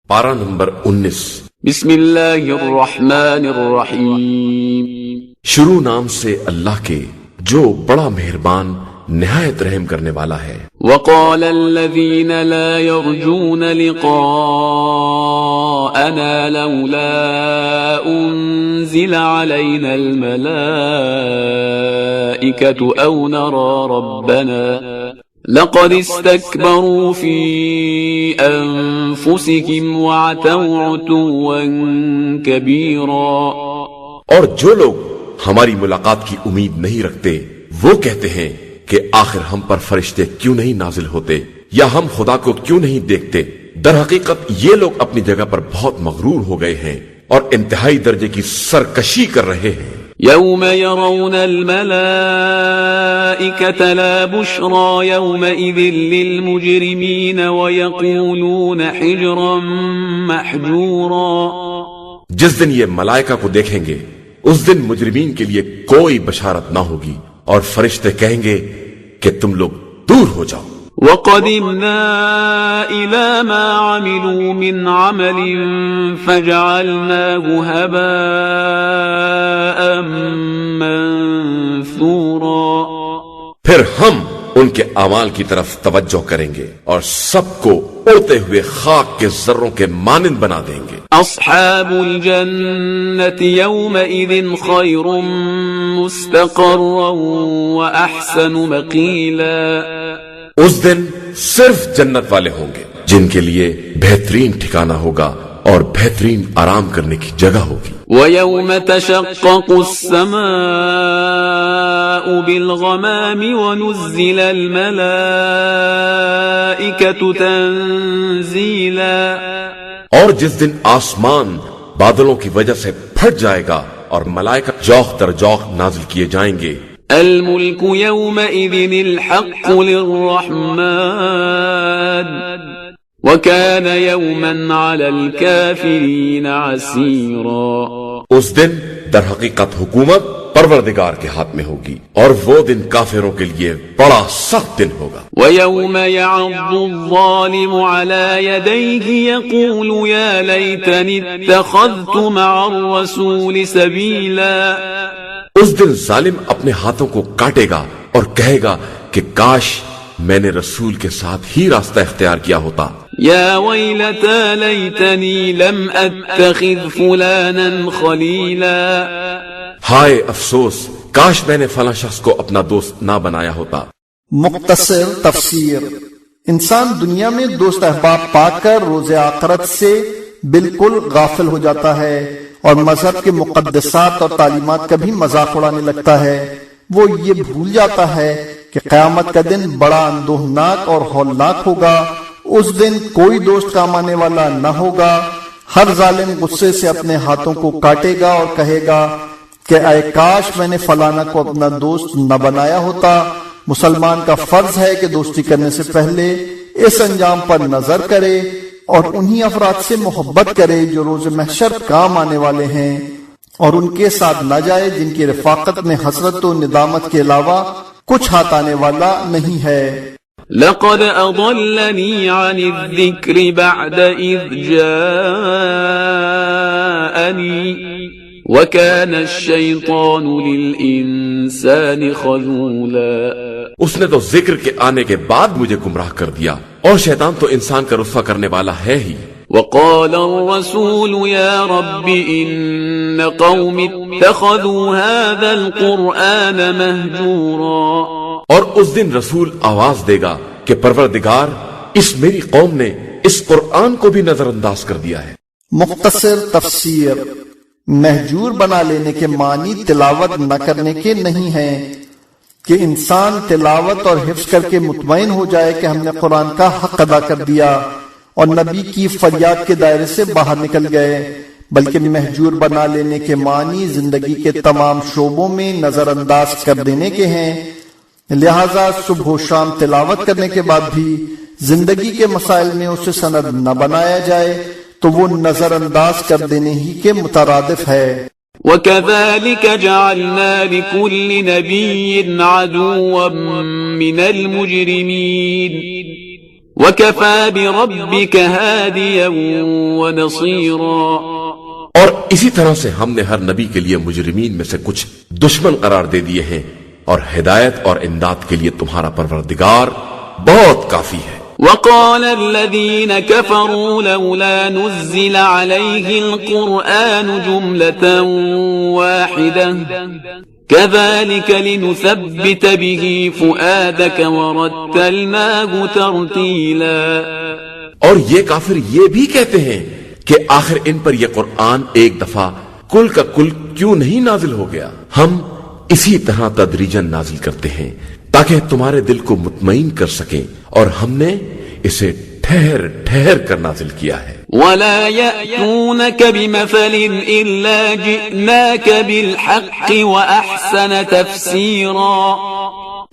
پارہ نمبر 19۔ بسم اللہ الرحمن الرحیم۔ شروع نام سے اللہ کے جو بڑا مہربان نہایت رحم کرنے والا ہے۔ وقال الذین لا يرجون لقاءنا لولا انزل علینا الملائکۃ او نرى ربنا لقد استكبروا في انفسهم وعتوا عتوا كبيرا۔ اور جو لوگ ہماری ملاقات کی امید نہیں رکھتے وہ کہتے ہیں کہ آخر ہم پر فرشتے کیوں نہیں نازل ہوتے یا ہم خدا کو کیوں نہیں دیکھتے۔ در حقیقت یہ لوگ اپنی جگہ پر بہت مغرور ہو گئے ہیں اور انتہائی درجے کی سرکشی کر رہے ہیں۔ يوم يرون الملائكة لا بشرى يومئذ للمجرمين ويقولون حجرا محجورا۔ جس دن یہ ملائکہ کو دیکھیں گے اس دن مجرمین کے لیے کوئی بشارت نہ ہوگی اور فرشتے کہیں گے کہ تم لوگ دور ہو جاؤ۔ وَقَدِمْنَا إِلَى مَا عَمِلُوا مِنْ عَمَلٍ فَجَعَلْنَاهُ هَبَاءً مَنْثُورًا۔ پھر ہم ان کے اعمال کی طرف توجہ کریں گے اور سب کو اڑتے ہوئے خاک کے ذروں کے مانند بنا دیں گے۔ اصحاب الجنة يومئذ خير مستقرا وأحسن مقيلا۔ اس دن صرف جنت والے ہوں گے جن کے لیے بہترین ٹھکانہ ہوگا اور بہترین آرام کرنے کی جگہ ہوگی۔ وَيَوْمَ تَشَقَّقُ السَّمَاءُ بِالْغَمَامِ وَنُزِّلَ الْمَلَائِكَةُ تَنزِيلًا۔ اور جس دن آسمان بادلوں کی وجہ سے پھٹ جائے گا اور ملائکہ جوخ در جوخ نازل کیے جائیں گے۔ الملك يومئذ الحق للرحمن وكان يوما على الكافرين عسيرا۔ اس دن در حقیقت حکومت پروردگار کے ہاتھ میں ہوگی اور وہ دن کافروں کے لیے بڑا سخت دن ہوگا۔ وَيَوْمَ يَعَضُّ الظَّالِمُ عَلَى يَدَيْهِ يَقُولُ يَا لَيْتَنِي اتَّخَذْتُ مَعَ الرَّسُولِ سَبِيلًا۔ اس دن ظالم اپنے ہاتھوں کو کاٹے گا اور کہے گا کہ کاش میں نے رسول کے ساتھ ہی راستہ اختیار کیا ہوتا۔ یا ویلتا لیتنی لم اتخذ فلانا خلیلا۔ ہائے افسوس کاش میں نے فلاں شخص کو اپنا دوست نہ بنایا ہوتا۔ مختصر تفسیر: انسان دنیا میں دوست احباب پا کر روز آخرت سے بالکل غافل ہو جاتا ہے اور مذہب کے مقدسات اور تعلیمات کا بھی مذاق اڑانے لگتا ہے۔ وہ یہ بھول جاتا ہے کہ قیامت کا دن بڑا اندوہناک اور ہولناک ہوگا۔ اس دن کوئی دوست کام آنے والا نہ ہوگا۔ ہر ظالم غصے سے اپنے ہاتھوں کو کاٹے گا اور کہے گا کہ اے کاش میں نے فلانا کو اپنا دوست نہ بنایا ہوتا۔ مسلمان کا فرض ہے کہ دوستی کرنے سے پہلے اس انجام پر نظر کرے اور انہی افراد سے محبت کرے جو روز محشر کام آنے والے ہیں، اور ان کے ساتھ نہ جائے جن کی رفاقت میں حسرت و ندامت کے علاوہ کچھ ہاتھ آنے والا نہیں ہے۔ لقد اضلنی عن الذکر بعد اذ جاءنی وکان الشیطان للانسان خذولا۔ اس نے تو ذکر کے آنے کے بعد مجھے گمراہ کر دیا اور شیطان تو انسان کا رسوا کرنے والا ہے ہی۔ وقال الرسول يا رب ان قوم اتخذوا هذا القرآن مهجورا۔ اور اس دن رسول آواز دے گا کہ پروردگار اس میری قوم نے اس قرآن کو بھی نظر انداز کر دیا ہے۔ مختصر تفسیر: مہجور بنا لینے کے معنی تلاوت نہ کرنے کے نہیں ہیں کہ انسان تلاوت اور حفظ کر کے مطمئن ہو جائے کہ ہم نے قرآن کا حق ادا کر دیا اور نبی کی فریاد کے دائرے سے باہر نکل گئے، بلکہ مہجور بنا لینے کے معنی زندگی کے تمام شعبوں میں نظر انداز کر دینے کے ہیں۔ لہٰذا صبح و شام تلاوت کرنے کے بعد بھی زندگی کے مسائل میں اسے سند نہ بنایا جائے تو وہ نظر انداز کر دینے ہی کے مترادف ہے۔ وَكَذَلِكَ جَعَلْنَا لِكُلِّ نَبِيٍّ عَدُوًّا مِّنَ الْمُجْرِمِينَ۔ وَكَفَى بِرَبِّكَ هَادِيًا وَنَصِيرًا. اور اسی طرح سے ہم نے ہر نبی کے لیے مجرمین میں سے کچھ دشمن قرار دے دیے ہیں، اور ہدایت اور امداد کے لیے تمہارا پروردگار بہت کافی ہے. وقال الذين كفروا لولا نزل عليه القرآن جملة واحدة كذلك لنثبت به فؤادك ورتلناه ترتيلا. اور یہ کافر یہ بھی کہتے ہیں کہ آخر ان پر یہ قرآن ایک دفعہ کل کا کل کیوں نہیں نازل ہو گیا. ہم اسی طرح تدریجاً نازل کرتے ہیں تاکہ تمہارے دل کو مطمئن کر سکیں، اور ہم نے اسے ٹھہر ٹھہر کر نازل کیا ہے. ولا يأتونك بمثل إلا جئناك بالحق وأحسن تفسيرا.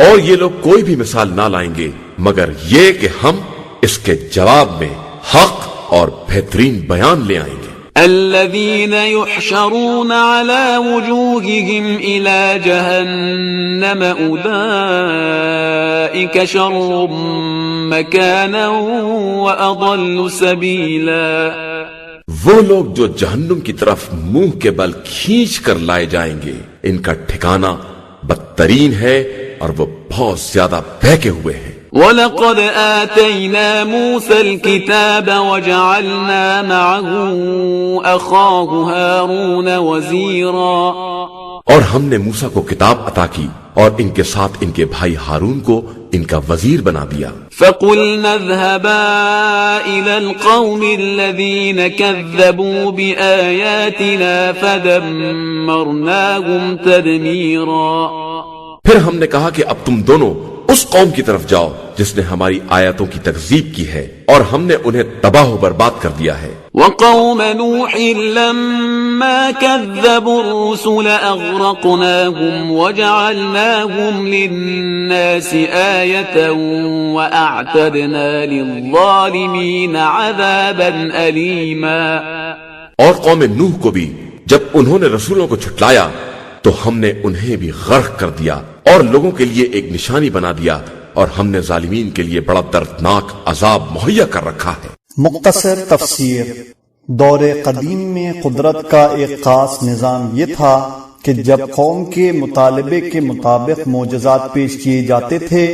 اور یہ لوگ کوئی بھی مثال نہ لائیں گے مگر یہ کہ ہم اس کے جواب میں حق اور بہترین بیان لے آئیں گے. الذين يحشرون على وجوههم إلى جهنم أولئك شر مكانا وأضل سبيلا. وہ لوگ جو جہنم کی طرف منہ کے بل کھینچ کر لائے جائیں گے، ان کا ٹھکانہ بدترین ہے اور وہ بہت زیادہ بہکے ہوئے ہیں. وَلَقَدْ آتَيْنَا مُوسَى الْكِتَابَ وَجَعَلْنَا مَعَهُ أَخَاهُ هَارُونَ وَزِيرًا. اور ہم نے موسیٰ کو کتاب عطا کی اور ان کے ساتھ ان کے بھائی ہارون کو ان کا وزیر بنا دیا. فَقُلْنَا اذْهَبَا إِلَى الْقَوْمِ الَّذِينَ كَذَّبُوا بِآيَاتِنَا فَدَمَّرْنَاهُمْ تَدْمِيرًا. پھر ہم نے کہا کہ اب تم دونوں اس قوم کی طرف جاؤ جس نے ہماری آیتوں کی تکذیب کی ہے، اور ہم نے انہیں تباہ و برباد کر دیا ہے. وقوم نوح لما كذبوا الرسل أغرقناهم وجعلناهم للناس آية وأعتدنا للظالمين عذابا أليما. اور قوم نوح کو بھی جب انہوں نے رسولوں کو جھٹلایا تو ہم نے انہیں بھی غرق کر دیا اور لوگوں کے لیے ایک نشانی بنا دیا، اور ہم نے ظالمین کے لیے بڑا دردناک عذاب مہیا کر رکھا ہے. مختصر تفسیر. دور قدیم میں قدرت کا ایک خاص نظام یہ تھا کہ جب قوم کے مطالبے کے مطابق معجزات پیش کیے جاتے تھے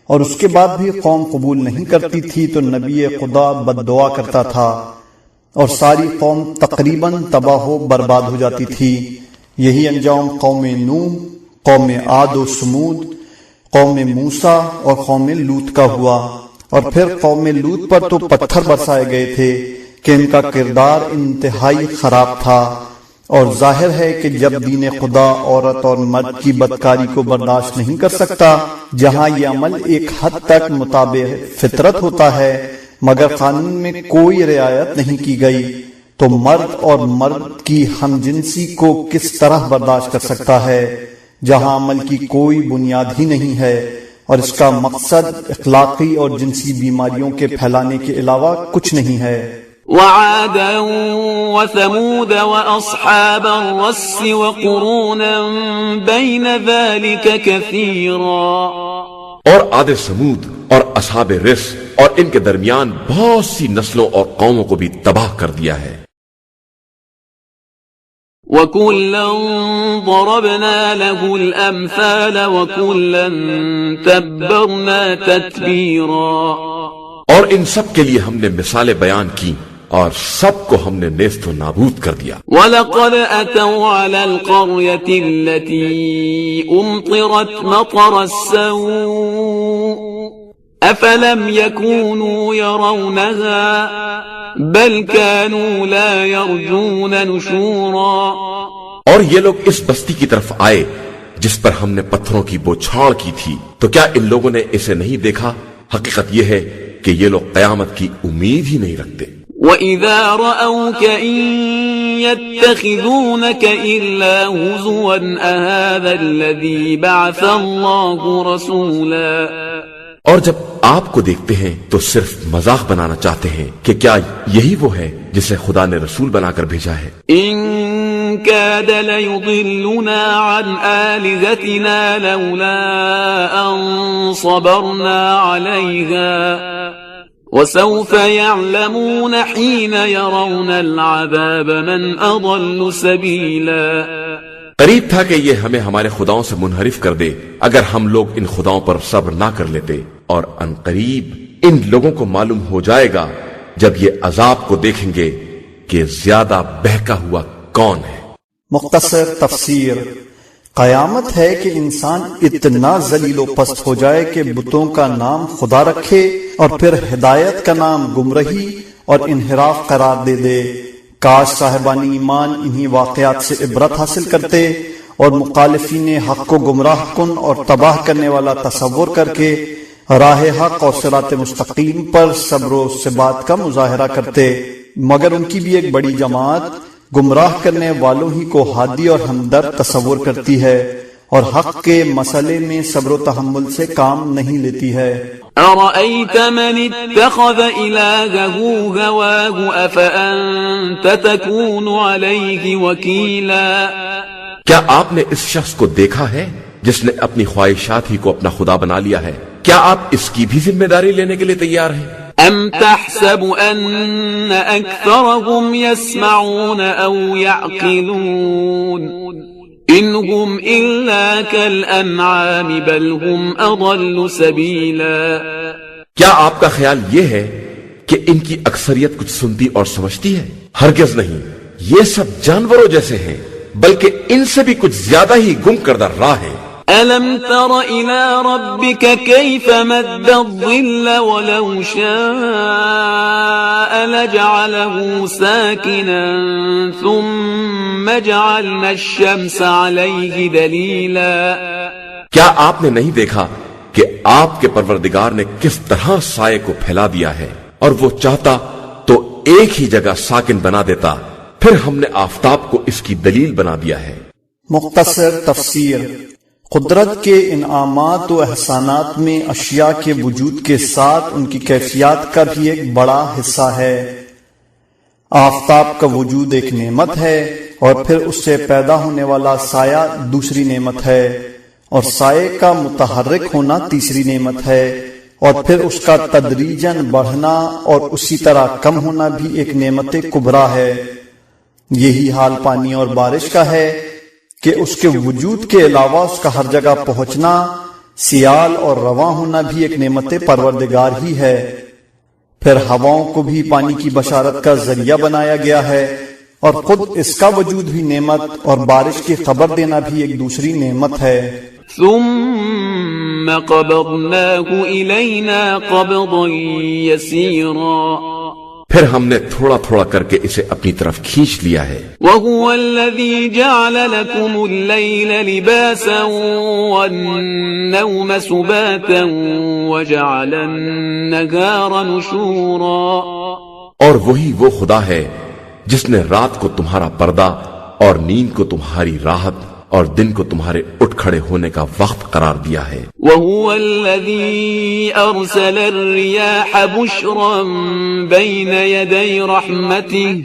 اور اس کے بعد بھی قوم قبول نہیں کرتی تھی تو نبی خدا بد دعا کرتا تھا اور ساری قوم تقریباً تباہ و برباد ہو جاتی تھی. یہی انجام قوم نوح، قوم عاد و سمود، قوم موسیٰ اور قوم لوط کا ہوا. اور پھر قوم لوط پر تو پتھر برسائے گئے تھے کہ ان کا کردار انتہائی خراب تھا. اور ظاہر ہے کہ جب دین خدا عورت اور مرد کی بدکاری کو برداشت نہیں کر سکتا، جہاں یہ عمل ایک حد تک مطابق فطرت ہوتا ہے مگر قانون میں کوئی رعایت نہیں کی گئی، تو مرد اور مرد کی ہم جنسی کو کس طرح برداشت کر سکتا ہے جہاں عمل کی کوئی بنیاد ہی نہیں ہے، اور اس کا مقصد اخلاقی اور جنسی بیماریوں کے پھیلانے کے علاوہ کچھ نہیں ہے. وعادا وثمود واصحاب الرس وقرونا بين ذلك كثيرا. اور عاد سمود اور اصحاب رس اور ان کے درمیان بہت سی نسلوں اور قوموں کو بھی تباہ کر دیا ہے. وَكُلًّا ضَرَبْنَا لَهُ الْأَمْثَالَ وَكُلًّا تَبَّرْنَا تَتْبِيرًا. اور ان سب کے لیے ہم نے مثالیں بیان کی اور سب کو ہم نے نیست و نابود کر دیا. وَلَقَدْ أَتَوْا عَلَى الْقَرْيَةِ الَّتِي أُمْطِرَتْ مَطَرَ السَّوْءِ أَفَلَمْ يَكُونُوا يَرَوْنَهَا بَلْ كَانُوا لَا يَرْجُونَ نُشُورًا. اور یہ لوگ اس بستی کی طرف آئے جس پر ہم نے پتھروں کی بوچھاڑ کی تھی، تو کیا ان لوگوں نے اسے نہیں دیکھا؟ حقیقت یہ ہے کہ یہ لوگ قیامت کی امید ہی نہیں رکھتے. وَإِذَا رَأَوْكَ إِن يَتَّخِذُونَكَ إِلَّا هُزُوًا أَهَذَا الَّذِي بَعَثَ اللَّهُ رَسُولًا. اور جب آپ کو دیکھتے ہیں تو صرف مذاق بنانا چاہتے ہیں کہ کیا یہی وہ ہے جسے خدا نے رسول بنا کر بھیجا ہے. إِن كَادَ لَيُضِلُّنَا عَنْ آلِهَتِنَا لَوْلَا أَن صَبَرْنَا عَلَيْهَا وسوف يعلمون حين يرون العذاب من أضل سبيلا. قریب تھا کہ یہ ہمیں ہمارے خداؤں سے منحرف کر دے اگر ہم لوگ ان خداؤں پر صبر نہ کر لیتے، اور ان قریب ان لوگوں کو معلوم ہو جائے گا جب یہ عذاب کو دیکھیں گے کہ زیادہ بہکا ہوا کون ہے. مختصر تفسیر: قیامت ہے کہ انسان اتنا ذلیل و پست ہو جائے کہ بتوں کا نام خدا رکھے اور پھر ہدایت کا نام گمراہی اور انحراف قرار دے دے. کاش صاحبان ایمان انہی واقعات سے عبرت حاصل کرتے اور مخالفین حق کو گمراہ کن اور تباہ کرنے والا تصور کر کے راہ حق اور صراط مستقیم پر صبر و ثبات کا مظاہرہ کرتے، مگر ان کی بھی ایک بڑی جماعت گمراہ کرنے والوں ہی کو ہادی اور ہمدرد تصور کرتی ہے اور حق کے مسئلے میں صبر و تحمل سے کام نہیں لیتی ہے. أرأيت من اتخذ إلهه هواه أفأنت تكون عليه وكيلا. کیا آپ نے اس شخص کو دیکھا ہے جس نے اپنی خواہشات ہی کو اپنا خدا بنا لیا ہے؟ کیا آپ اس کی بھی ذمہ داری لینے کے لیے تیار ہیں؟ أم تحسب أن أكثرهم يسمعون أو يعقلون إن هم إلا كالأنعام بل هم أضل سبيلا. کیا آپ کا خیال یہ ہے کہ ان کی اکثریت کچھ سنتی اور سمجھتی ہے؟ ہرگز نہیں، یہ سب جانوروں جیسے ہیں بلکہ ان سے بھی کچھ زیادہ ہی گم کردہ راہ ہیں. ألم تر إلى ربك كيف مد الظل ولو شاء لجعله ساكنا ثم جعلنا الشمس عليه دليلا. کیا آپ نے نہیں دیکھا کہ آپ کے پروردگار نے کس طرح سائے کو پھیلا دیا ہے، اور وہ چاہتا تو ایک ہی جگہ ساکن بنا دیتا، پھر ہم نے آفتاب کو اس کی دلیل بنا دیا ہے. مختصر تفسیر: قدرت کے انعامات و احسانات میں اشیاء کے وجود کے ساتھ ان کی کیفیات کا بھی ایک بڑا حصہ ہے. آفتاب کا وجود ایک نعمت ہے اور پھر اس سے پیدا ہونے والا سایہ دوسری نعمت ہے، اور سائے کا متحرک ہونا تیسری نعمت ہے، اور پھر اس کا تدریجاً بڑھنا اور اسی طرح کم ہونا بھی ایک نعمت کبریٰ ہے. یہی حال پانی اور بارش کا ہے کہ اس کے وجود کے علاوہ اس کا ہر جگہ پہنچنا، سیال اور رواں ہونا بھی ایک نعمت پروردگار ہی ہے. پھر ہواؤں کو بھی پانی کی بشارت کا ذریعہ بنایا گیا ہے، اور خود اس کا وجود بھی نعمت اور بارش کی خبر دینا بھی ایک دوسری نعمت ہے. ثم قبضناه إلينا قبضا يسيرا. پھر ہم نے تھوڑا تھوڑا کر کے اسے اپنی طرف کھینچ لیا ہے. وَهُوَ الَّذِي جَعَلَ لَكُمُ اللَّيْلَ لِبَاسًا وَالنَّوْمَ سُبَاتًا وَجَعَلَ النَّهَارَ نُشُورًا. اور وہی وہ خدا ہے جس نے رات کو تمہارا پردہ اور نیند کو تمہاری راحت اور دن کو تمہارے اٹھ کھڑے ہونے کا وقت قرار دیا ہے. وَهُوَ الَّذِي أَرْسَلَ الرِّيَاحَ بُشْرًا بَيْنَ يَدَيْ رَحْمَتِهِ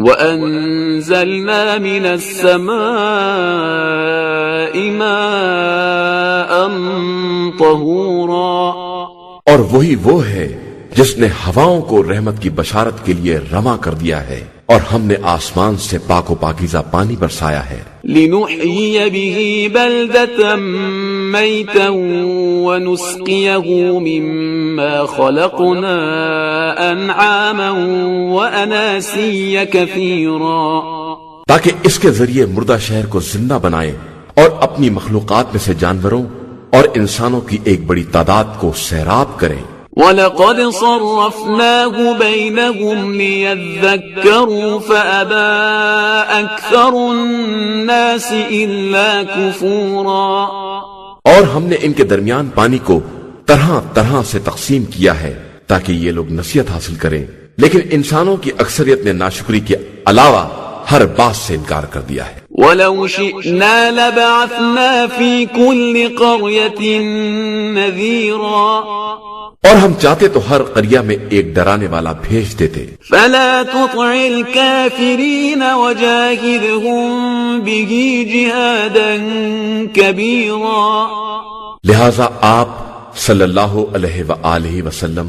وَأَنزَلْنَا مِنَ السَّمَاءِ مَاءً طَهُورًا. اور وہی وہ ہے جس نے ہواؤں کو رحمت کی بشارت کے لیے رواں کر دیا ہے، اور ہم نے آسمان سے پاک و پاکیزہ پانی برسایا ہے. لِنُحْيِيَ بِهِ بَلْدَةً مَيْتًا وَنُسْقِيَهُ مِمَّا خَلَقْنَا أَنْعَامًا وَأَنَاسِيَّ كَثِيرًا. تاکہ اس کے ذریعے مردہ شہر کو زندہ بنائیں اور اپنی مخلوقات میں سے جانوروں اور انسانوں کی ایک بڑی تعداد کو سیراب کریں. وَلَقَدْ صَرَّفْنَاهُ بَيْنَهُمْ لِيَذَّكَّرُوا فَأَبَى أَكْثَرُ النَّاسِ إِلَّا كُفُورًا. اور ہم نے ان کے درمیان پانی کو طرح طرح سے تقسیم کیا ہے تاکہ یہ لوگ نصیحت حاصل کریں، لیکن انسانوں کی اکثریت نے ناشکری کے علاوہ ہر بات سے انکار کر دیا ہے. وَلَوْ شِئْنَا لَبَعَثْنَا فِي كُلِّ قَرْيَةٍ نَذِيرًا. اور ہم چاہتے تو ہر قریہ میں ایک ڈرانے والا بھیج دیتے. فَلَا تُطِعِ الْكَافِرِينَ وَجَاهِدْهُمْ بِهِ جِهَادًا كَبِيرًا. لہذا آپ صلی اللہ علیہ وآلہ وسلم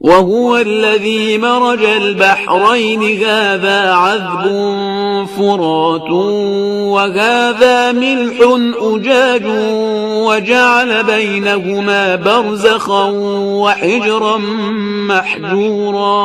وهو الذي مرج البحرين هذا عذب فرات وهذا ملح أجاج وجعل بينهما برزخا وحجرا محجورا،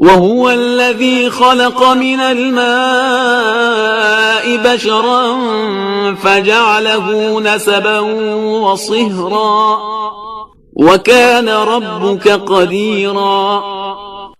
وهو الذي خلق من الماء بشرا فجعله نسبا وصهرا وكان ربك قديرا،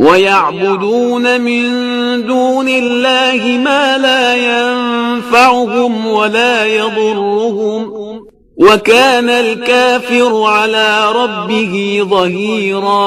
وَيَعْبُدُونَ مِن دُونِ اللَّهِ مَا لَا يَنفَعُهُمْ وَلَا يَضُرُّهُمْ وَكَانَ الْكَافِرُ عَلَى رَبِّهِ ظَهِيرًا،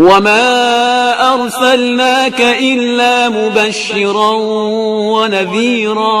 وَمَا أَرْسَلْنَاكَ إِلَّا مُبَشِّرًا وَنَذِيرًا،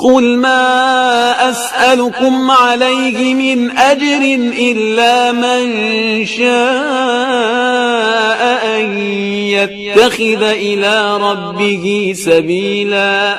قُلْ مَا أَسْأَلُكُمْ عَلَيْهِ مِنْ أَجْرٍ إِلَّا مَنْ شَاءَ أَنْ يَتَّخِذَ إِلَى رَبِّهِ سَبِيلًا،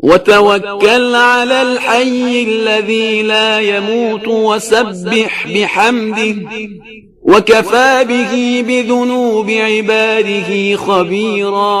وَتَوَكَّلْ عَلَى الْحَيِّ الَّذِي لَا يَمُوتُ وَسَبِّحْ بِحَمْدِهِ وَكَفَى بِهِ بِذُنُوبِ عِبَادِهِ خَبِيرًا،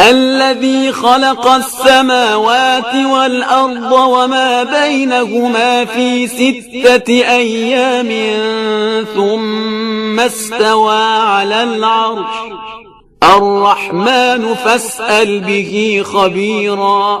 الذي خلق السماوات والأرض وما بينهما في 6 أيام ثم استوى على العرش الرحمن فاسأل به خبيرا،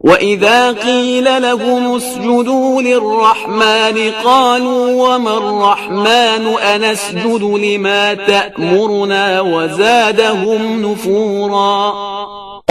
وَإِذَا قِيلَ لَهُمُ اسْجُدُوا لِلرَّحْمَنِ قَالُوا وَمَا الرَّحْمَنُ أَنَسْجُدُ لِمَا تَأْمُرُنَا وَزَادَهُمْ نُفُورًا،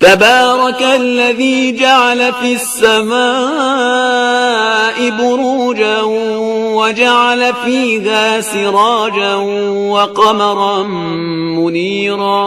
تبارك الذي جعل في السماء بروجا وجعل فيها سراجا وقمرا منيرا،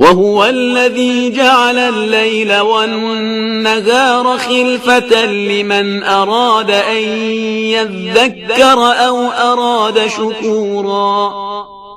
وهو الذي جعل الليل والنهار خلفة لمن أراد أن يذكر أو أراد شكورا،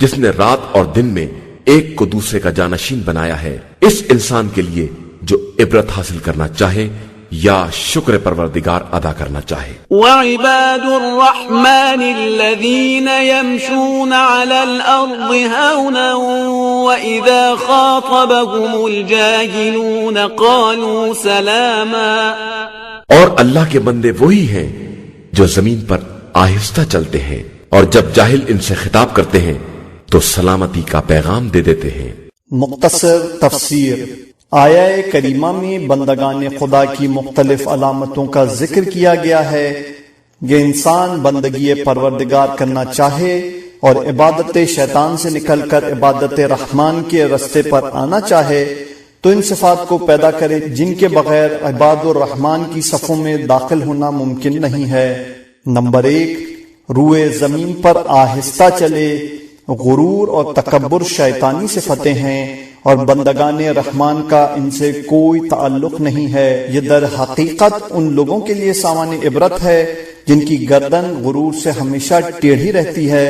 جس نے رات اور دن میں ایک کو دوسرے کا جانشین بنایا ہے، اس انسان کے لیے جو عبرت حاصل کرنا چاہے یا شکر پروردگار ادا کرنا چاہے۔ وعباد الرحمن الذين يمشون على الأرض هونا وإذا خاطبهم الجاهلون قالوا سلاما، اور اللہ کے بندے وہی ہیں جو زمین پر آہستہ چلتے ہیں اور جب جاہل ان سے خطاب کرتے ہیں تو سلامتی کا پیغام دے دیتے ہیں۔ مختصر تفسیر۔ آیہ کریمہ میں بندگان خدا کی مختلف علامتوں کا ذکر کیا گیا ہے۔ یہ انسان بندگی پروردگار کرنا چاہے اور عبادت شیطان سے نکل کر عبادت رحمان کے رستے پر آنا چاہے تو ان صفات کو پیدا کرے جن کے بغیر عباد الرحمان کی صفوں میں داخل ہونا ممکن نہیں ہے۔ نمبر 1، روئے زمین پر آہستہ چلے۔ غرور اور تکبر شیطانی صفتیں ہیں اور بندگان رحمان کا ان سے کوئی تعلق نہیں ہے۔ یہ در حقیقت ان لوگوں کے لیے سامان عبرت ہے جن کی گردن غرور سے ہمیشہ ٹیڑھی رہتی ہے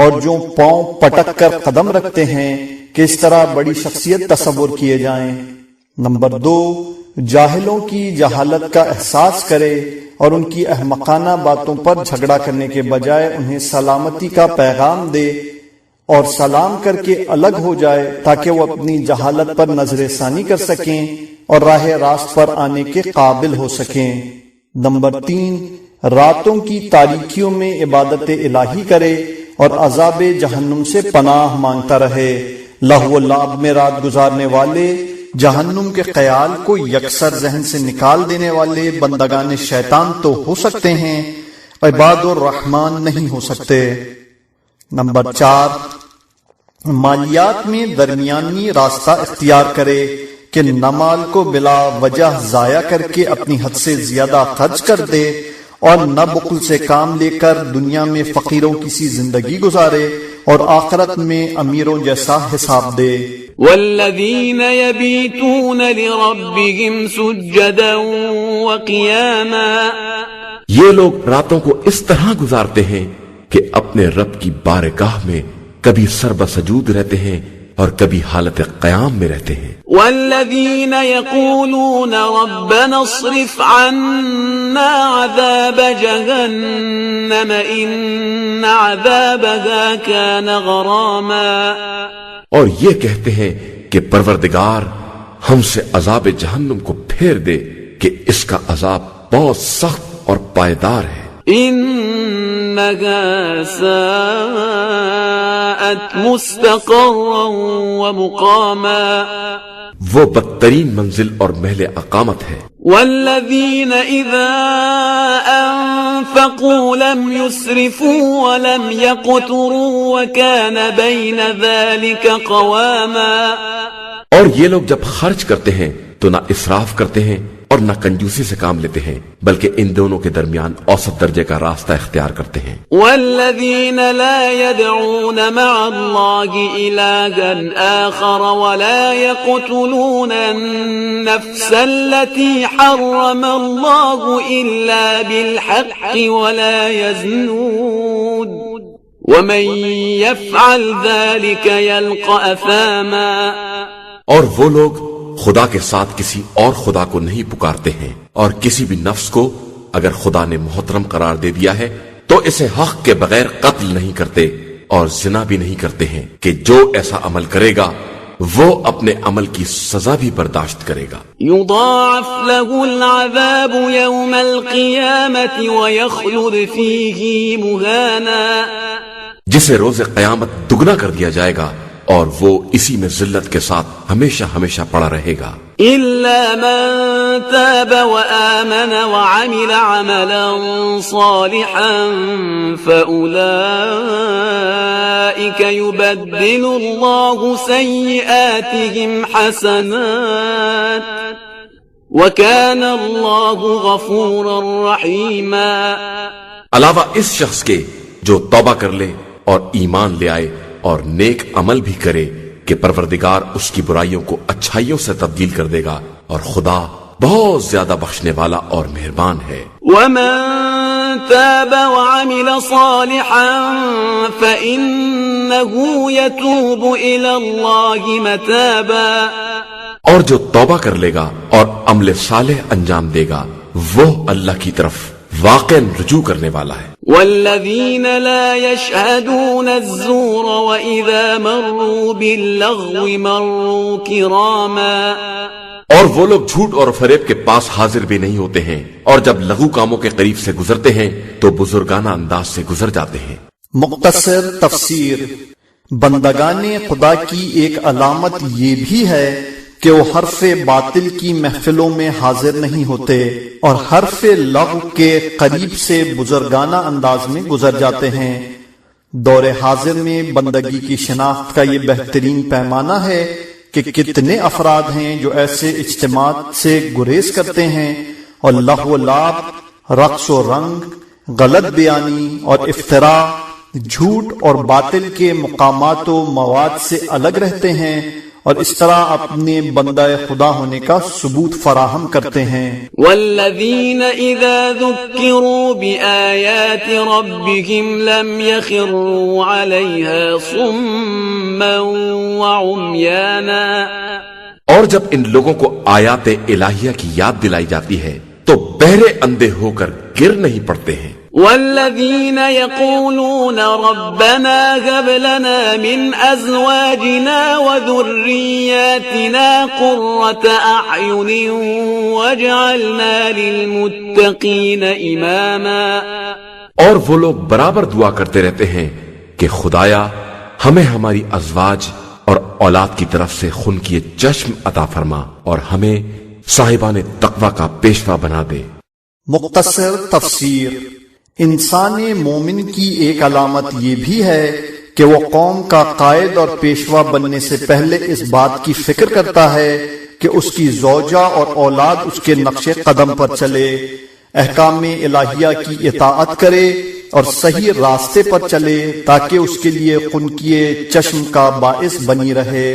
اور جو پاؤں پٹک کر قدم رکھتے ہیں کہ اس طرح بڑی شخصیت تصور کیے جائیں۔ نمبر 2، جاہلوں کی جہالت کا احساس کرے اور ان کی احمقانہ باتوں پر جھگڑا کرنے کے بجائے انہیں سلامتی کا پیغام دے اور سلام کر کے الگ ہو جائے تاکہ وہ اپنی جہالت پر نظر ثانی کر سکیں اور راہ راست پر آنے کے قابل ہو سکیں۔ نمبر 3، راتوں کی تاریکیوں میں عبادت الہی کرے اور عذاب جہنم سے پناہ مانگتا رہے۔ لہو و لعب میں رات گزارنے والے، جہنم کے خیال کو یکسر ذہن سے نکال دینے والے بندگان شیطان تو ہو سکتے ہیں، عباد الرحمان نہیں ہو سکتے۔ نمبر 4، مالیات میں درمیانی راستہ اختیار کرے کہ نہ مال کو بلا وجہ ضائع کر کے اپنی حد سے زیادہ خرچ کر دے اور نہ بخل سے کام لے کر دنیا میں فقیروں کی سی زندگی گزارے اور آخرت میں امیروں جیسا حساب دے۔ والذین یبیتون لربهم سجدا وقیاما، یہ لوگ راتوں کو اس طرح گزارتے ہیں کہ اپنے رب کی بارگاہ میں کبھی سربہ سجود رہتے ہیں اور کبھی حالت قیام میں رہتے ہیں۔ والذین یقولون ربنا اصرف عنا عذاب جہنم ان عذابها کان غراما، اور یہ کہتے ہیں کہ پروردگار ہم سے عذاب جہنم کو پھیر دے کہ اس کا عذاب بہت سخت اور پائیدار ہے۔ انها ساءت مستقرا ومقاما، وہ بدترین منزل اور محل اقامت ہے۔ والذین اذا انفقوا لم يسرفوا ولم يقتروا وكان بين ذلك قواما، اور یہ لوگ جب خرچ کرتے ہیں تو نہ اسراف کرتے ہیں اور نہ کنجوسی سے کام لیتے ہیں، بلکہ ان دونوں کے درمیان اوسط درجے کا راستہ اختیار کرتے ہیں۔ والذین لا يدعون مع الله إلها آخر ولا يقتلون النفس التي حرم الله إلا بالحق ولا يزنون ومن يفعل ذلك يلقى أثاما، اور وہ لوگ خدا کے ساتھ کسی اور خدا کو نہیں پکارتے ہیں، اور کسی بھی نفس کو اگر خدا نے محترم قرار دے دیا ہے تو اسے حق کے بغیر قتل نہیں کرتے اور زنا بھی نہیں کرتے ہیں کہ جو ایسا عمل کرے گا وہ اپنے عمل کی سزا بھی برداشت کرے گا۔ يضاعف له العذاب يوم القيامة ويخلد فيه مهانا، جسے روز قیامت دگنا کر دیا جائے گا اور وہ اسی میں ذلت کے ساتھ ہمیشہ ہمیشہ پڑا رہے گا۔ إلا من تاب وآمن وعمل عملا صالحا فأولئك يبدل الله سيئاتهم حسنات وكان الله غفورا رحيما، علاوہ اس شخص کے جو توبہ کر لے اور ایمان لے آئے اور نیک عمل بھی کرے کہ پروردگار اس کی برائیوں کو اچھائیوں سے تبدیل کر دے گا اور خدا بہت زیادہ بخشنے والا اور مہربان ہے۔ ومن تاب وعمل صالحا فإنه يتوب إلى الله متابا، اور جو توبہ کر لے گا اور عمل صالح انجام دے گا وہ اللہ کی طرف واقعا رجوع کرنے والا ہے۔ والذین لا يشهدون الزور وإذا مروا باللغو مروا کراما، اور وہ لوگ جھوٹ اور فریب کے پاس حاضر بھی نہیں ہوتے ہیں، اور جب لغو کاموں کے قریب سے گزرتے ہیں تو بزرگانہ انداز سے گزر جاتے ہیں۔ مختصر تفسیر، بندگان خدا کی ایک علامت یہ بھی ہے کہ وہ حرف باطل کی محفلوں میں حاضر نہیں ہوتے اور حرف لغو کے قریب سے بزرگانہ انداز میں گزر جاتے ہیں۔ دور حاضر میں بندگی کی شناخت کا یہ بہترین پیمانہ ہے کہ کتنے افراد ہیں جو ایسے اجتماعات سے گریز کرتے ہیں اور لغو و لعب، رقص و رنگ، غلط بیانی اور افتراء، جھوٹ اور باطل کے مقامات و مواد سے الگ رہتے ہیں اور اس طرح اپنے بندہ خدا ہونے کا ثبوت فراہم کرتے ہیں۔ والذین اذا ذکروا بآیات ربهم لم یخروا علیها صما وعمیانا، اور جب ان لوگوں کو آیات الہیہ کی یاد دلائی جاتی ہے تو بہرے اندھے ہو کر گر نہیں پڑتے ہیں۔ والذین یقولون ربنا هب لنا من ازواجنا وذریاتنا قرة اعین واجعلنا للمتقین اماما، اور وہ لوگ برابر دعا کرتے رہتے ہیں کہ خدایا ہمیں ہماری ازواج اور اولاد کی طرف سے خون کیے چشم عطا فرما اور ہمیں صاحبان تقوی کا پیشوا بنا دے۔ مختصر تفسیر، انسان مومن کی ایک علامت یہ بھی ہے کہ وہ قوم کا قائد اور پیشوا بننے سے پہلے اس بات کی فکر کرتا ہے کہ اس کی زوجہ اور اولاد اس کے نقش قدم پر چلے، احکام الہیہ کی اطاعت کرے اور صحیح راستے پر چلے تاکہ اس کے لیے خنکیے چشم کا باعث بنی رہے۔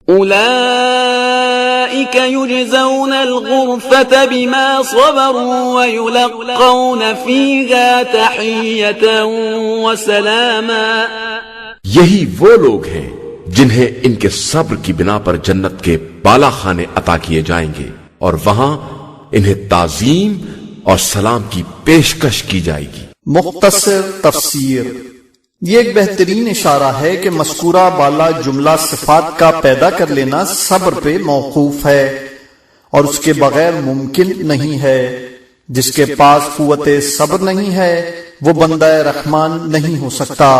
اولئک یجزون الغرفة بما صبروا ویلقون فیہا تحیۃ وسلاما، یہی وہ لوگ ہیں جنہیں ان کے صبر کی بنا پر جنت کے بالا خانے عطا کیے جائیں گے اور وہاں انہیں تعظیم اور سلام کی پیشکش کی جائے گی۔ مختصر تفسیر، یہ ایک بہترین اشارہ ہے کہ مذکورہ بالا جملہ صفات کا پیدا کر لینا صبر پہ موقوف ہے اور اس کے بغیر ممکن نہیں ہے۔ جس کے پاس قوت صبر نہیں ہے وہ بندہ رحمان نہیں ہو سکتا۔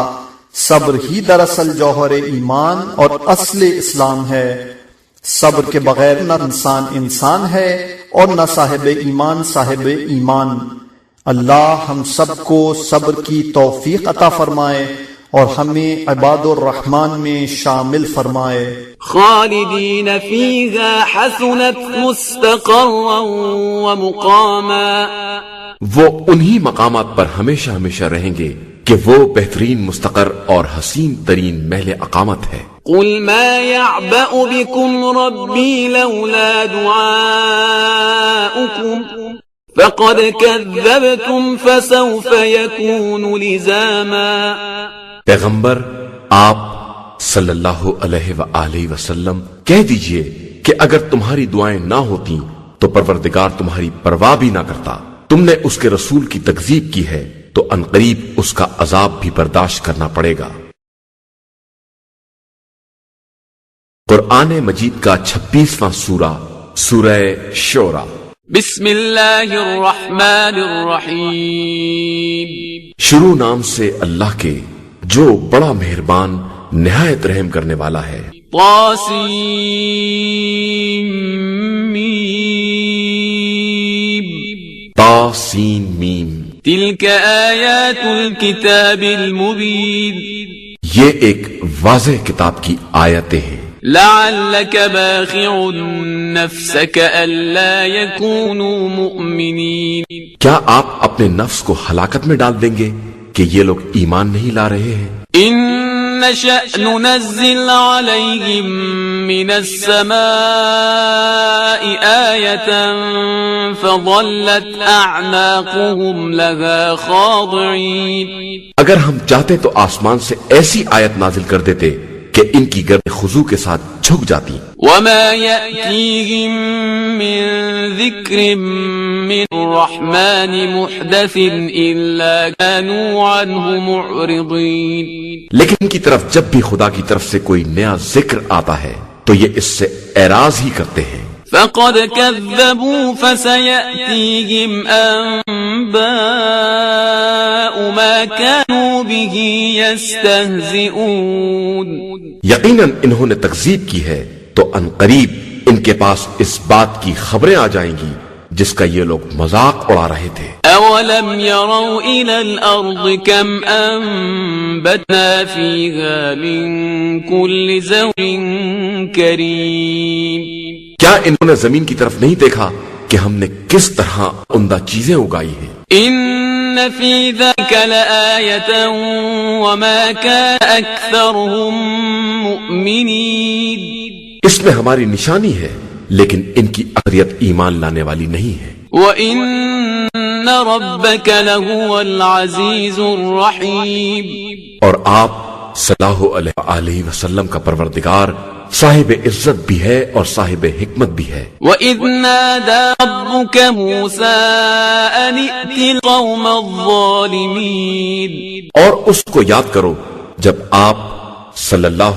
صبر ہی دراصل جوہر ایمان اور اصل اسلام ہے۔ صبر کے بغیر نہ انسان انسان ہے اور نہ صاحب ایمان صاحب ایمان۔ اللہ ہم سب کو صبر کی توفیق عطا فرمائے اور ہمیں عباد الرحمن میں شامل فرمائے۔ خالدین فیہا حسنت مستقرا ومقاما، وہ انہی مقامات پر ہمیشہ ہمیشہ رہیں گے کہ وہ بہترین مستقر اور حسین ترین محل اقامت ہے۔ قل ما يعبأ بكم ربي لولا دعاؤكم فقد كذبتم فسوف يكون لزاما، پیغمبر آپ صلی اللہ علیہ وآلہ وسلم کہہ دیجئے کہ اگر تمہاری دعائیں نہ ہوتی تو پروردگار تمہاری پرواہ بھی نہ کرتا۔ تم نے اس کے رسول کی تکذیب کی ہے تو عنقریب اس کا عذاب بھی برداشت کرنا پڑے گا۔ قرآن مجید کا 26واں سورہ، سورہ شعراء۔ بسم اللہ الرحمن الرحیم، شروع نام سے اللہ کے جو بڑا مہربان نہایت رحم کرنے والا ہے۔ طاسیم طاسین میم، تلک آیات الکتاب المبین، یہ ایک واضح کتاب کی آیتیں ہیں۔ لعلک باخع نفسک الا یکونوا مؤمنین، کیا آپ اپنے نفس کو ہلاکت میں ڈال دیں گے کہ یہ لوگ ایمان نہیں لا رہے ہیں؟ ان نشأ ننزل عليهم من السماء آية فظلت أعناقهم لها خاضعين. اگر ہم چاہتے تو آسمان سے ایسی آیت نازل کر دیتے کہ ان کی گردیں خضوع کے ساتھ جھک جاتی. وما يأتيهم من ذكر من الرحمن محدث إلا كانوا عنه معرضين. لیکن ان کی طرف جب بھی خدا کی طرف سے کوئی نیا ذکر آتا ہے تو یہ اس سے اعراض ہی کرتے ہیں. فقد كذبوا فسيأتيهم أنباء ما كانوا به يستهزئون. یقیناً انہوں نے تکذیب کی ہے تو عنقریب ان کے پاس اس بات کی خبریں آ جائیں گی جس کا یہ لوگ مذاق اڑا رہے تھے. أولم يروا إلى الأرض كم أنبتنا فيها من كل زوج كريم. کیا انہوں نے زمین کی طرف نہیں دیکھا کہ ہم نے کس طرح عمدہ چیزیں اگائی ہیں. إن في ذلك لآية وما كان أكثرهم مؤمنين. اس میں ہماری نشانی ہے لیکن ان کی اکثریت ایمان لانے والی نہیں ہے. وَإِنَّ رَبَّكَ لَهُوَ الْعَزِيزُ الرَّحِيمُ. اور آپ صلی اللہ علیہ وسلم کا پروردگار صاحب عزت بھی ہے اور صاحب حکمت بھی ہے. وَإِذْ نَادَى رَبُّكَ مُوسَىٰ أَنِ ائْتِ الْقَوْمَ الظَّالِمِينَ. اور اس کو یاد کرو جب آپ صلی اللہ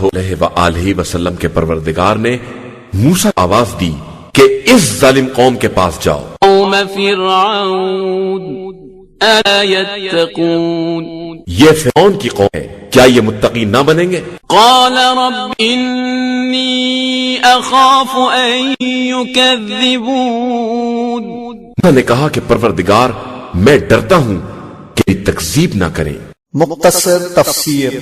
علیہ وسلم کے پروردگار نے موسیٰ کو آواز دی کہ اس ظالم قوم کے پاس جاؤ. قوم فرعون ألا يتقون. یہ فرعون کی قوم ہے، کیا یہ متقی نہ بنیں گے؟ قال رب إني أخاف أن يكذبون. انہوں نے کہا کہ پروردگار میں ڈرتا ہوں کہ تکذیب نہ کریں. مختصر تفسیر.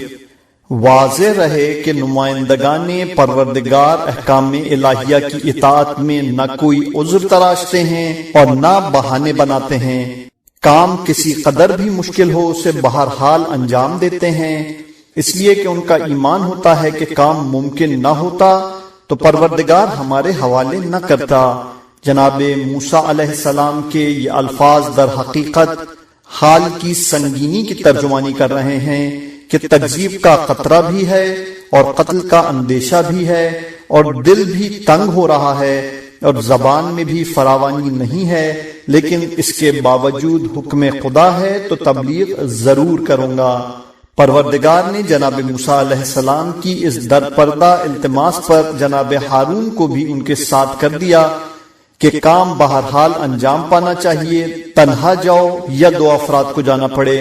واضح رہے کہ نمائندگان پروردگار احکام الہیہ کی اطاعت میں نہ کوئی عذر تراشتے ہیں اور نہ بہانے بناتے ہیں. کام کسی قدر بھی مشکل ہو اسے بہرحال انجام دیتے ہیں، اس لیے کہ ان کا ایمان ہوتا ہے کہ کام ممکن نہ ہوتا تو پروردگار ہمارے حوالے نہ کرتا. جناب موسیٰ علیہ السلام کے یہ الفاظ در حقیقت حال کی سنگینی کی ترجمانی کر رہے ہیں کہ تکذیب کا خطرہ بھی ہے اور قتل کا اندیشہ بھی ہے اور دل بھی تنگ ہو رہا ہے اور زبان میں بھی فراوانی نہیں ہے، لیکن اس کے باوجود حکم خدا ہے تو تبلیغ ضرور کروں گا. پروردگار نے جناب موسیٰ علیہ السلام کی اس درپردہ التماس پر جناب ہارون کو بھی ان کے ساتھ کر دیا کہ کام بہرحال انجام پانا چاہیے، تنہا جاؤ یا 2 افراد کو جانا پڑے،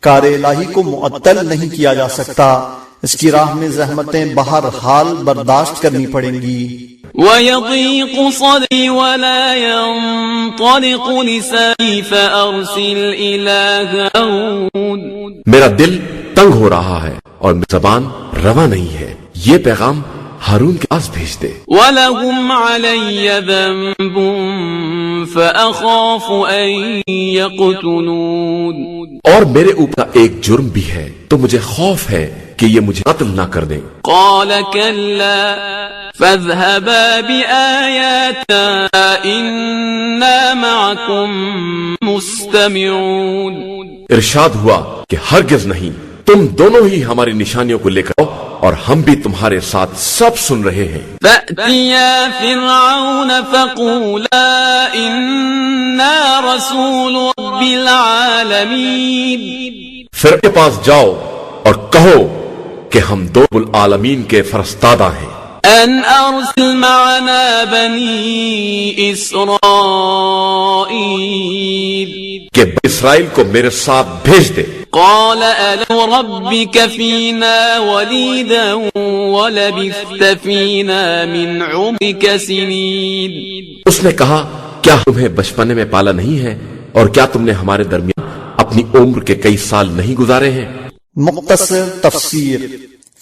کار الہی کو معطل نہیں کیا جا سکتا، اس کی راہ میں زحمتیں بہرحال برداشت کرنی پڑیں گی. وَيَضِيقُ صَدْرِي وَلَا يَنطَلِقُ لِسَانِي فَأَرْسِلْ إِلَىٰ هَارُونَ. میرا دل تنگ ہو رہا ہے اور زبان رواں نہیں ہے، یہ پیغام ہارون کے پاس بھیج دے. وَلَهُمْ عَلَيَّ ذَنبٌ فَأَخَافُ أَن يَقْتُلُونِ. اور میرے اوپر ایک جرم بھی ہے تو مجھے خوف ہے کہ یہ مجھے قتل نہ کر دیں. قَالَ كَلَّا فَاذْهَبَا بِآيَاتِنَا إِنَّا مَعَكُمْ مُسْتَمِعُونَ. ارشاد ہوا کہ ہرگز نہیں، تم دونوں ہی ہماری نشانیوں کو لے کر آؤ اور ہم بھی تمہارے ساتھ سب سن رہے ہیں. فَأْتِيَا فِرْعَوْنَ فَقُولَا إِنَّا رَسُولُ رَبِّ الْعَالَمِينَ. فرعون کے پاس جاؤ اور کہو کہ ہم دو العالمین کے فرستادہ ہیں. أن أرسل معنا بني إسرائيل. کہ اسرائیل کو میرے ساتھ بھیج دے. قال ألم ربك فينا وليدا ولبثت فينا من عمرك سنين. اس نے کہا کیا تمہیں بچپنے میں پالا نہیں ہے اور کیا تم نے ہمارے درمیان اپنی عمر کے کئی سال نہیں گزارے ہیں. مختصر تفسیر.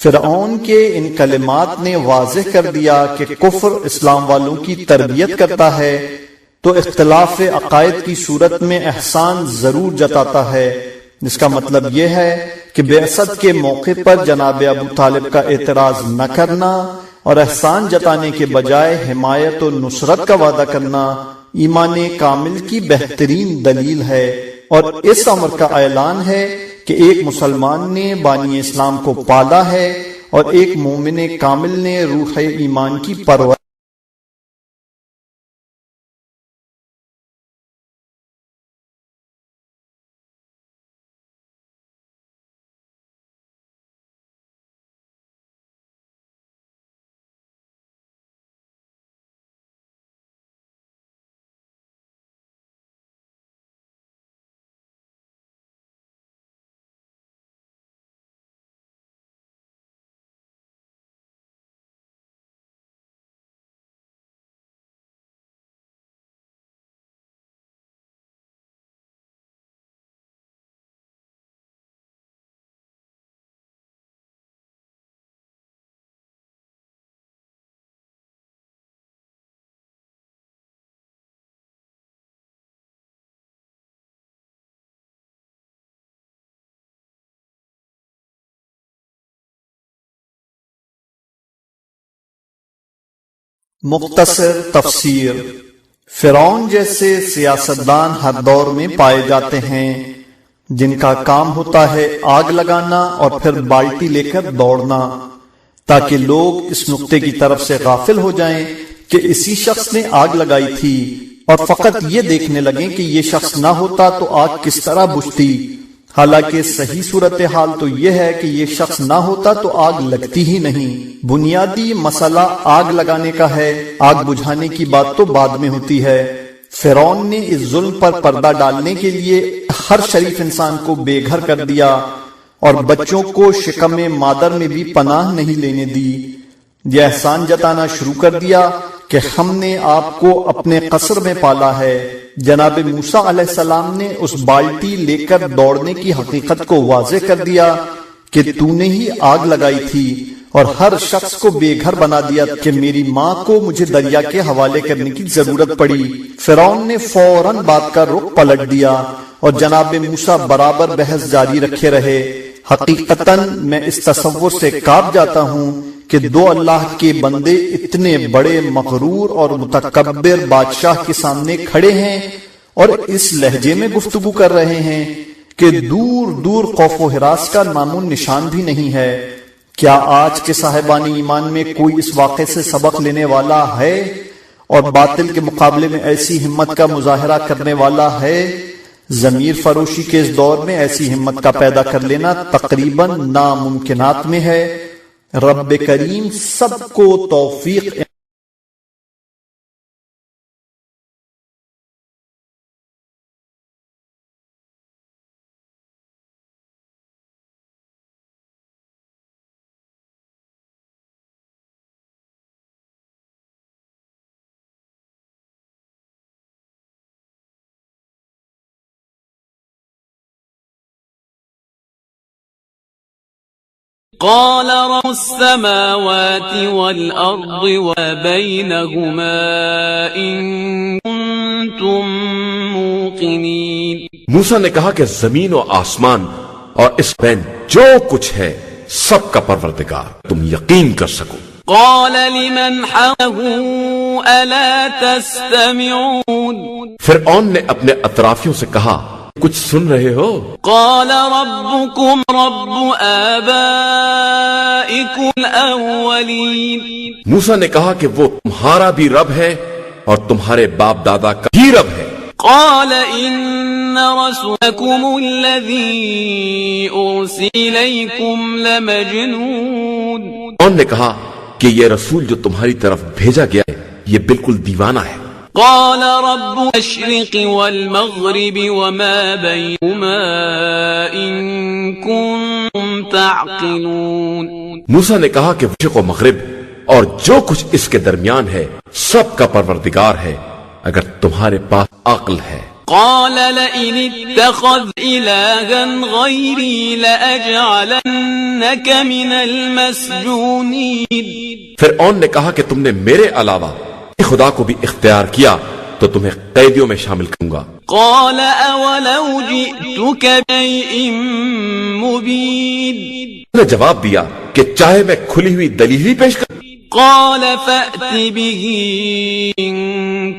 فرعون کے ان کلمات نے واضح کر دیا کہ کفر اسلام والوں کی تربیت کرتا ہے تو اختلاف عقائد کی صورت میں احسان ضرور جتاتا ہے. جس کا مطلب یہ ہے کہ بعثت کے موقع پر جناب ابو طالب کا اعتراض نہ کرنا اور احسان جتانے کے بجائے حمایت و نصرت کا وعدہ کرنا ایمان کامل کی بہترین دلیل ہے، اور اس امر کا اعلان ہے کہ ایک مسلمان نے بانی اسلام کو پالا ہے اور ایک مومن کامل نے روح ایمان کی پرورش۔ مختصر تفسیر۔ فرعون جیسے سیاستدان ہر دور میں پائے جاتے ہیں جن کا کام ہوتا ہے آگ لگانا اور پھر بالٹی لے کر دوڑنا، تاکہ لوگ اس نقطے کی طرف سے غافل ہو جائیں کہ اسی شخص نے آگ لگائی تھی، اور فقط یہ دیکھنے لگیں کہ یہ شخص نہ ہوتا تو آگ کس طرح بجھتی، حالانکہ صحیح صورتحال تو یہ ہے کہ یہ شخص نہ ہوتا تو آگ لگتی ہی نہیں۔ بنیادی مسئلہ آگ لگانے کا ہے، آگ بجھانے کی بات تو بعد میں ہوتی ہے۔ فرعون نے اس ظلم پر پردہ ڈالنے کے لیے ہر شریف انسان کو بے گھر کر دیا اور بچوں کو شکم مادر میں بھی پناہ نہیں لینے دی۔ یہ احسان جتانا شروع کر دیا کہ ہم نے آپ کو اپنے قصر میں پالا ہے۔ جناب موسیٰ علیہ السلام نے اس بالٹی لے کر دوڑنے کی حقیقت کو واضح کر دیا کہ تو نے ہی آگ لگائی تھی، اور ہر شخص کو بے گھر بنا دیا کہ میری ماں کو مجھے دریا کے حوالے کرنے کی ضرورت پڑی۔ فرعون نے فوراً بات کا رخ پلٹ دیا اور جناب موسیٰ برابر بحث جاری رکھے رہے۔ حقیقتاً میں اس تصور سے کانپ جاتا ہوں کہ دو اللہ کے بندے اتنے بڑے مغرور اور متکبر بادشاہ کے سامنے کھڑے ہیں اور اس لہجے میں گفتگو کر رہے ہیں کہ دور دور خوف و ہراس کا نام و نشان بھی نہیں ہے۔ کیا آج کے صاحبان ایمان میں کوئی اس واقعے سے سبق لینے والا ہے اور باطل کے مقابلے میں ایسی ہمت کا مظاہرہ کرنے والا ہے؟ ضمیر فروشی کے اس دور میں ایسی ہمت کا پیدا کر لینا تقریباً ناممکنات میں ہے۔ رب کریم سب کو توفیق قال رب السماوات والأرض وبينهما إن كنتم موقنين۔ موسیٰ نے کہا کہ زمین و آسمان اور اس بین جو کچھ ہے سب کا پروردگار تم یقین کر سکو۔ قال لمن حوله ألا تستمعون۔ فرعون نے اپنے اطرافیوں سے کہا کچھ سن رہے ہو؟ قال ربكم رب آبائكم الأولين۔ موسیٰ نے کہا کہ وہ تمہارا بھی رب ہے اور تمہارے باپ دادا کا بھی رب ہے۔ قال إن رسولكم الذي أرسل إليكم لمجنون۔ فرعون نے کہا کہ یہ رسول جو تمہاری طرف بھیجا گیا ہے یہ بالکل دیوانہ ہے۔ قال رب المشرق والمغرب وما بينهما إن كنتم تعقلون۔ موسیٰ نے کہا کہ مشرق و مغرب اور جو کچھ اس کے درمیان ہے سب کا پروردگار ہے اگر تمہارے پاس عقل ہے۔ قال لئن اتخذ إلها غيري لأجعلنك من المسجونين۔ فرعون نے کہا کہ تم نے میرے علاوہ خدا کو بھی اختیار کیا تو تمہیں قیدیوں میں شامل کروں گا۔ قال اولو جئتك بشيء مبين، نے جواب دیا کہ چاہے میں کھلی ہوئی دلیل ہی پیش کروں۔ قال فأت به إن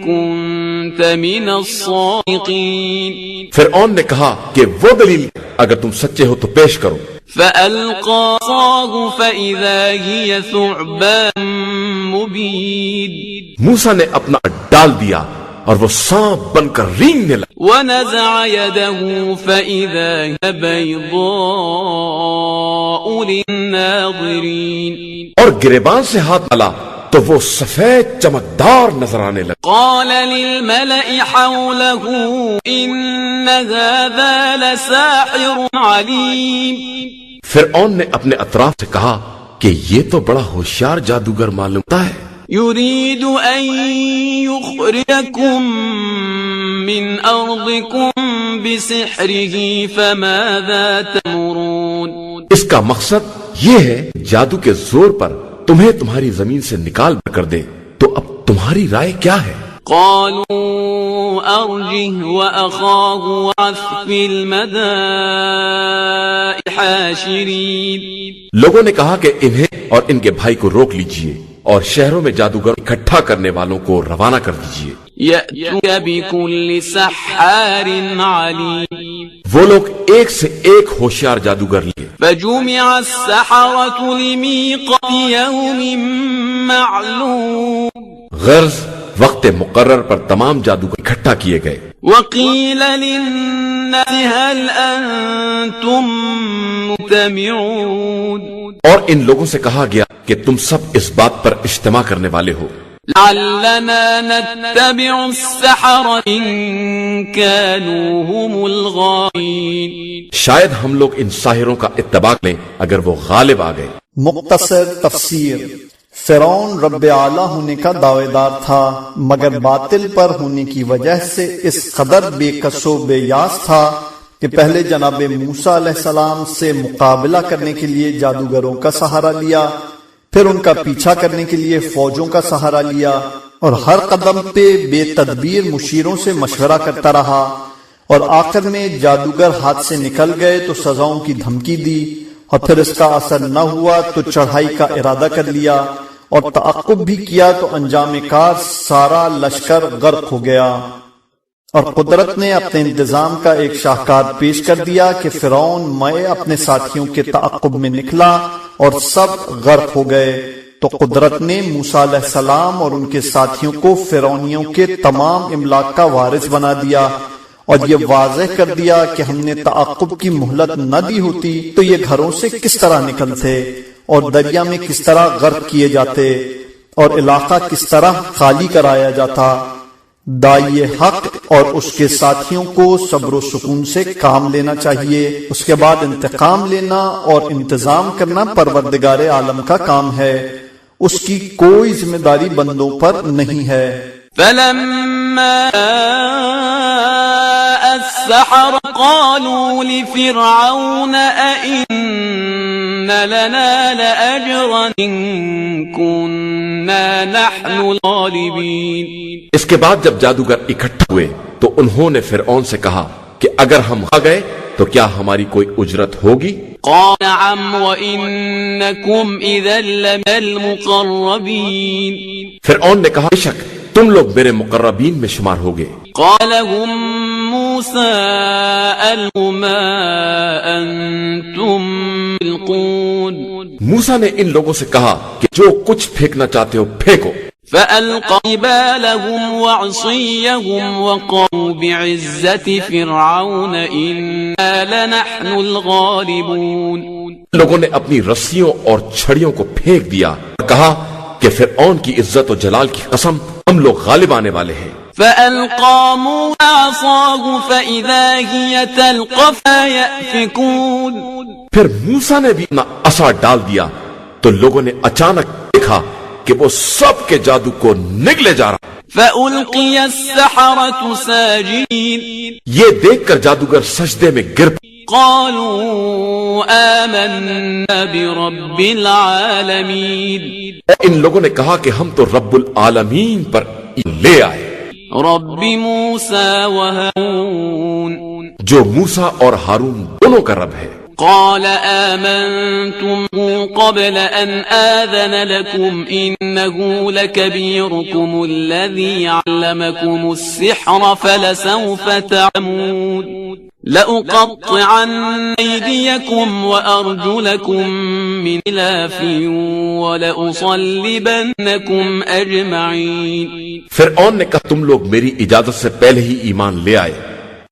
كنت من الصادقين، فرعون نے کہا کہ وہ دلیل اگر تم سچے ہو تو پیش کرو۔ فألقى عصاه فإذا هي ثعبان مبين، موسیٰ نے اپنا ڈال دیا اور وہ سانپ بن کر رینگنے لگا۔ ونزع يده فإذا هي بيضاء للناظرين، اور گریبان سے ہاتھ ڈالا تو وہ سفید چمکدار نظر آنے لگا۔ قال للملأ حوله إن هذا لساحر عليم، فرعون نے اپنے اطراف سے کہا کہ یہ تو بڑا ہوشیار جادوگر معلوم ہوتا ہے، يريد أن يخرجكم من أرضكم بسحره فماذا تأمرون، اس کا مقصد یہ ہے جادو کے زور پر تمہیں تمہاری زمین سے نکال کر دے، تو اب تمہاری رائے کیا ہے؟ قالوا أرجه وأخاه وعث في المدائن حاشرين، لوگوں نے کہا کہ انہیں اور ان کے بھائی کو روک لیجئے اور شہروں میں جادوگر اکٹھا کرنے والوں کو روانہ کر دیجئے۔ يأتوك بكل سحار عليم، وہ لوگ ایک سے ایک ہوشیار جادوگر لیے۔ فجمع السحرة لميقات يوم معلوم، غرض وقت مقرر پر تمام جادوگر اکٹھا کیے گئے۔ وقيل للناس هل أنتم مجتمعون، اور ان لوگوں سے کہا گیا کہ تم سب اس بات پر اجتماع کرنے والے ہو لعلنا نتبع السحرة إن كانوا هم الغالبين، شاید ہم لوگ ان ساحروں کا اتباع لیں اگر وہ غالب آ گئے۔ مختصر تفسیر، فرعون رب اعلیٰ ہونے کا دعوے دار تھا مگر باطل پر ہونے کی وجہ سے اس قدر بے کس و بے یاس تھا کہ پہلے جناب موسیٰ علیہ السلام سے مقابلہ کرنے کے لیے جادوگروں کا سہارا لیا، پھر ان کا پیچھا کرنے کے لیے فوجوں کا سہارا لیا، اور ہر قدم پہ بے تدبیر مشیروں سے مشورہ کرتا رہا، اور آخر میں جادوگر ہاتھ سے نکل گئے تو سزاؤں کی دھمکی دی، اور پھر اس کا اثر نہ ہوا تو چڑھائی کا ارادہ کر لیا، اور تعقب بھی کیا تو انجام کار سارا لشکر غرق ہو گیا۔ اور قدرت نے اپنے انتظام کا ایک شاہکار پیش کر دیا کہ فرعون میں اپنے ساتھیوں کے تعقب میں نکلا اور سب غرق ہو گئے، تو قدرت نے موسیٰ علیہ السلام اور ان کے ساتھیوں کو فرعونیوں کے تمام املاک کا وارث بنا دیا، اور یہ واضح کر دیا کہ ہم نے تعقب کی مہلت نہ دی ہوتی تو یہ گھروں سے کس طرح نکلتے اور دریا میں کس طرح غرق کیے جاتے اور علاقہ کس طرح خالی کرایا جاتا۔ داعی حق اور اس کے ساتھیوں کو صبر و سکون سے کام لینا چاہیے، اس کے بعد انتقام لینا اور انتظام کرنا پروردگار عالم کا کام ہے، اس کی کوئی ذمہ داری بندوں پر نہیں ہے۔ فلما السحرة قالوا لفرعون أئن لنا لأجرا إن كنا نحن الغالبين، اس کے بعد جب جادوگر اکٹھا ہوئے تو انہوں نے فرعون سے کہا کہ اگر ہم آ گئے تو کیا ہماری کوئی اجرت ہوگی؟ قال نعم وإنكم إذا لمن المقربين، فرعون نے کہا بے شک تم لوگ میرے مقربین میں شمار ہوگے۔ قال هم موسى ألقوا ما أنتم ملقون، موسیٰ نے ان لوگوں سے کہا کہ جو کچھ پھینکنا چاہتے ہو پھینکو۔ فألقوا حبالهم وعصيهم وقالوا بعزة فرعون إنا لنحن الغالبون، لوگوں نے اپنی رسیوں اور چھڑیوں کو پھینک دیا اور کہا کہ فرعون کی عزت و جلال کی قسم ہم لوگ غالب آنے والے ہیں۔ فألقى موسى عصاه فإذا هي تلقف ما يأفكون، پھر موسیٰ نے بھی اپنا عصا ڈال دیا تو لوگوں نے اچانک دیکھا کہ وہ سب کے جادو کو نگلے جا رہا۔ فألقي السحرة ساجدين، یہ دیکھ کر جادوگر سجدے میں گر پڑے۔ قالوا آمنا برب العالمين، ان لوگوں نے کہا کہ ہم تو رب العالمین پر لے آئے۔ رب موسى وهارون جو موسیٰ اور ہارون دونوں کا رب ہے. قال آمنتم قبل أن آذن لكم إنه لكبيركم الذي علمكم السحر فلسوف تعلمون لأقطعن أيديكم وأرجلكم من خلاف ولأصلبنكم أجمعين. فرعون نے کہا تم لوگ میری اجازت سے پہلے ہی ایمان لے آئے.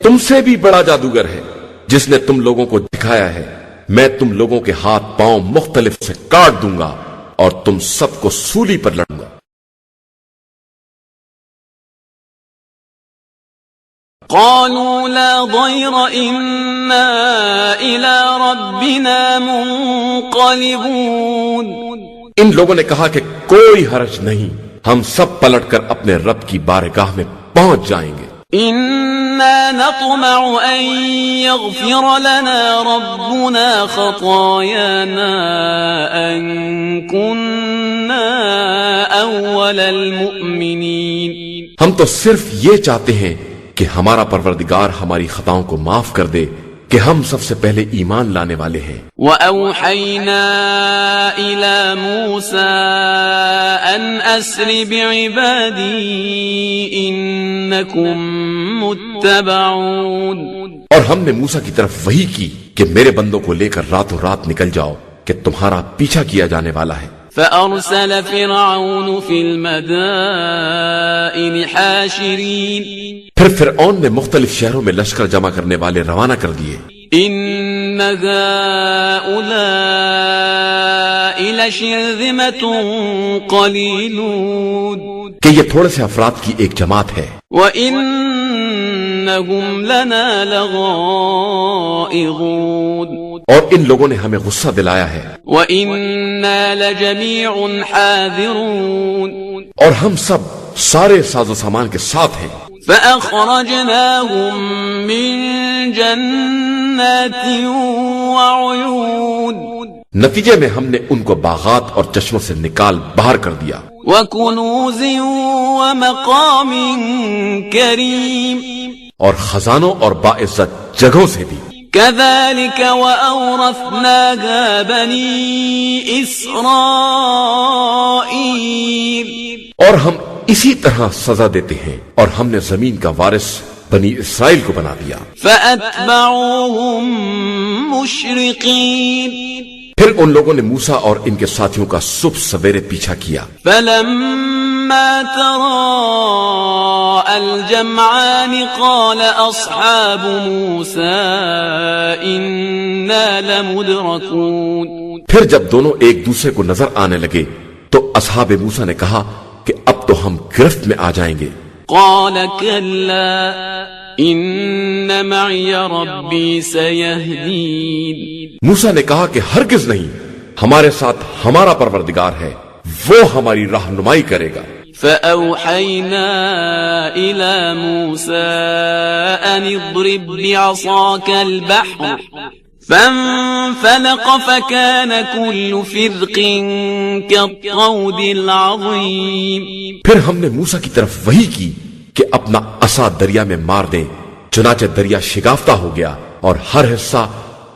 تم سے بھی بڑا جادوگر ہے جس نے تم لوگوں کو دکھایا ہے. میں تم لوگوں کے ہاتھ پاؤں مختلف سے کاٹ دوں گا اور تم سب کو سولی پر لڑوں گا. قالوا لا ضير إنا إلى ربنا منقلبون. ان لوگوں نے کہا کہ کوئی حرج نہیں، ہم سب پلٹ کر اپنے رب کی بارگاہ میں پہنچ جائیں گے. إنا نطمع أن يغفر لنا ربنا خطايانا أن كنا أول المؤمنين. ہم تو صرف یہ چاہتے ہیں کہ ہمارا پروردگار ہماری خطاؤں کو معاف کر دے کہ ہم سب سے پہلے ایمان لانے والے ہیں. وَأَوْحَيْنَا إِلَى مُوسَىٰ أَنْ أَسْرِ بِعِبَادِي إِنَّكُمْ مُتَّبَعُونَ. اور ہم نے موسیٰ کی طرف وحی کی کہ میرے بندوں کو لے کر راتوں رات نکل جاؤ کہ تمہارا پیچھا کیا جانے والا ہے. فأرسل فرعون في المدائن حاشرين. پھر فرعون نے مختلف شہروں میں لشکر جمع کرنے والے روانہ کر دیے. إن هؤلاء لشرذمة قليلون. کہ یہ تھوڑے سے افراد کی ایک جماعت ہے. وإنهم لنا لغائظون. اور ان لوگوں نے ہمیں غصہ دلایا ہے. وَإِنَّا لَجَمِيعٌ حَاذِرُونَ. اور ہم سب سارے ساز و سامان کے ساتھ ہیں. فَأَخْرَجْنَاهُمْ مِنْ جَنَّاتٍ وَعُيُونٍ. نتیجے میں ہم نے ان کو باغات اور چشموں سے نکال باہر کر دیا. وَكُنُوزٍ وَمَقَامٍ كَرِيمٍ. اور خزانوں اور باعزت جگہوں سے بھی. كذلك وأورثناها بني إسرائيل. اور ہم اسی طرح سزا دیتے ہیں اور ہم نے زمین کا وارث بنی اسرائیل کو بنا دیا. فأتبعوهم مشرقين. پھر ان لوگوں نے موسیٰ اور ان کے ساتھیوں کا صبح سویرے پیچھا کیا. فلما تراءى الجمعان قال أصحاب موسى إنا لمدركون. پھر جب دونوں ایک دوسرے کو نظر آنے لگے تو اصحاب موسیٰ نے کہا کہ اب تو ہم گرفت میں آ جائیں گے. قال كلا إن معي ربي سيهدين. موسیٰ نے کہا کہ ہرگز نہیں، ہمارے ساتھ ہمارا پروردگار ہے، وہ ہماری رہنمائی کرے گا. فأوحينا إلى موسى أن اضرب بعصاك البحر فانفلق فكان كل فرق كالطود العظيم. پھر ہم نے موسیٰ کی طرف وحی کی کہ اپنا عصا دریا میں مار دیں. چنانچہ دریا شگافتہ ہو گیا اور ہر حصہ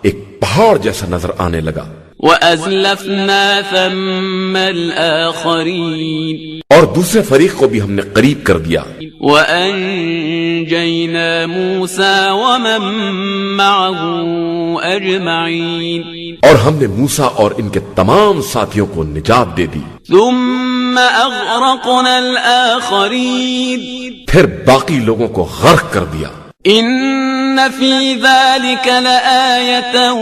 ایک پہاڑ جیسا نظر آنے لگا. وَأَزْلَفْنَا ثَمَّ الْآخَرِينَ. اور دوسرے فریق کو بھی ہم نے قریب کر دیا. وَأَنْجَيْنَا مُوسَى وَمَن مَّعَهُ أَجْمَعِينَ. اور ہم نے موسیٰ اور ان کے تمام ساتھیوں کو نجات دے دی. ثُمَّ أَغْرَقْنَا الْآخَرِينَ. پھر باقی لوگوں کو غرق کر دیا. إن في ذلك لآية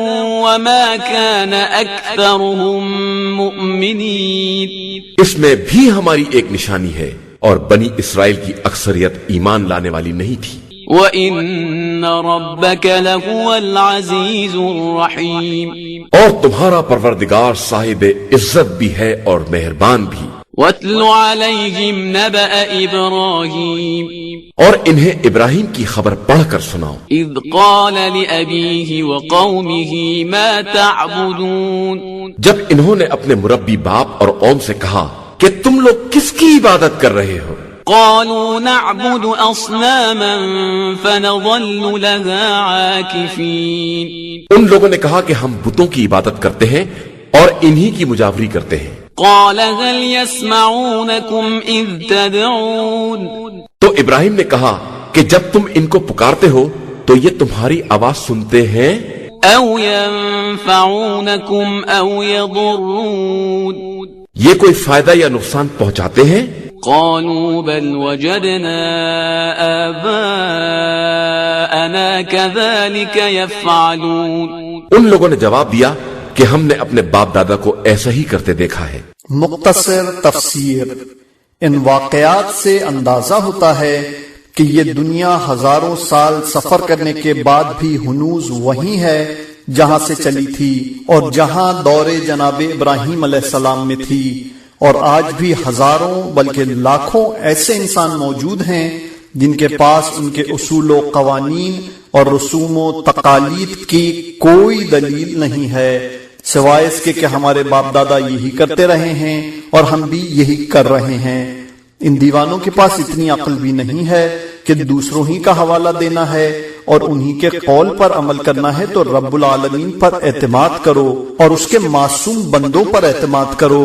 وما كان أكثرهم مؤمنين. اس میں بھی ہماری ایک نشانی ہے اور بنی اسرائیل کی اکثریت ایمان لانے والی نہیں تھی. وَإِنَّ رَبَّكَ لَهُوَ الْعَزِيزُ الرَّحِيمُ. اور تمہارا پروردگار صاحب عزت بھی ہے اور مہربان بھی. وَاتْلُ عَلَيْهِمْ نَبَأَ إِبْرَاهِيمَ. اور انہیں ابراہیم کی خبر پڑھ کر سناؤ. إِذْ قَالَ لِأَبِيهِ وَقَوْمِهِ مَا تَعْبُدُونَ. جب انہوں نے اپنے مربی باپ اور قوم سے کہا کہ تم لوگ کس کی عبادت کر رہے ہو؟ قالوا نعبد أصناما فنظل لها عاكفين. ان لوگوں نے کہا کہ ہم بتوں کی عبادت کرتے ہیں اور انہی کی مجاوری کرتے ہیں. قال هل يسمعونكم إذ تدعون. تو ابراہیم نے کہا کہ جب تم ان کو پکارتے ہو تو یہ تمہاری آواز سنتے ہیں؟ أو ينفعونكم أو يضرون. یہ کوئی فائدہ یا نقصان پہنچاتے ہیں؟ قالوا بل وجدنا آباءنا كذلك يفعلون. ان لوگوں نے جواب دیا کہ ہم نے اپنے باپ دادا کو ایسا ہی کرتے دیکھا ہے. مختصر تفسیر. ان واقعات سے اندازہ ہوتا ہے کہ یہ دنیا ہزاروں سال سفر کرنے کے بعد بھی ہنوز وہی ہے جہاں سے چلی تھی اور جہاں دور جناب ابراہیم علیہ السلام میں تھی، اور آج بھی ہزاروں بلکہ لاکھوں ایسے انسان موجود ہیں جن کے پاس ان کے اصول و قوانین اور رسوم و تقالید کی کوئی دلیل نہیں ہے سوائے اس کے کہ ہمارے باپ دادا یہی کرتے رہے ہیں اور ہم بھی یہی کر رہے ہیں. ان دیوانوں کے پاس اتنی عقل بھی نہیں ہے کہ دوسروں ہی کا حوالہ دینا ہے اور انہی کے قول پر عمل کرنا ہے تو رب العالمین پر اعتماد کرو اور اس کے معصوم بندوں پر اعتماد کرو.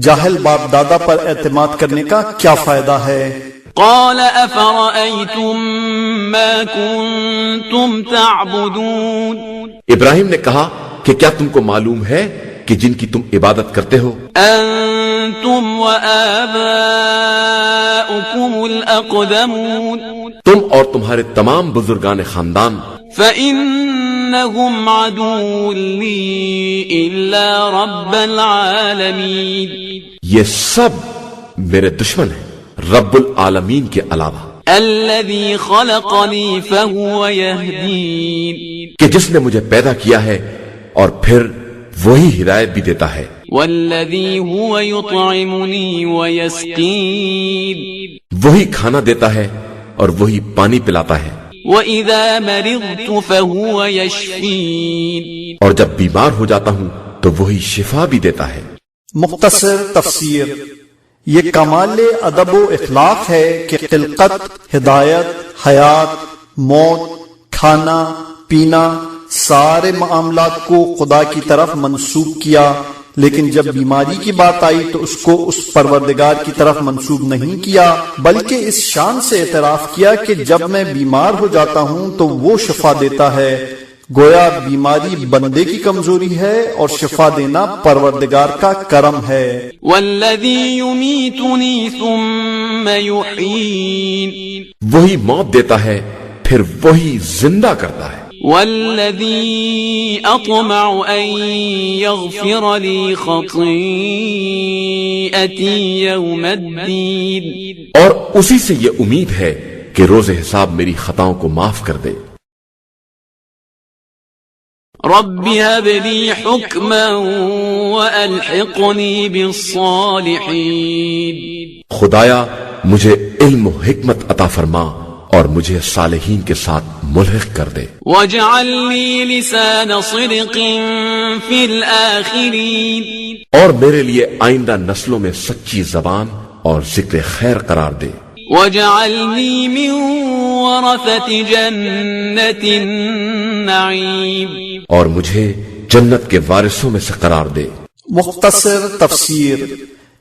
جاہل باپ دادا پر اعتماد کرنے کا کیا فائدہ ہے؟ قال افرأيتم ما كنتم تعبدون. ابراہیم نے کہا کہ کیا تم کو معلوم ہے کہ جن کی تم عبادت کرتے ہو؟ انتم وآباؤكم الاقدمون. تم اور تمہارے تمام بزرگان خاندان. فإنهم عدو لي إلا رب العالمين. یہ سب میرے دشمن ہیں رب العالمین کے علاوہ. الذي خلقني فهو يهدين. کہ جس نے مجھے پیدا کیا ہے اور پھر وہی ہدایت بھی دیتا ہے. والذي هو يطعمني ويسقين. وہی کھانا دیتا ہے اور وہی پانی پلاتا ہے. وَإِذَا مَرِضْتُ فَهُوَ يَشْفِينِ. اور جب بیمار ہو جاتا ہوں تو وہی شفا بھی دیتا ہے. مختصر تفسیر. یہ کمال ادب و اخلاق ہے کہ خلقت، ہدایت، حیات، موت، کھانا پینا، سارے معاملات کو خدا کی طرف منسوب کیا، لیکن جب بیماری کی بات آئی تو اس کو اس پروردگار کی طرف منسوب نہیں کیا، بلکہ اس شان سے اعتراف کیا کہ جب میں بیمار ہو جاتا ہوں تو وہ شفا دیتا ہے. گویا بیماری بندے کی کمزوری ہے اور شفا دینا پروردگار کا کرم ہے. والذی یمیتنی ثم یحیین. وہی موت دیتا ہے پھر وہی زندہ کرتا ہے. والذی اطمع ان یغفر لی خطیئتی یوم الدین. اور اسی سے یہ امید ہے کہ روز حساب میری خطاؤں کو معاف کر دے. رب هب لي حكما وألحقني بالصالحين. خدایا مجھے علم و حکمت عطا فرما اور مجھے صالحین کے ساتھ ملحق کر دے. واجعل لي لسان صدق في الآخرين. اور میرے لیے آئندہ نسلوں میں سچی زبان اور ذکر خیر قرار دے. واجعلني من ورثة جنة النعيم. اور مجھے جنت کے وارثوں میں سے قرار دے. مختصر تفسیر.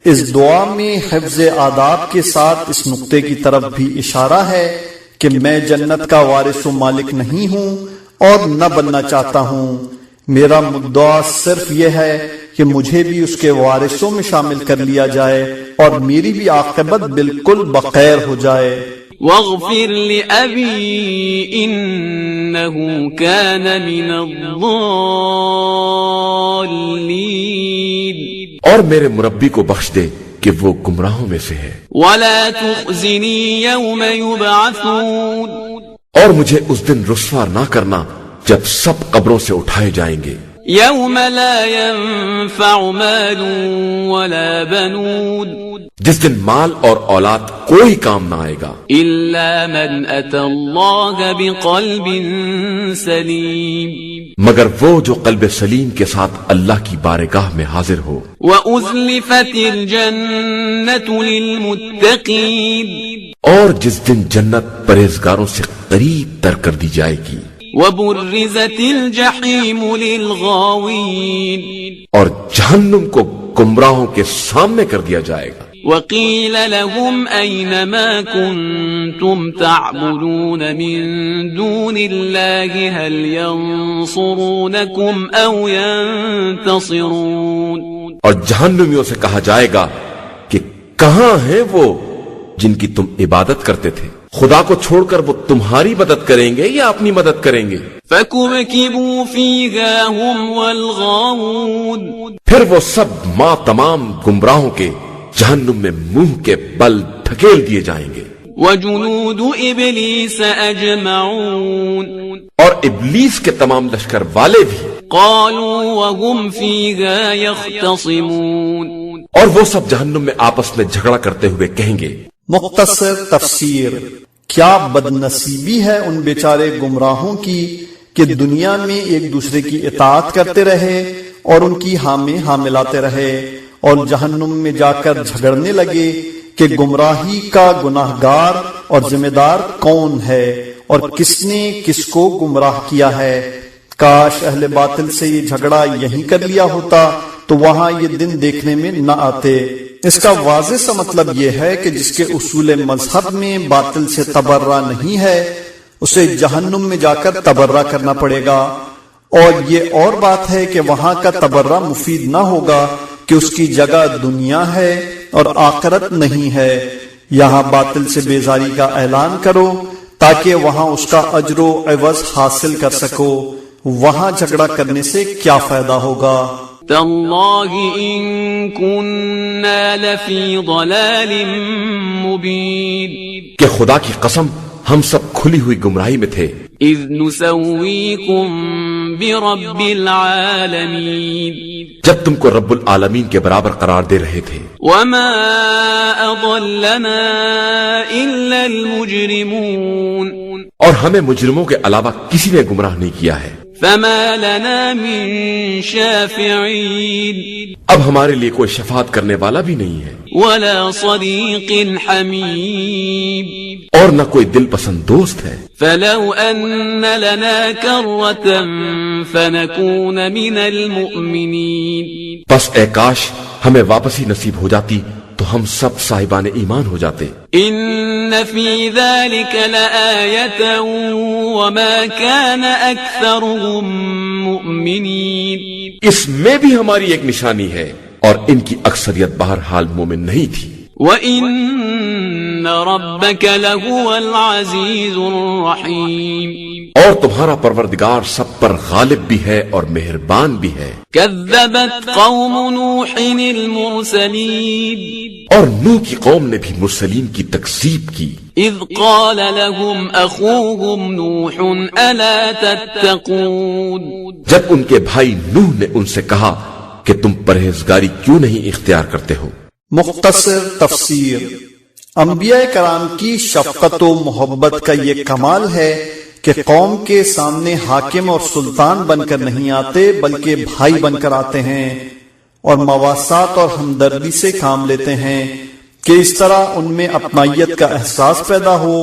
اس دعا میں حفظ آداب کے ساتھ اس نقطے کی طرف بھی اشارہ ہے کہ میں جنت کا وارث و مالک نہیں ہوں اور نہ بننا چاہتا ہوں. میرا مدعا صرف یہ ہے کہ مجھے بھی اس کے وارثوں میں شامل کر لیا جائے اور میری بھی عاقبت بالکل بخیر ہو جائے. واغفر لأبي إنه كان من الضالين. اور میرے مربی کو بخش دے کہ وہ گمراہوں میں سے ہے. ولا تخزني يوم يبعثون. اور مجھے اس دن رسوا نہ کرنا جب سب قبروں سے اٹھائے جائیں گے. يوم لا ينفع مال ولا بنون جس دن مال اور اولاد کوئی کام نہ آئے گا إلا من أتى الله بقلب سليم مگر وہ جو قلب سلیم کے ساتھ اللہ کی بارگاہ میں حاضر ہو. وَأُزْلِفَتِ الْجَنَّةُ لِلْمُتَّقِينَ اور جس دن جنت پرہیزگاروں سے قریب تر کر دی جائے گی. وَبُرِّزَتِ الْجَحِيمُ لِلْغَاوِينَ اور جہنم کو گمراہوں کے سامنے کر دیا جائے گا. وَقِيلَ لَهُمْ أَيْنَ مَا كُنْتُمْ تَعْبُدُونَ مِن دُونِ اللَّهِ هَلْ يَنصُرُونَكُمْ أَوْ يَنْتَصِرُونَ اور جہنمیوں سے کہا جائے گا کہ کہاں ہیں وہ جن کی تم عبادت کرتے تھے؟ خدا کو چھوڑ کر وہ تمہاری مدد کریں گے یا اپنی مدد کریں گے؟ فَكُبْكِبُوا فِيهَا هُمْ وَالْغَاوُونَ پھر وہ سب ماں تمام گمراہوں کے جہنم میں منہ کے بل دھکیل دیے جائیں گے. وَجُنُودُ إِبْلِيسَ أَجْمَعُونَ اور ابلیس کے تمام لشکر والے بھی. قَالُوا وَهُمْ فِيهَا يَخْتَصِمُونَ اور وہ سب جہنم میں آپس میں جھگڑا کرتے ہوئے کہیں گے. مختصر تفسیر. کیا بدنصیبی ہے ان بیچارے گمراہوں کی کہ دنیا میں ایک دوسرے کی اطاعت کرتے رہے اور ان کی ہاں میں ہاں ملاتے رہے اور جہنم میں جا کر جھگڑنے لگے کہ گمراہی کا گناہگار اور ذمہ دار کون ہے اور کس نے کس کو گمراہ کیا ہے. کاش اہل باطل سے یہ جھگڑا یہیں کر لیا ہوتا تو وہاں یہ دن دیکھنے میں نہ آتے. اس کا واضح سا مطلب یہ ہے کہ جس کے اصول مذہب میں باطل سے تبرہ نہیں ہے اسے جہنم میں جا کر تبرہ کرنا پڑے گا. اور یہ اور بات ہے کہ وہاں کا تبرہ مفید نہ ہوگا کہ اس کی جگہ دنیا ہے اور آخرت نہیں ہے. یہاں باطل سے بیزاری کا اعلان کرو تاکہ وہاں اس کا اجر و عوض حاصل کر سکو. وہاں جھگڑا کرنے سے کیا فائدہ ہوگا؟ تَاللَّهِ إِن كُنَّا لَفِي ضَلَالٍ مُبِينٍ کہ خدا کی قسم ہم سب کھلی ہوئی گمراہی میں تھے. إِذْ نُسَوِّيكُم بِرَبِّ الْعَالَمِينَ جب تم کو رب العالمین کے برابر قرار دے رہے تھے. وَمَا أَضَلَّنَا إِلَّا الْمُجْرِمُونَ اور ہمیں مجرموں کے علاوہ کسی نے گمراہ نہیں کیا ہے. فَمَا لَنَا مِن شَافِعِينَ اب ہمارے لیے کوئی شفاعت کرنے والا بھی نہیں ہے وَلَا صَدِيقٍ حَمِيمٍ اور نہ کوئی دل پسند دوست ہے. فَلَوْ أَنَّ لَنَا كَرَّةً فَنَكُونَ مِنَ الْمُؤْمِنِينَ بس اے کاش ہمیں واپسی نصیب ہو جاتی تو ہم سب صاحبان ایمان ہو جاتے. إِنَّ فِي ذَلِكَ لَآيَةً وَمَا كَانَ أَكْثَرُهُم مُؤْمِنِينَ اس میں بھی ہماری ایک نشانی ہے اور ان کی اکثریت بہرحال مومن نہیں تھی. وَإِنَّ رَبَّكَ لَهُوَ الْعَزِيزُ الرَّحِيمُ اور تمہارا پروردگار سب پر غالب بھی ہے اور مہربان بھی ہے. كَذَّبَتْ قَوْمُ نُوحٍ الْمُرْسَلِينَ اور نوح کی قوم نے بھی مرسلین کی تکذیب کی. إِذْ قَالَ لَهُمْ أَخُوهُمْ نُوحٌ أَلَا تَتَّقُونَ جب ان کے بھائی نوح نے ان سے کہا کہ تم پرہیزگاری کیوں نہیں اختیار کرتے ہو. مختصر تفسیر. انبیاء کرام کی شفقت و محبت کا یہ کمال ہے کہ قوم کے سامنے حاکم اور سلطان بن کر نہیں آتے بلکہ بھائی بن کر آتے ہیں اور مواسات اور ہمدردی سے کام لیتے ہیں کہ اس طرح ان میں اپنائیت کا احساس پیدا ہو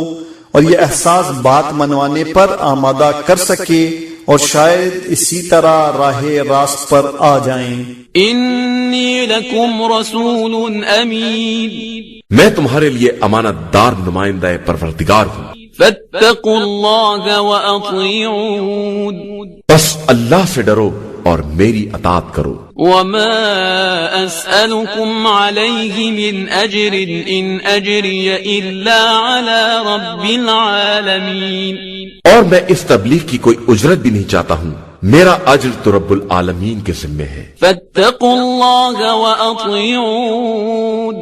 اور یہ احساس بات منوانے پر آمادہ کر سکے اور شاید اسی طرح راہ راست پر آ جائیں. إِنِّي لَكُمْ رَسُولٌ أَمِينٌ میں تمہارے لیے امانت دار نمائندہ پروردگار ہوں. فَاتَّقُوا اللَّهَ وَأَطِيعُونِ بس اللہ سے ڈرو اور میری اطاعت کرو. وَمَا أَسْأَلُكُمْ عَلَيْهِ مِنْ أَجْرٍ إِنْ أَجْرِيَ إِلَّا عَلَى رَبِّ الْعَالَمِينَ اور میں اس تبلیغ کی کوئی اجرت بھی نہیں چاہتا ہوں، میرا اجر تو رب العالمین کے ذمے ہے. فَاتَّقُوا اللَّهَ وَأَطِيعُونِ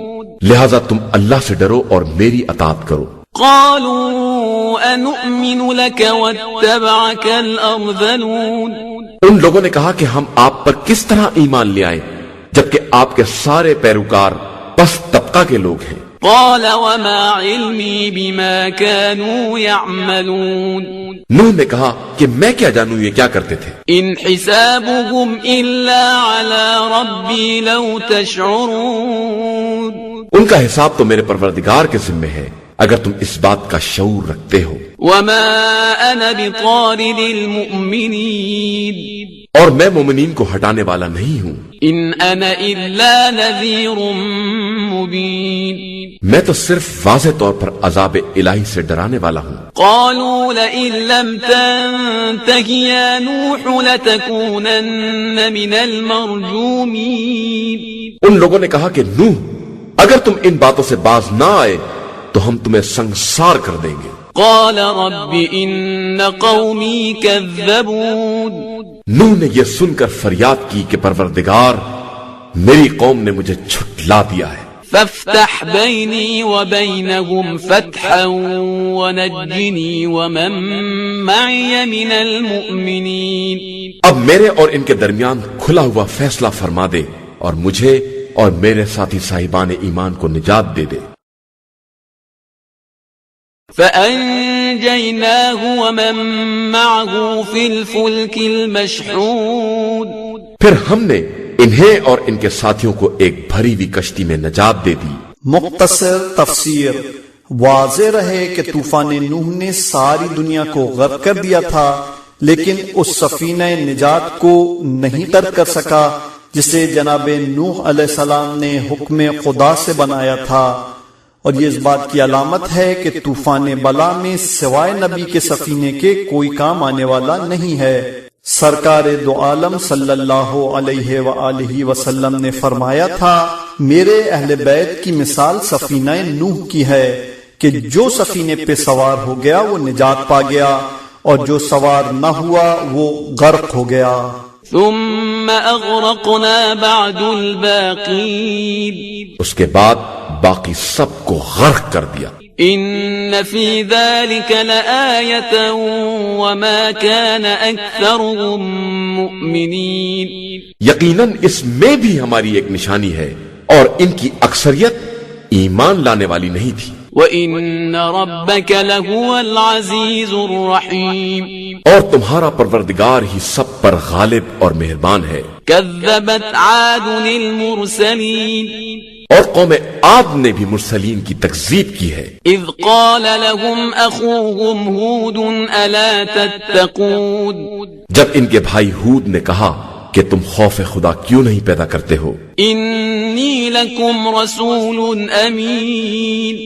لہذا تم اللہ سے ڈرو اور میری اطاعت کرو. قَالُوا أَنُؤْمِنُ لَكَ وَاتَّبَعَكَ الْأَرْذَلُونَ ان لوگوں نے کہا کہ ہم آپ پر کس طرح ایمان لے آئیں جبکہ آپ کے سارے پیروکار پست طبقہ کے لوگ ہیں۔ قال وما علمي بما كانوا يعملون نوح نے کہا کہ میں کیا جانوں یہ کیا کرتے تھے، ان حسابهم الا على ربي لو تشعرون ان کا حساب تو میرے پروردگار کے ذمہ ہے اگر تم اس بات کا شعور رکھتے ہو۔ وما انا بطارد المؤمنين اور میں مومنین کو ہٹانے والا نہیں ہوں، ان انا الا نذير مبين میں تو صرف واضح طور پر عذاب الہی سے ڈرانے والا ہوں۔ قالوا لئن لم تنته يا نوح لتكونن من المرجومين ان لوگوں نے کہا کہ نوح اگر تم ان باتوں سے باز نہ آئے تو ہم تمہیں سنگسار کر دیں گے۔ قال رب ان قومي كذبون نوح نے یہ سن کر فریاد کی کہ پروردگار میری قوم نے مجھے جھٹلا دیا ہے، فافتح بيني وبينهم فتحا ونجني ومن معي من المؤمنين اب میرے اور ان کے درمیان کھلا ہوا فیصلہ فرما دے اور مجھے اور میرے ساتھی صاحبان ایمان کو نجات دے دے۔ فأنجيناه ومن معه في الفلك المشحون پھر ہم نے انہیں اور ان کے ساتھیوں کو ایک بھری ہوئی کشتی میں نجات دے دی۔ مختصر تفسیر، واضح رہے کہ طوفان نوح نے ساری دنیا کو غرق کر دیا تھا لیکن اس سفینہ نجات کو نہیں ترک کر سکا جسے جناب نوح علیہ السلام نے حکم خدا سے بنایا تھا، اور یہ اس بات کی علامت ہے کہ طوفان بلا میں سوائے نبی کے سفینے کے کوئی کام آنے والا نہیں ہے۔ سرکار دو عالم صلی اللہ علیہ وآلہ وسلم نے فرمایا تھا، میرے اہل بیت کی مثال سفینہ نوح کی ہے کہ جو سفینے پہ سوار ہو گیا وہ نجات پا گیا اور جو سوار نہ ہوا وہ غرق ہو گیا۔ ثم اغرقنا بعد الباقين اس کے بعد باقی سب کو غرق کر دیا۔ ان في ذلك لآية وما كان اكثرهم مؤمنين یقیناً اس میں بھی ہماری ایک نشانی ہے اور ان کی اکثریت ایمان لانے والی نہیں تھی۔ وَإِنَّ رَبَّكَ لَهُوَ الْعَزِيزُ الرَّحِيمُ اور تمہارا پروردگار ہی سب پر غالب اور مہربان ہے۔ كَذَّبَتْ عَادٌ الْمُرْسَلِينَ اور قوم عاد نے بھی مرسلین کی تکذیب کی ہے۔ اذ قال لهم اخوهم هود الا تتقون جب ان کے بھائی ہود نے کہا کہ تم خوف خدا کیوں نہیں پیدا کرتے ہو، انی لکم رسول امین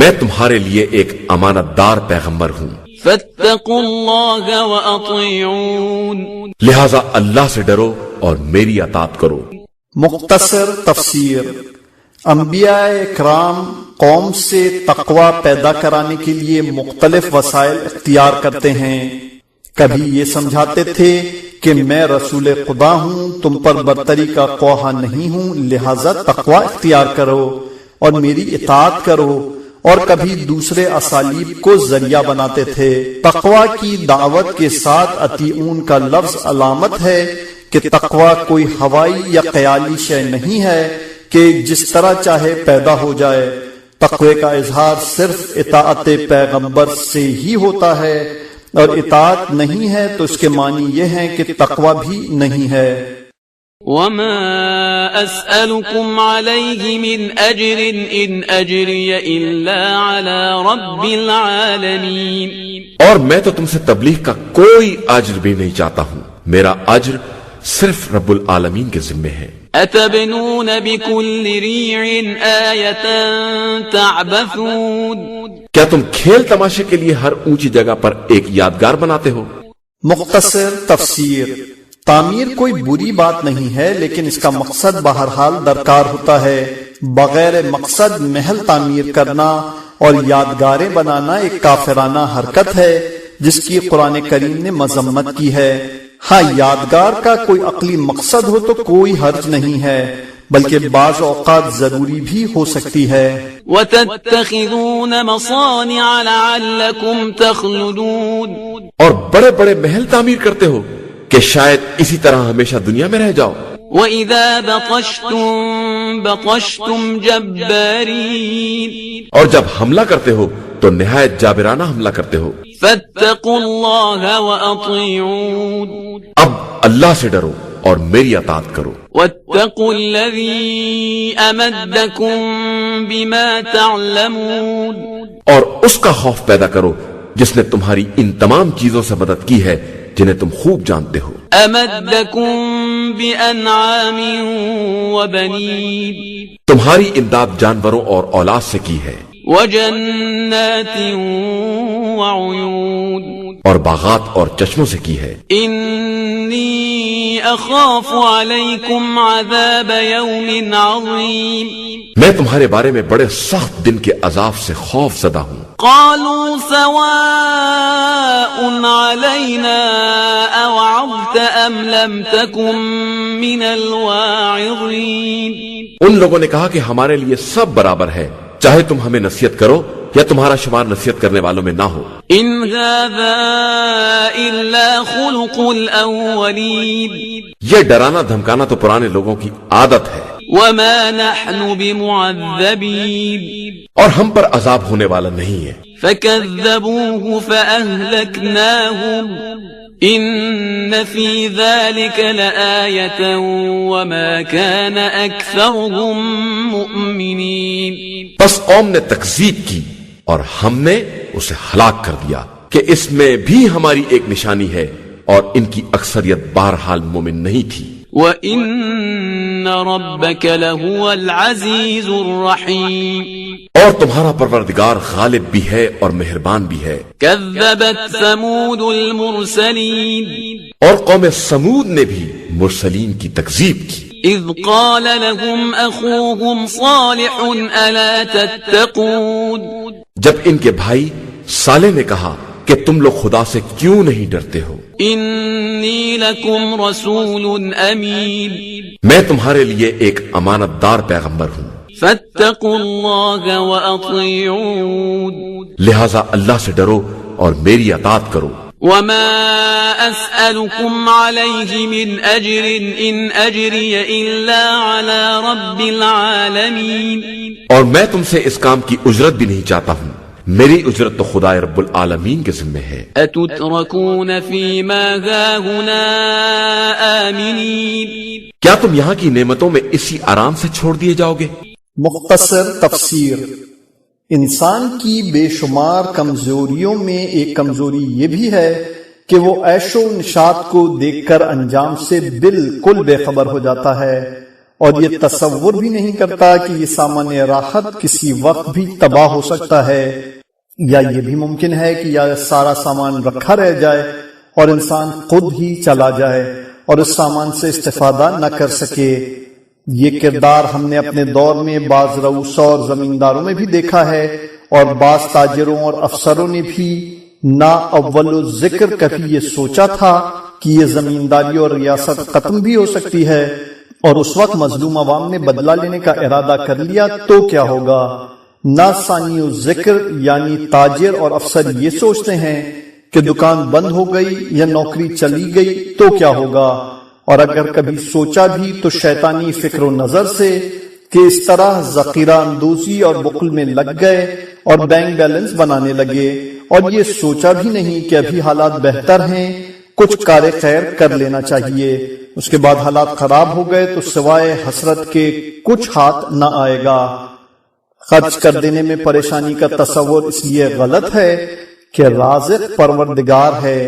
میں تمہارے لیے ایک امانت دار پیغمبر ہوں، فاتقوا اللہ واطیعون لہذا اللہ سے ڈرو اور میری اطاعت کرو۔ مختصر تفسیر، انبیاء اکرام قوم سے تقوی پیدا کرانے کے لیے مختلف وسائل اختیار کرتے ہیں۔ کبھی یہ سمجھاتے تھے کہ میں رسول خدا ہوں، تم پر برتری کا خواہاں نہیں ہوں، لہذا تقوی اختیار کرو اور میری اطاعت کرو، اور کبھی دوسرے اسالیب کو ذریعہ بناتے تھے۔ تقوی کی دعوت کے ساتھ اطیعون کا لفظ علامت ہے کہ تقوی کوئی ہوائی یا خیالی شے نہیں ہے کہ جس طرح چاہے پیدا ہو جائے۔ تقوی کا اظہار صرف اطاعت پیغمبر سے ہی ہوتا ہے، اور اطاعت نہیں ہے تو اس کے معنی یہ ہے کہ تقوی بھی نہیں ہے۔ وما اسألكم عليه من اجر ان اجري الا على رب العالمين اور میں تو تم سے تبلیغ کا کوئی اجر بھی نہیں چاہتا ہوں، میرا اجر صرف رب العالمین کے ذمہ ہے۔ اتبنون بكل ريع آية تعبثون کیا تم کھیل تماشے کے لیے ہر اونچی جگہ پر ایک یادگار بناتے ہو؟ مختصر تفسیر، تعمیر کوئی بری بات نہیں ہے، لیکن اس کا مقصد بہرحال درکار ہوتا ہے۔ بغیر مقصد محل تعمیر کرنا اور یادگاریں بنانا ایک کافرانہ حرکت ہے جس کی قرآن کریم نے مذمت کی ہے۔ ہاں، یادگار کا کوئی عقلی مقصد ہو تو کوئی حرج نہیں ہے، بلکہ بعض اوقات ضروری بھی ہو سکتی ہے۔ وَتَتَّخِذُونَ مَصَانِعَ لَعَلَّكُمْ تَخْلُدُونَ اور بڑے بڑے محل تعمیر کرتے ہو کہ شاید اسی طرح ہمیشہ دنیا میں رہ جاؤ. وَإِذَا بَطَشْتُمْ بَطَشْتُمْ جَبَّارِينَ اور جب حملہ کرتے ہو تو نہایت جابرانہ حملہ کرتے ہو. فَاتَّقُوا اللَّهَ وَأَطِيعُونِ اب اللہ سے ڈرو اور میری اطاعت کرو. وَاتَّقُوا الَّذِي أَمَدَّكُمْ بِمَا تَعْلَمُونَ اور اس کا خوف پیدا کرو جس نے تمہاری ان تمام چیزوں سے مدد کی ہے جنہیں تم خوب جانتے ہو. أَمَدَّكُمْ بِأَنْعَامٍ وَبَنِينَ تمہاری امداد جانوروں اور اولاد سے کی ہے. وَجَنَّاتٍ وَعُيُونٍ اور باغات اور چشموں سے کی ہے. إِنِّي أَخَافُ عَلَيْكُمْ عَذَابَ يَوْمٍ عَظِيمٍ میں تمہارے بارے میں بڑے سخت دن کے عذاب سے خوف زدہ ہوں. قالوا سواء علينا أوعظت أم لم تكن من الواعظين ان لوگوں نے کہا کہ ہمارے لیے سب برابر ہے، چاہے تم ہمیں نصیحت کرو یا تمہارا شمار نصیحت کرنے والوں میں نہ ہو. إن هذا إلا خلق الأولين یہ ڈرانا دھمکانا تو پرانے لوگوں کی عادت ہے، وما نحن بمعذبين اور ہم پر عذاب ہونے والا نہیں ہے. فكذبوه فأهلكناهم إن في ذلك لآية وما كان أكثرهم مؤمنين بس قوم نے تکذیب کی اور ہم نے اسے ہلاک کر دیا کہ اس میں بھی ہماری ایک نشانی ہے اور ان کی اکثریت بہرحال مومن نہیں تھی. وَإِنَّ رَبَّكَ لَهُوَ الْعَزِيزُ الرَّحِيمُ اور تمہارا پروردگار غالب بھی ہے اور مہربان بھی ہے. كذبت ثمود المرسلين اور قوم سمود نے بھی مرسلین کی تکذیب کی. إذ قال لهم أخوهم صالح ألا تتقون جب ان کے بھائی صالح نے کہا کہ تم لوگ خدا سے کیوں نہیں ڈرتے ہو. إني لكم رسول أمين میں تمہارے لیے ایک امانت دار پیغمبر ہوں، فاتقوا الله وأطيعون لہذا اللہ سے ڈرو اور میری اطاعت کرو. وما أسألكم عليه من أجر إن أجري إلا على رب العالمين اور میں تم سے اس کام کی اجرت بھی نہیں چاہتا ہوں، میری اجرت تو خدا رب العالمین کے ذمہ ہے. أتتركون فيما هاهنا آمنين کیا تم یہاں کی نعمتوں میں اسی آرام سے چھوڑ دیے جاؤ گے؟ مختصر تفسیر. انسان کی بے شمار کمزوریوں میں ایک کمزوری یہ بھی ہے کہ وہ عیش و نشاط کو دیکھ کر انجام سے بالکل بے خبر ہو جاتا ہے اور یہ تصور بھی نہیں کرتا کہ یہ سامان راحت کسی وقت بھی تباہ ہو سکتا ہے، یا یہ بھی ممکن ہے کہ یا سارا سامان رکھا رہ جائے اور انسان خود ہی چلا جائے اور اس سامان سے استفادہ نہ کر سکے. یہ کردار ہم نے اپنے دور میں بعض رؤوسا اور زمینداروں میں بھی دیکھا ہے اور بعض تاجروں اور افسروں نے بھی نہ اول ذکر کبھی یہ سوچا تھا کہ یہ زمینداری اور ریاست ختم بھی ہو سکتی ہے، اور اس وقت مظلوم عوام نے بدلہ لینے کا ارادہ کر لیا تو کیا ہوگا. نہ ثانی ذکر یعنی تاجر اور افسر یہ سوچتے ہیں کہ دکان بند ہو گئی یا نوکری چلی گئی تو کیا ہوگا، اور اگر کبھی سوچا بھی تو شیطانی فکر و نظر سے کہ اس طرح ذخیرہ اندوزی اور بخل میں لگ گئے اور بینک بیلنس بنانے لگے، اور یہ سوچا بھی نہیں کہ ابھی حالات بہتر ہیں، کچھ کار خیر کر لینا چاہیے. اس کے بعد حالات خراب ہو گئے تو سوائے حسرت کے کچھ ہاتھ نہ آئے گا. خرچ کر دینے میں پریشانی کا تصور اس لیے غلط ہے کہ رازق پروردگار ہے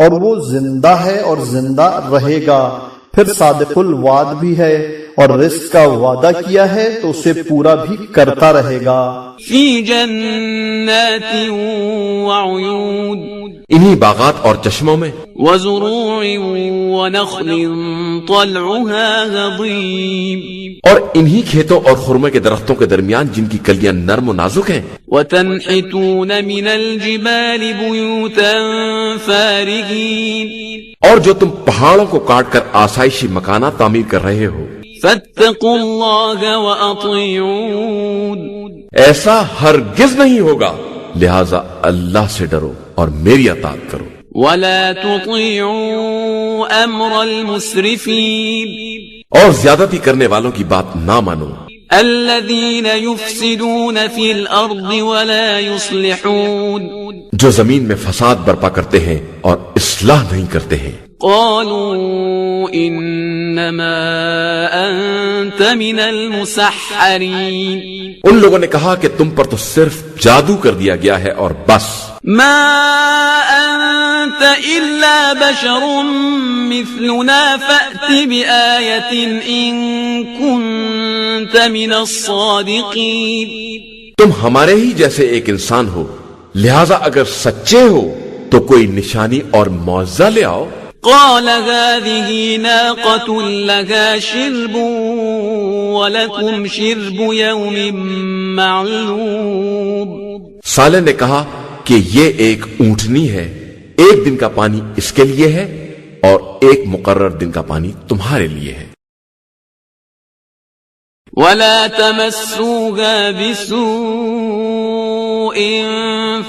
اور وہ زندہ ہے اور زندہ رہے گا، پھر صادق الوعد بھی ہے اور رزق کا وعدہ کیا ہے تو اسے پورا بھی کرتا رہے گا. فی جنات وعیون انہی باغات اور چشموں میں وزروع ونخل طلعها هضیم اور انہی کھیتوں اور خرمے کے درختوں کے درمیان جن کی کلیاں نرم و نازک ہیں. وتنحتون من الجبال بیوتا فارغین اور جو تم پہاڑوں کو کاٹ کر آسائشی مکانات تعمیر کر رہے ہو. فاتقوا اللہ واطیعون ایسا ہرگز نہیں ہوگا، لہذا اللہ سے ڈرو اور میری اطاعت کرو. ولا تطيعوا أمر المسرفين اور زیادتی کرنے والوں کی بات نہ مانو، الذين يفسدون في الأرض ولا يصلحون جو زمین میں فساد برپا کرتے ہیں اور اصلاح نہیں کرتے ہیں۔ قالوا إنما أنت من المسحرين ان لوگوں نے کہا کہ تم پر تو صرف جادو کر دیا گیا ہے اور بس، ما أنت إلا بشر مثلنا فأت بآية إن كنت من الصادقين تم ہمارے ہی جیسے ایک انسان ہو، لہذا اگر سچے ہو تو کوئی نشانی اور معجزہ لے آؤ۔ قال هذه ناقة لها شرب ولكم شرب يوم معلوم صالح نے کہا کہ یہ ایک اونٹنی ہے، ایک دن کا پانی اس کے لیے ہے اور ایک مقرر دن کا پانی تمہارے لیے ہے۔ ولا تمسوها بسوء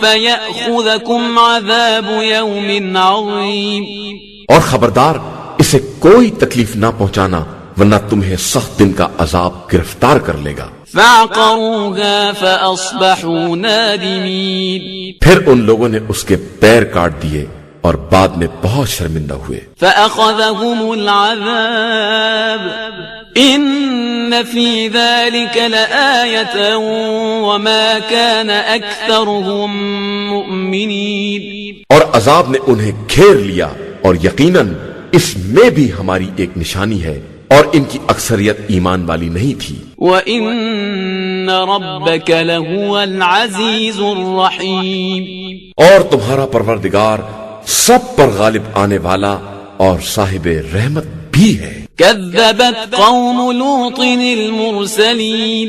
فيأخذكم عذاب يوم عظيم اور خبردار اسے کوئی تکلیف نہ پہنچانا ورنہ تمہیں سخت دن کا عذاب گرفتار کر لے گا۔ فعقروها فأصبحوا نادمين پھر ان لوگوں نے اس کے پیر کاٹ دیے اور بعد میں بہت شرمندہ ہوئے۔ فأخذهم العذاب إن في ذلك لآية وما كان أكثرهم مؤمنين اور عذاب نے انہیں گھیر لیا اور یقیناً اس میں بھی ہماری ایک نشانی ہے اور ان کی اکثریت ایمان والی نہیں تھی۔ وَإِنَّ رَبَّكَ لَهُوَ الْعَزِيزُ الرَّحِيمُ اور تمہارا پروردگار سب پر غالب آنے والا اور صاحب رحمت بھی ہے۔ كذبت قوم لوط المرسلين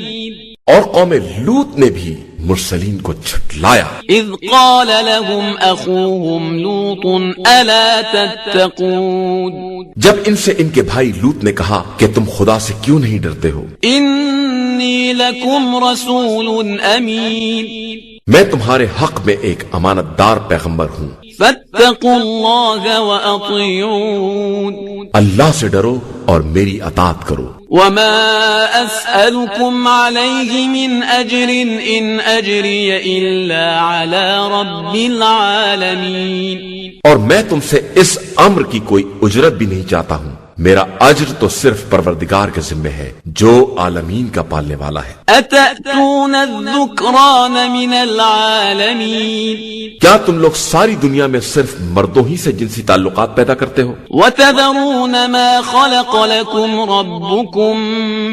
اور قوم لوط نے بھی مرسلین کو جھٹلایا۔ إذ قال لهم أخوهم لوط ألا تتقون جب ان سے ان کے بھائی لوط نے کہا کہ تم خدا سے کیوں نہیں ڈرتے ہو، إني لكم رسول أمين میں تمہارے حق میں ایک امانت دار پیغمبر ہوں، فاتقوا الله وأطيعون اللہ سے ڈرو اور میری اطاعت کرو۔ وما أسألكم عليه من أجر إن أجري إلا على رب العالمين اور میں تم سے اس امر کی کوئی اجرت بھی نہیں چاہتا ہوں، میرا اجر تو صرف پروردگار کے ذمہ ہے جو عالمین کا پالنے والا ہے۔ أتأتون الذكران من العالمين کیا تم لوگ ساری دنیا میں صرف مردوں ہی سے جنسی تعلقات پیدا کرتے ہو وتذرون ما خلق لكم ربكم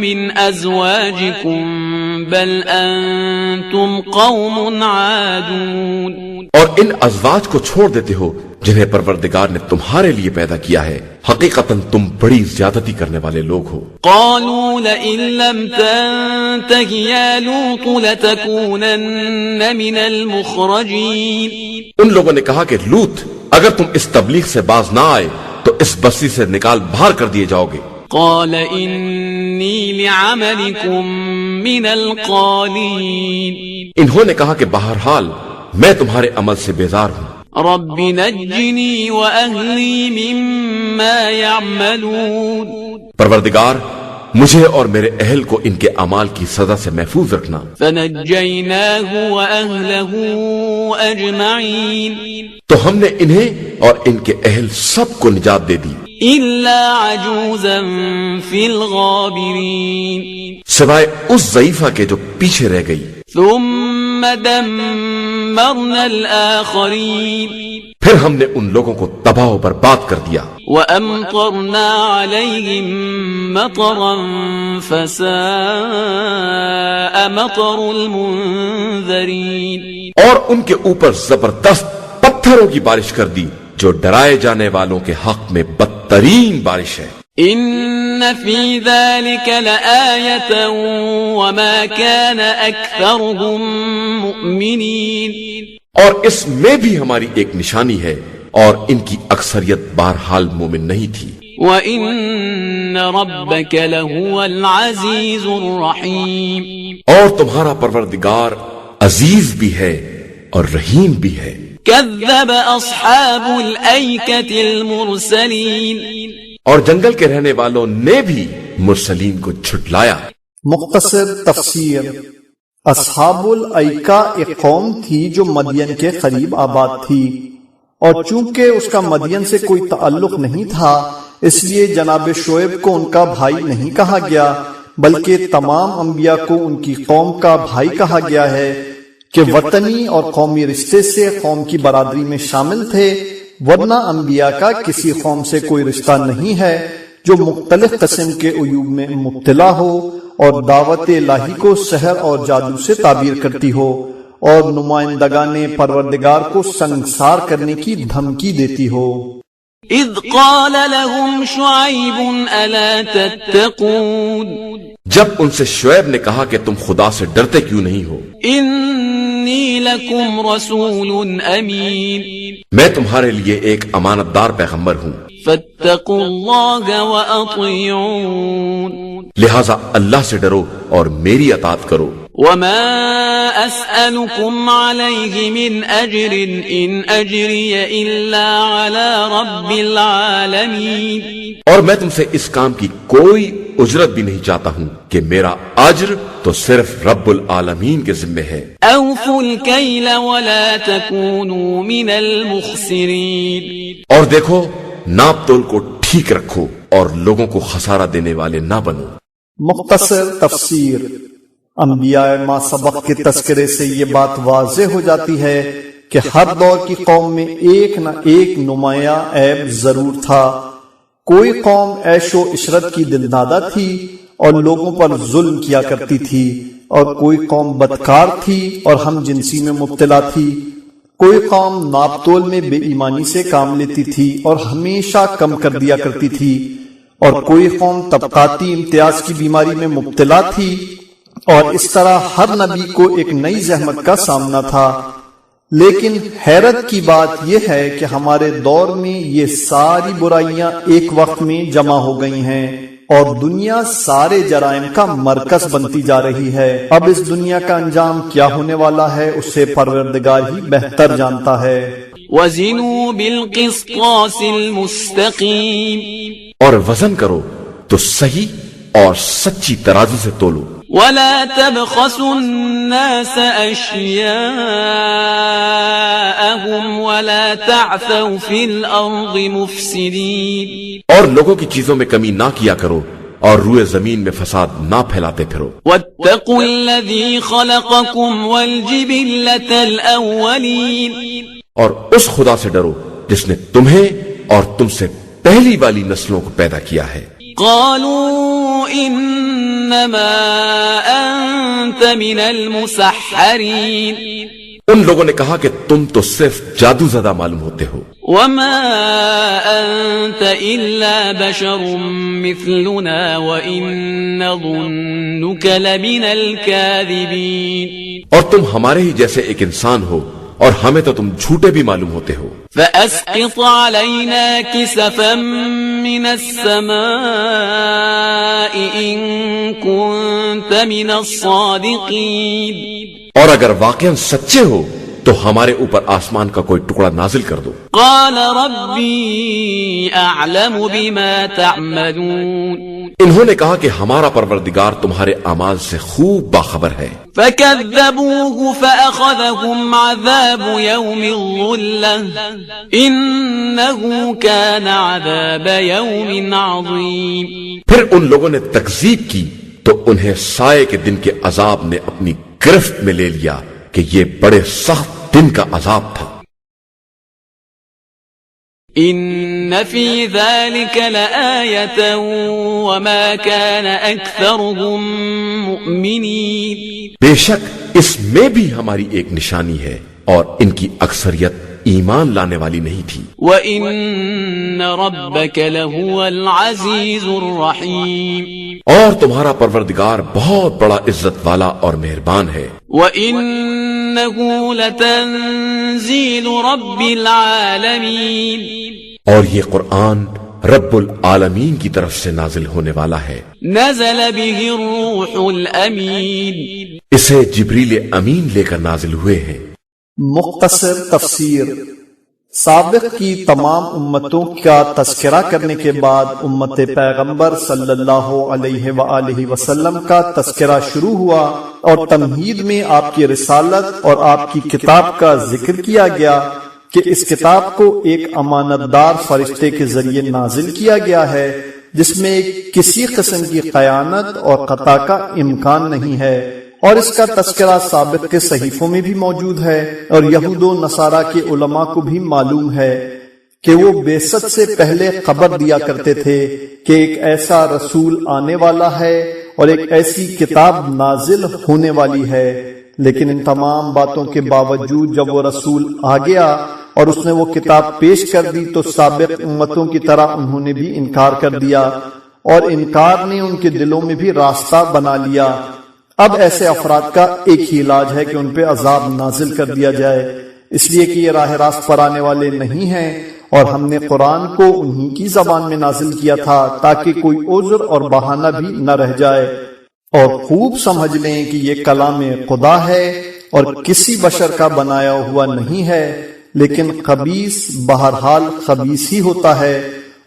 من أزواجكم بل أنتم قوم عادون اور ان ازواج کو چھوڑ دیتے ہو جنہیں پروردگار نے تمہارے لیے پیدا کیا ہے، حقیقتاً تم بڑی زیادتی کرنے والے لوگ ہو۔ قالوا لئن لم تنته يا لوط لتكونن من المخرجين ان لوگوں نے کہا کہ لوط اگر تم اس تبلیغ سے باز نہ آئے تو اس بستی سے نکال باہر کر دیے جاؤ گے۔ قال إني لعملكم من القالين انہوں نے کہا کہ بہرحال میں تمہارے عمل سے بیزار ہوں، رب نجني وأهلي مما يعملون پروردگار مجھے اور میرے اہل کو ان کے اعمال کی سزا سے محفوظ رکھنا۔ فنجيناه وأهله أجمعين تو ہم نے انہیں اور ان کے اہل سب کو نجات دے دی إلا عجوزا في الغابرين سوائے اس ضعیفہ کے جو پیچھے رہ گئی۔ ثم دمرنا الآخرين پھر ہم نے ان لوگوں کو تباہ و برباد کر دیا وأمطرنا عليهم مطرا فساء مطر المنذرين اور ان کے اوپر زبردست پتھروں کی بارش کر دی جو ڈرائے جانے والوں کے حق میں بدترین بارش ہے۔ إن في ذلك لآية وما كان أكثرهم مؤمنين اور اس میں بھی ہماری ایک نشانی ہے اور ان کی اکثریت بہرحال مومن نہیں تھی۔ وَإِنَّ رَبَّكَ لَهُوَ الْعَزِيزُ الرَّحِيمُ اور تمہارا پروردگار عزیز بھی ہے اور رحیم بھی ہے۔ كذب أصحاب الأيكة المرسلين اور جنگل کے رہنے والوں نے بھی مرسلین کو جھٹلایا۔ مختصر تفسیر۔ اصحاب الایکا ایک قوم تھی جو مدین کے قریب آباد تھی، اور چونکہ اس کا مدین سے کوئی تعلق نہیں تھا اس لیے جناب شعیب کو ان کا بھائی نہیں کہا گیا، بلکہ تمام انبیاء کو ان کی قوم کا بھائی کہا گیا ہے کہ وطنی اور قومی رشتے سے قوم کی برادری میں شامل تھے، ورنہ انبیاء کا کسی قوم سے کوئی رشتہ نہیں ہے جو مختلف قسم کے عیوب میں مبتلا ہو اور دعوت الہی کو سحر اور جادو سے تعبیر کرتی ہو اور نمائندگان پروردگار کو سنگسار کرنے کی دھمکی دیتی ہو۔ اذ قال لهم شعیب الا تتقون، جب ان سے شعیب نے کہا کہ تم خدا سے ڈرتے کیوں نہیں ہو؟ انی لکم رسول امین، میں تمہارے لیے ایک امانت دار پیغمبر ہوں، فاتقوا اللہ واطیعون، لہذا اللہ سے ڈرو اور میری اطاعت کرو۔ وما اسألكم عليه من اجر ان اجری الا على رب العالمین، اور میں تم سے اس کام کی کوئی اجرت بھی نہیں چاہتا ہوں کہ میرا اجر تو صرف رب العالمین کے ذمے ہے۔ اوفوا الکیل ولا تکونوا من المخسرین، اور دیکھو ناپ تول کو ٹھیک رکھو اور لوگوں کو خسارہ دینے والے نہ بنو۔ مختصر تفسیر۔ انبیاء ما سبق کے تذکرے سے یہ بات واضح ہو جاتی ہے کہ ہر دور کی قوم میں ایک نہ ایک نمایاں عیب ضرور تھا۔ کوئی قوم عیش و عشرت کی دلدادہ تھی اور لوگوں پر ظلم کیا کرتی تھی، اور کوئی قوم بدکار تھی اور ہم جنسی میں مبتلا تھی، کوئی قوم ناپ تول میں بے ایمانی سے کام لیتی تھی اور ہمیشہ کم کر دیا کرتی تھی، اور کوئی قوم طبقاتی امتیاز کی بیماری میں مبتلا تھی، اور اس طرح ہر نبی کو ایک نئی زحمت کا سامنا تھا۔ لیکن حیرت کی بات یہ ہے کہ ہمارے دور میں یہ ساری برائیاں ایک وقت میں جمع ہو گئی ہیں اور دنیا سارے جرائم کا مرکز بنتی جا رہی ہے۔ اب اس دنیا کا انجام کیا ہونے والا ہے اسے پروردگار ہی بہتر جانتا ہے۔ وزنوا بالقسطاس المستقیم، اور وزن کرو تو صحیح اور سچی ترازو سے تولو۔ ولا تبخسوا الناس اشیاءهم ولا تعثوا في الارض مفسدين، اور لوگوں کی چیزوں میں کمی نہ کیا کرو اور روئے زمین میں فساد نہ پھیلاتے پھرو۔ واتقوا الذي خلقكم والجبلة الاولين، اور اس خدا سے ڈرو جس نے تمہیں اور تم سے پہلی والی نسلوں کو پیدا کیا ہے۔ قالوا انما انت من المسحرین، ان لوگوں نے کہا کہ تم تو صرف جادو زدہ معلوم ہوتے ہو۔ وما انت الا بشر مثلنا وان نظنك لمن الكاذبین، اور تم ہمارے ہی جیسے ایک انسان ہو اور ہمیں تو تم جھوٹے بھی معلوم ہوتے ہو۔ فأسقط علينا كسفا من السماء إن كنت من الصادقين، اور اگر واقعا سچے ہو تو ہمارے اوپر آسمان کا کوئی ٹکڑا نازل کر دو۔ قال ربي أعلم بما تعملون، انہوں نے کہا کہ ہمارا پروردگار تمہارے اعمال سے خوب باخبر ہے۔ فكذبوه فأخذهم عذاب يوم الظلة إنه كان عذاب يوم عظيم، پھر ان لوگوں نے تکذیب کی تو انہیں سائے کے دن کے عذاب نے اپنی گرفت میں لے لیا کہ یہ بڑے سخت دن کا عذاب تھا۔ ان فی ذلک لآیة وما كان اکثرهم مؤمنین، بے شک اس میں بھی ہماری ایک نشانی ہے اور ان کی اکثریت ایمان لانے والی نہیں تھی۔ وَإِنَّ رَبَّكَ لَهُوَ الْعَزِيزُ الرَّحِيمُ، اور تمہارا پروردگار بہت بڑا عزت والا اور مہربان ہے۔ وَإِنَّهُ لَتَنزِيلُ رَبِّ الْعَالَمِينَ، اور یہ قرآن رب العالمین کی طرف سے نازل ہونے والا ہے۔ نزل به الروح الامین، اسے جبریل امین لے کر نازل ہوئے ہیں۔ مختصر تفسیر۔ سابق کی تمام امتوں کا تذکرہ کرنے کے بعد امت پیغمبر صلی اللہ علیہ وآلہ وسلم کا تذکرہ شروع ہوا اور تمہید میں آپ کی رسالت اور آپ کی کتاب کا ذکر کیا گیا کہ اس کتاب کو ایک امانت دار فرشتے کے ذریعے نازل کیا گیا ہے جس میں کسی قسم کی خیانت اور خطا کا امکان نہیں ہے، اور اس کا تذکرہ سابق کے صحیفوں میں بھی موجود ہے، اور یہود و نصارہ کے علماء کو بھی معلوم ہے کہ وہ بعثت سے پہلے خبر دیا کرتے تھے کہ ایک ایسا رسول آنے والا ہے اور ایک ایسی کتاب نازل ہونے والی ہے، لیکن ان تمام باتوں کے باوجود جب وہ رسول آ گیا اور اس نے وہ کتاب پیش کر دی تو سابق امتوں کی طرح انہوں نے بھی انکار کر دیا، اور انکار نے ان کے دلوں میں بھی راستہ بنا لیا۔ اب ایسے افراد کا ایک ہی علاج ہے کہ ان پہ عذاب نازل کر دیا جائے، اس لیے کہ یہ راہ راست پر آنے والے نہیں ہیں، اور ہم نے قرآن کو انہی کی زبان میں نازل کیا تھا تاکہ کوئی عذر اور بہانہ بھی نہ رہ جائے، اور خوب سمجھ لیں کہ یہ کلام خدا ہے اور کسی بشر کا بنایا ہوا نہیں ہے، لیکن خبیث بہرحال خبیث ہی ہوتا ہے،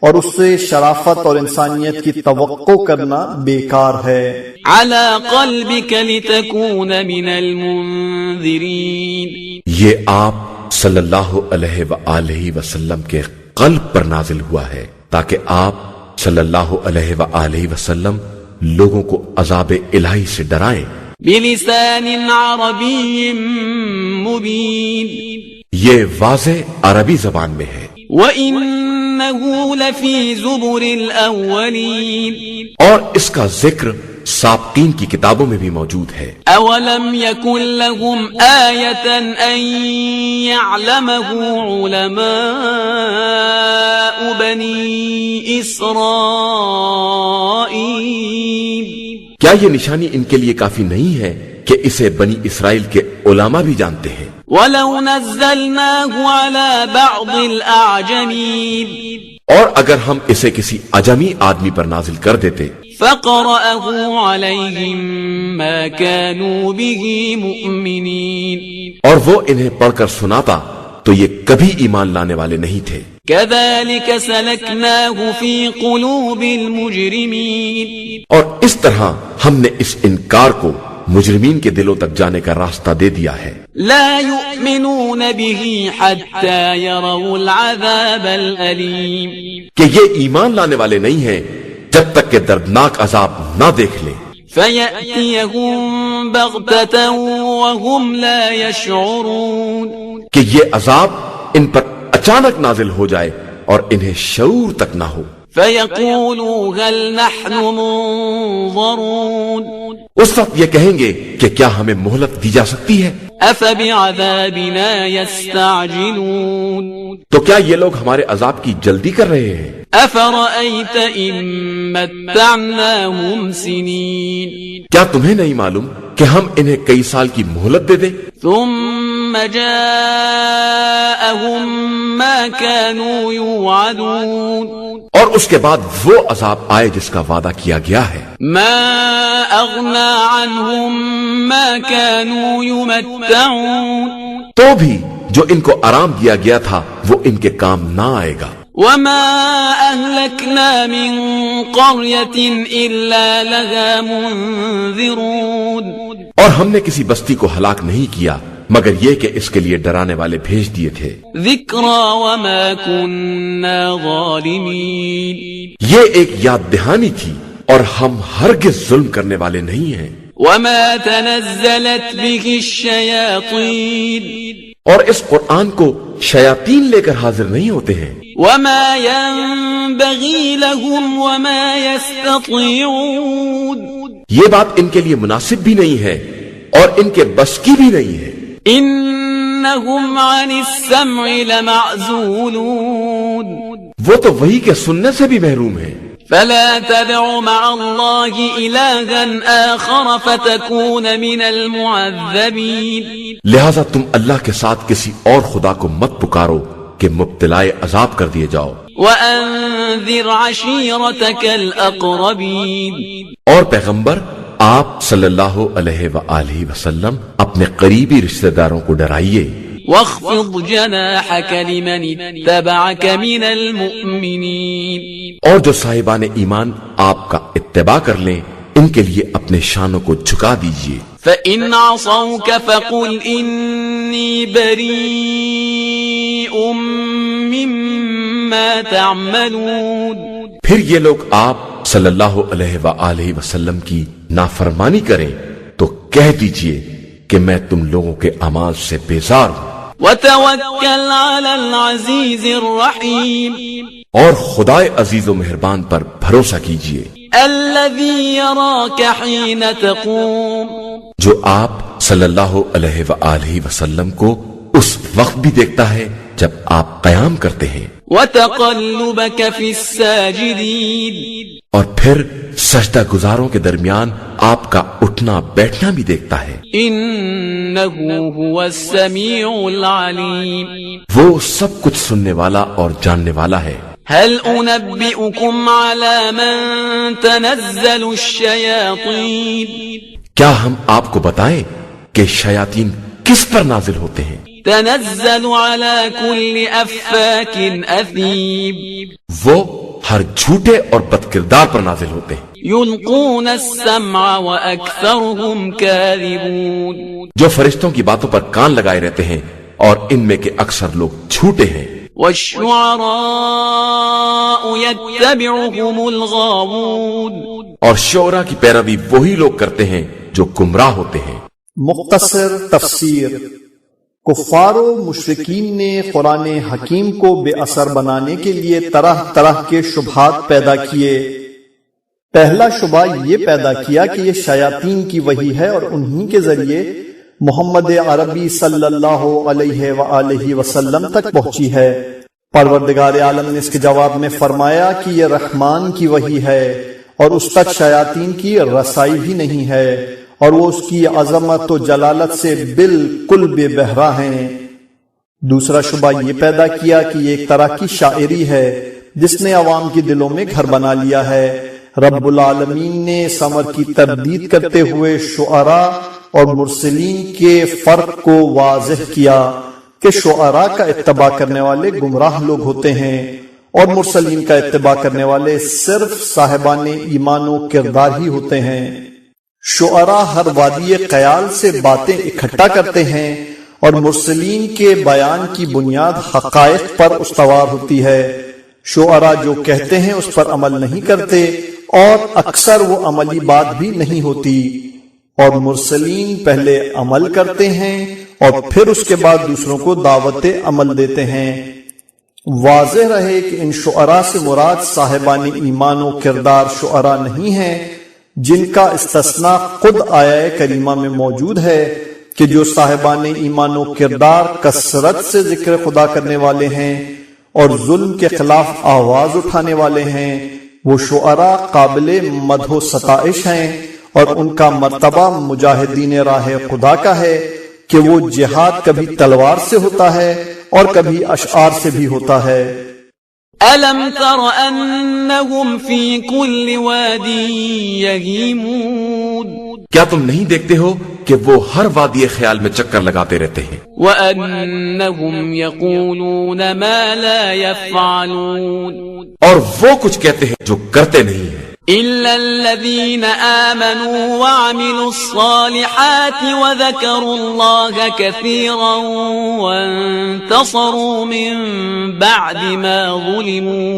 اور اس سے شرافت اور انسانیت کی توقع کرنا بیکار ہے۔ على قلبك لتكون من المنذرين، یہ آپ صلی اللہ علیہ وآلہ وسلم کے قلب پر نازل ہوا ہے تاکہ آپ صلی اللہ علیہ وآلہ وسلم لوگوں کو عذاب الہی سے ڈرائیں۔ بلسان عربی مبین، یہ واضح عربی زبان میں ہے، وَإِنَّهُ لَفِي زُبُرِ الْأَوَّلِينَ، اور اس کا ذکر سابقین کی کتابوں میں بھی موجود ہے۔ أَوَلَمْ يَكُنْ لَهُمْ آيَةً أَن يَعْلَمَهُ عُلَمَاءُ بَنِي إِسْرَائِيلَ، کیا یہ نشانی ان کے لیے کافی نہیں ہے کہ اسے بنی اسرائیل کے علماء بھی جانتے ہیں؟ وَلَوْ نَزَّلْنَاهُ عَلَى بَعْضِ الْأَعْجَمِينَ، اور اگر ہم اسے کسی عجمی آدمی پر نازل کر دیتے فَقَرَأَهُ عَلَيْهِمْ مَا كَانُوا بِهِ مُؤْمِنِينَ، اور وہ انہیں پڑھ کر سناتا تو یہ کبھی ایمان لانے والے نہیں تھے۔ كَذَلِكَ سَلَكْنَاهُ فِي قُلُوبِ الْمُجْرِمِينَ، اور اس طرح ہم نے اس انکار کو مجرمین کے دلوں تک جانے کا راستہ دے دیا ہے۔ لا يؤمنون به حتى يروا العذاب الأليم، کہ یہ ایمان لانے والے نہیں ہیں جب تک کہ دردناک عذاب نہ دیکھ لیں۔ فيأتيهم بغتة وهم لا يشعرون، کہ یہ عذاب ان پر اچانک نازل ہو جائے اور انہیں شعور تک نہ ہو۔ فيقولوا هل نحن منظرون، اس وقت یہ کہیں گے کہ کیا ہمیں مہلت دی جا سکتی ہے؟ أفبعذابنا يستعجلون، تو کیا یہ لوگ ہمارے عذاب کی جلدی کر رہے ہیں؟ أفرأيت إن متعناهم سنين، کیا تمہیں نہیں معلوم کہ ہم انہیں کئی سال کی مہلت دے دیں؟ ثم جاءهم ما كانوا يوعدون، اور اس کے بعد وہ عذاب آئے جس کا وعدہ کیا گیا ہے۔ ما أغنى عنهم ما كانوا يمتعون، تو بھی جو ان کو آرام دیا گیا تھا وہ ان کے کام نہ آئے گا۔ وما أهلكنا من قرية إلا لها منذرون، اور ہم نے کسی بستی کو ہلاک نہیں کیا مگر یہ کہ اس کے لیے ڈرانے والے بھیج دیے تھے۔ ذكرى وما كنا ظالمين، یہ ایک یاد دہانی تھی اور ہم ہرگز ظلم کرنے والے نہیں ہیں۔ وما تنزلت به الشياطين، اور اس قرآن کو شیاطین لے کر حاضر نہیں ہوتے ہیں۔ وما ينبغي لهم وما يستطيعون، یہ بات ان کے لیے مناسب بھی نہیں ہے اور ان کے بس کی بھی نہیں ہے۔ انہم عن السمع لمعزولون، وہ تو وہی کے سننے سے بھی محروم ہیں۔ فلا تدع مع الله إلها آخر فتكون من المعذبين، لہذا تم اللہ کے ساتھ کسی اور خدا کو مت پکارو کہ مبتلائے عذاب کر دیے جاؤ۔ وأنذر عشيرتك الأقربين، اور پیغمبر آپ صلی اللہ علیہ وآلہ وسلم اپنے قریبی رشتہ داروں کو ڈرائیے۔ واخفض جناحك لمن اتبعك من المؤمنين. اور جو صاحبان ایمان آپ کا اتباع کر لیں ان کے لیے اپنے شانوں کو جھکا دیجیے. فإن عصوك فقل إني بريء مما تعملون. پھر یہ لوگ آپ صلی اللہ علیہ وآلہ وسلم کی نافرمانی کریں تو کہہ دیجئے کہ میں تم لوگوں کے اعمال سے بیزار ہوں. وتوکل علی العزیز الرحیم. اور خدائے عزیز و مہربان پر بھروسہ کیجئے الذی یراک حین تقوم. جو آپ صلی اللہ علیہ وآلہ وسلم کو اس وقت بھی دیکھتا ہے جب آپ قیام کرتے ہیں. وتقلبک فی الساجدین. اور پھر سجدہ گزاروں کے درمیان آپ کا اٹھنا بیٹھنا بھی دیکھتا ہے. انہ هو السمیع العلیم. وہ سب کچھ سننے والا اور جاننے والا ہے. هل انبئکم علی من تنزل الشیاطین. کیا ہم آپ کو بتائیں کہ شیاطین کس پر نازل ہوتے ہیں؟ تنزل على كل افاک اثیم. وہ ہر جھوٹے اور بد کردار پر نازل ہوتے ہیں. یلقون السمع واکثرهم کاذبون. جو فرشتوں کی باتوں پر کان لگائے رہتے ہیں اور ان میں کے اکثر لوگ جھوٹے ہیں. والشعراء يتبعهم الغاوون. اور شعراء کی پیروی وہی لوگ کرتے ہیں جو گمراہ ہوتے ہیں. مختصر تفسیر. کفار و مشرکین نے قرآن حکیم کو بے اثر بنانے کے لیے طرح طرح کے شبہات پیدا کیے. پہلا شبہ یہ پیدا کیا کہ یہ شیاطین کی وحی ہے اور انہی کے ذریعے محمد عربی صلی اللہ علیہ وآلہ وسلم تک پہنچی ہے. پروردگار عالم نے اس کے جواب میں فرمایا کہ یہ رحمان کی وحی ہے اور اس تک شیاطین کی رسائی بھی نہیں ہے اور وہ اس کی عظمت و جلالت سے بالکل بے بہرا ہیں. دوسرا شبہ یہ پیدا کیا کہ یہ ایک طرح کی شاعری ہے جس نے عوام کے دلوں میں گھر بنا لیا ہے. رب العالمین نے اس امر کی تردید کرتے ہوئے شعراء اور مرسلین کے فرق کو واضح کیا کہ شعراء کا اتباع کرنے والے گمراہ لوگ ہوتے ہیں اور مرسلین کا اتباع کرنے والے صرف صاحبان ایمان و کردار ہی ہوتے ہیں. شعراء ہر وادی خیال سے باتیں اکٹھا کرتے ہیں اور مرسلین کے بیان کی بنیاد حقائق پر استوار ہوتی ہے. شعراء جو کہتے ہیں اس پر عمل نہیں کرتے اور اکثر وہ عملی بات بھی نہیں ہوتی، اور مرسلین پہلے عمل کرتے ہیں اور پھر اس کے بعد دوسروں کو دعوت عمل دیتے ہیں. واضح رہے کہ ان شعراء سے مراد صاحبان ایمان و کردار شعراء نہیں ہیں جن کا استثناء خود آیہ کریمہ میں موجود ہے کہ جو صاحبان ایمان و کردار کثرت سے ذکر خدا کرنے والے ہیں اور ظلم کے خلاف آواز اٹھانے والے ہیں، وہ شعراء قابل مدح و ستائش ہیں اور ان کا مرتبہ مجاہدین راہ خدا کا ہے کہ وہ جہاد کبھی تلوار سے ہوتا ہے اور کبھی اشعار سے بھی ہوتا ہے. أَلَمْ تَرَ أَنَّهُمْ فِي كُلِّ وَادٍ يَهِيمُونَ. کیا تم نہیں دیکھتے ہو کہ وہ ہر وادی خیال میں چکر لگاتے رہتے ہیں. وَأَنَّهُمْ يَقُولُونَ مَا لَا يَفْعَلُونَ. اور وہ کچھ کہتے ہیں جو کرتے نہیں ہیں. إِلَّا الَّذِينَ آمَنُوا وَعَمِلُوا الصَّالِحَاتِ وَذَكَرُوا اللَّهَ كَثِيرًا وَانتَصَرُوا مِن بَعْدِ مَا ظُلِمُوا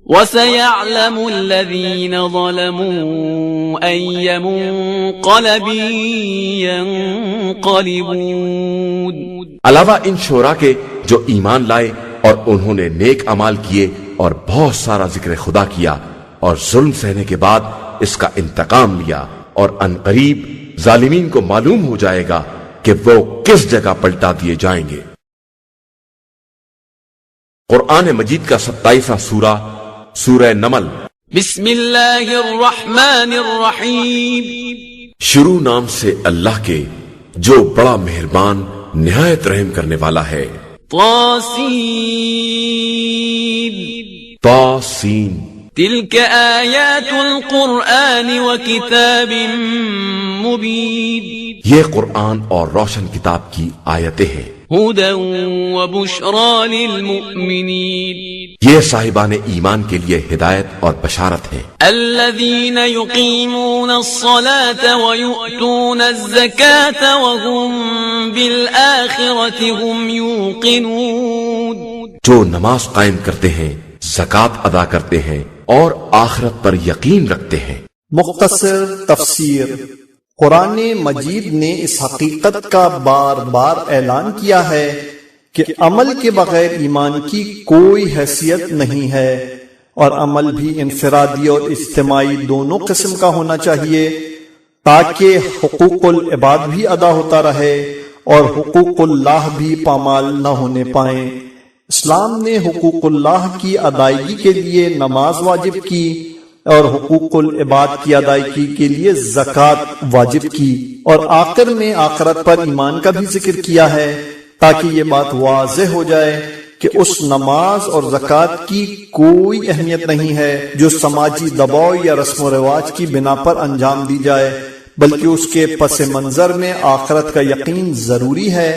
وَسَيَعْلَمُ الَّذِينَ ظَلَمُوا أَيَّ مُنقَلَبٍ يَنقَلِبُونَ. علاوہ ان شعراء کے جو ایمان لائے اور انہوں نے نیک اعمال کیے اور بہت سارا ذکر خدا کیا اور ظلم سہنے کے بعد اس کا انتقام لیا، اور عنقریب ظالمین کو معلوم ہو جائے گا کہ وہ کس جگہ پلٹا دیے جائیں گے. قرآن مجید کا 27واں سورہ سورہ نمل. بسم اللہ الرحمن الرحیم. شروع نام سے اللہ کے جو بڑا مہربان نہایت رحم کرنے والا ہے. طاسین. طاسین. تلك آیات القرآن وکتاب مبین، یہ قرآن اور روشن کتاب کی آیتیں ہیں، ہدی وبشری للمؤمنین، یہ صاحبان ایمان کے لیے ہدایت اور بشارت ہیں، الذین یقیمون الصلاة ویؤتون الزکاة وهم بالآخرة هم یوقنون، جو نماز قائم کرتے ہیں، زکوٰۃ ادا کرتے ہیں اور آخرت پر یقین رکھتے ہیں۔ مختصر تفسیر۔ قرآن مجید نے اس حقیقت کا بار بار اعلان کیا ہے کہ عمل کے بغیر ایمان کی کوئی حیثیت نہیں ہے، اور عمل بھی انفرادی اور اجتماعی دونوں قسم کا ہونا چاہیے، تاکہ حقوق العباد بھی ادا ہوتا رہے اور حقوق اللہ بھی پامال نہ ہونے پائیں۔ اسلام نے حقوق اللہ کی ادائیگی کے لیے نماز واجب کی اور حقوق العباد کی ادائیگی کے لیے زکوٰۃ واجب کی، اور آخر میں آخرت پر ایمان کا بھی ذکر کیا ہے، تاکہ یہ بات واضح ہو جائے کہ اس نماز اور زکوٰۃ کی کوئی اہمیت نہیں ہے جو سماجی دباؤ یا رسم و رواج کی بنا پر انجام دی جائے، بلکہ اس کے پس منظر میں آخرت کا یقین ضروری ہے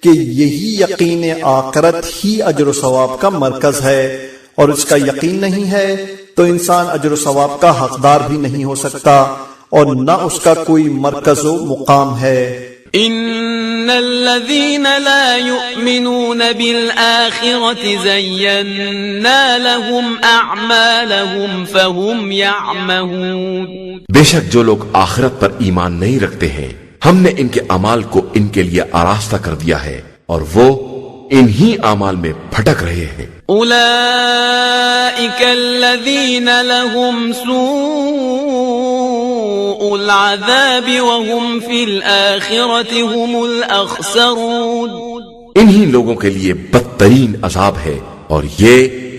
کہ یہی یقین آخرت ہی اجر و ثواب کا مرکز ہے، اور اس کا یقین نہیں ہے تو انسان اجر و ثواب کا حقدار بھی نہیں ہو سکتا، اور نہ اس کا کوئی مرکز و مقام ہے۔ ان الذين لا يؤمنون بالآخرة زينا لهم اعمالهم فهم يعمهون، بے شک جو لوگ آخرت پر ایمان نہیں رکھتے ہیں، ہم نے ان کے اعمال کو ان کے لیے آراستہ کر دیا ہے، اور وہ انہی اعمال میں بھٹک رہے ہیں۔ اولئک الذین لهم سوء العذاب وهم فی الآخرة هم الاخسرون، انہی لوگوں کے لیے بدترین عذاب ہے اور یہ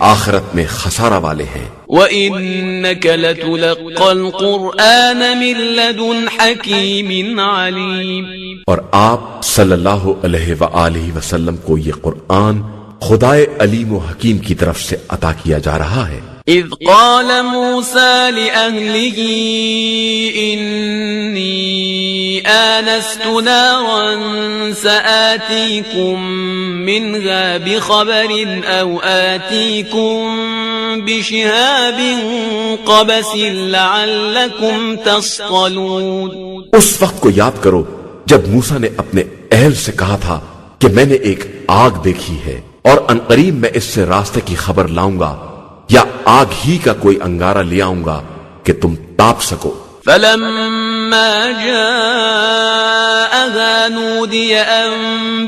آخرت میں خسارہ والے ہیں۔ وَإِنَّكَ لَتُلَقَّى الْقُرْآنَ مِن لَّدُنْ حَكِيمٍ عَلِيمٍ، اور آپ صلی اللہ علیہ وآلہ وسلم کو یہ قرآن خدائے علیم و حکیم کی طرف سے عطا کیا جا رہا ہے۔ اذ قال موسى لأهله إني آنست نارا سآتيكم منها بخبر أو آتيكم بشهاب قبس لعلكم تصطلون۔ اس وقت کو یاد کرو جب موسیٰ نے اپنے اہل سے کہا تھا کہ میں نے ایک آگ دیکھی ہے اور عنقریب میں اس سے راستے کی خبر لاؤں گا، یا آگ ہی کا کوئی انگارہ لے آؤں گا کہ تم تاپ سکو۔ فلما جاءها نودي أن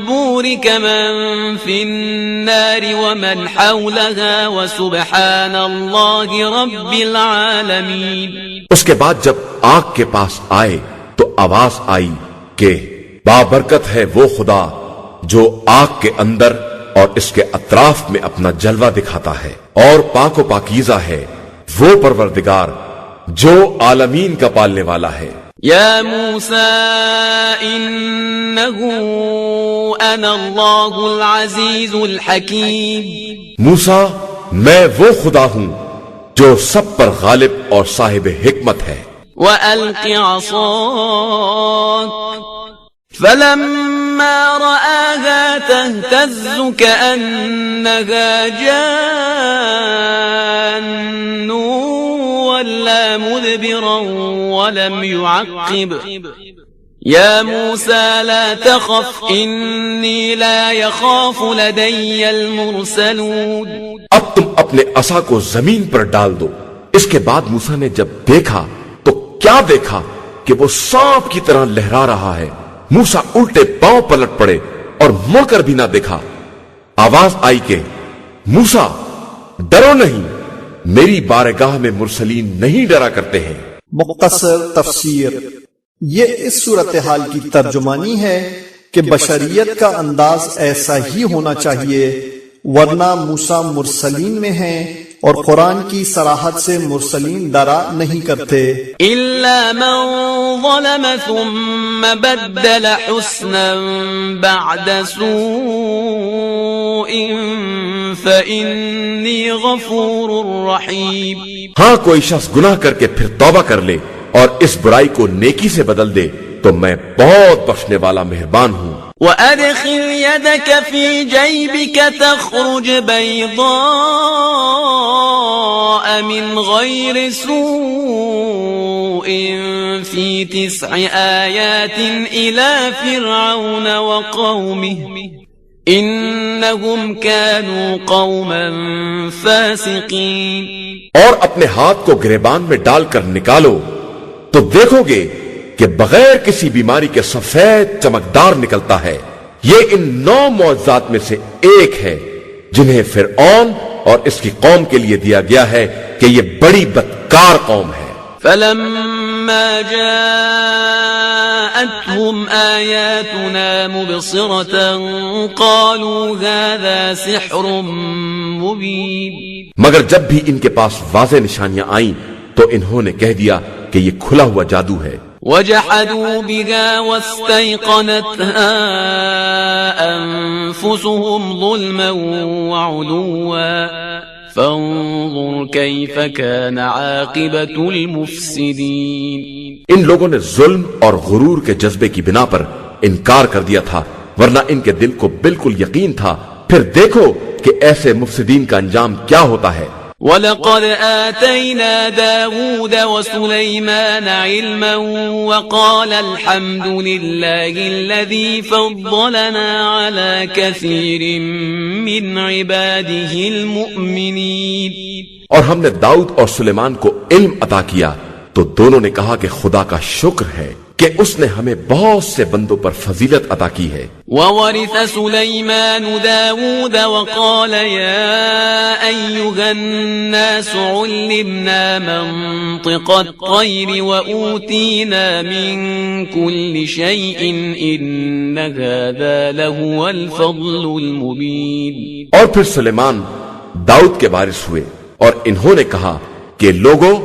بورك من في النار ومن حولها وسبحان الله رب العالمين۔ اس کے بعد جب آگ کے پاس آئے تو آواز آئی کہ بابرکت ہے وہ خدا جو آگ کے اندر اور اس کے اطراف میں اپنا جلوہ دکھاتا ہے، اور پاک و پاکیزہ ہے وہ پروردگار جو عالمین کا پالنے والا ہے۔ یا موسیٰ انہو انا اللہ العزیز الحکیم، موسیٰ میں وہ خدا ہوں جو سب پر غالب اور صاحب حکمت ہے۔ وَأَلْقِ عَصَاكَ فَلَمَّا رَآهَا تَهْتَزُّ كَأَنَّهَا جَانٌّ وَلَّى مُدْبِرًا وَلَمْ يُعَقِّبْ يَا مُوسَى لَا تَخَفْ إِنِّي لَا يَخَافُ لَدَيَّ الْمُرْسَلُونَ۔ اب تم اپنے عصا کو زمین پر ڈال دو۔ اس کے بعد موسیٰ نے جب دیکھا تو کیا دیکھا کہ وہ سانپ کی طرح لہرا رہا ہے۔ موسیٰ الٹے پاؤں پلٹ پڑے اور مڑ کر بھی نہ دیکھا۔ آواز آئی کہ موسیٰ ڈرو نہیں، میری بارگاہ میں مرسلین نہیں ڈرا کرتے ہیں۔ مختصر تفسیر۔ یہ اس صورتحال کی ترجمانی ہے کہ بشریت کا انداز ایسا ہی ہونا چاہیے، ورنہ موسیٰ مرسلین میں ہیں اور قرآن کی صراحت سے مرسلین ڈرا نہیں کرتے۔ إِلَّا مَنْ ظَلَمَ ثُمَّ بَدَّلَ حُسْنًا بَعْدَ سُوءٍ فَإِنِّي غَفُورٌ رَحِيمٌ۔ ہاں کوئی شخص گناہ کر کے پھر توبہ کر لے اور اس برائی کو نیکی سے بدل دے تو میں بہت بخشنے والا مہربان ہوں۔ وَأَدْخِلْ يَدَكَ فِي جَيْبِكَ تَخْرُجْ بَيْضَاءَ مِنْ غَيْرِ سُوءٍ فِي 9 آيَاتٍ إِلَى فِرْعَوْنَ وَقَوْمِهِ إِنَّهُمْ كَانُوا قَوْمًا فَاسِقِينَ۔ اور اپنے ہاتھ کو گریبان میں ڈال کر نکالو تو دیکھو گے کہ بغیر کسی بیماری کے سفید چمکدار نکلتا ہے۔ یہ ان 9 معجزات میں سے ایک ہے جنہیں فرعون اور اس کی قوم کے لیے دیا گیا ہے کہ یہ بڑی بدکار قوم ہے۔ فَلَمَّا جَاءَتْهُمْ آيَاتُنَا مُبْصِرَةً قَالُوا هَذَا سِحْرٌ مُبِينٌ۔ مگر جب بھی ان کے پاس واضح نشانیاں آئیں تو انہوں نے کہہ دیا کہ یہ کھلا ہوا جادو ہے۔ وَجَحَدُوا بِهَا وَاسْتَيْقَنَتْهَا أَنفُسُهُمْ ظُلْمًا وَعُلُوًّا فَانظُرْ كَيْفَ كَانَ عَاقِبَةُ الْمُفْسِدِينَ۔ ان لوگوں نے ظلم اور غرور کے جذبے کی بنا پر انکار کر دیا تھا، ورنہ ان کے دل کو بالکل یقین تھا۔ پھر دیکھو کہ ایسے مفسدین کا انجام کیا ہوتا ہے۔ وَلَقَدْ آتَيْنَا دَاوُودَ وَسُلَيْمَانَ عِلْمًا وَقَالَ الْحَمْدُ لِلَّهِ الَّذِي فَضَّلَنَا عَلَى كَثِيرٍ مِّنْ عِبَادِهِ الْمُؤْمِنِينَ۔ اور ہم نے داؤد اور سلیمان کو علم عطا کیا تو دونوں نے کہا کہ خدا کا شکر ہے کہ اس نے ہمیں بہت سے بندوں پر فضیلت عطا کی ہے۔ وَوَرِثَ سُلَيْمَانُ دَاوُودَ وَقَالَ يَا أَيُّهَا النَّاسُ عُلِّمْنَا مَنطِقَ الطَّيْرِ وَأُوتِينَا مِن كُلِّ شَيْءٍ إِنَّ هَذَا لَهُوَ الْفَضْلُ الْمُبِينُ۔ اور پھر سلیمان داؤد کے وارث ہوئے اور انہوں نے کہا کہ لوگوں،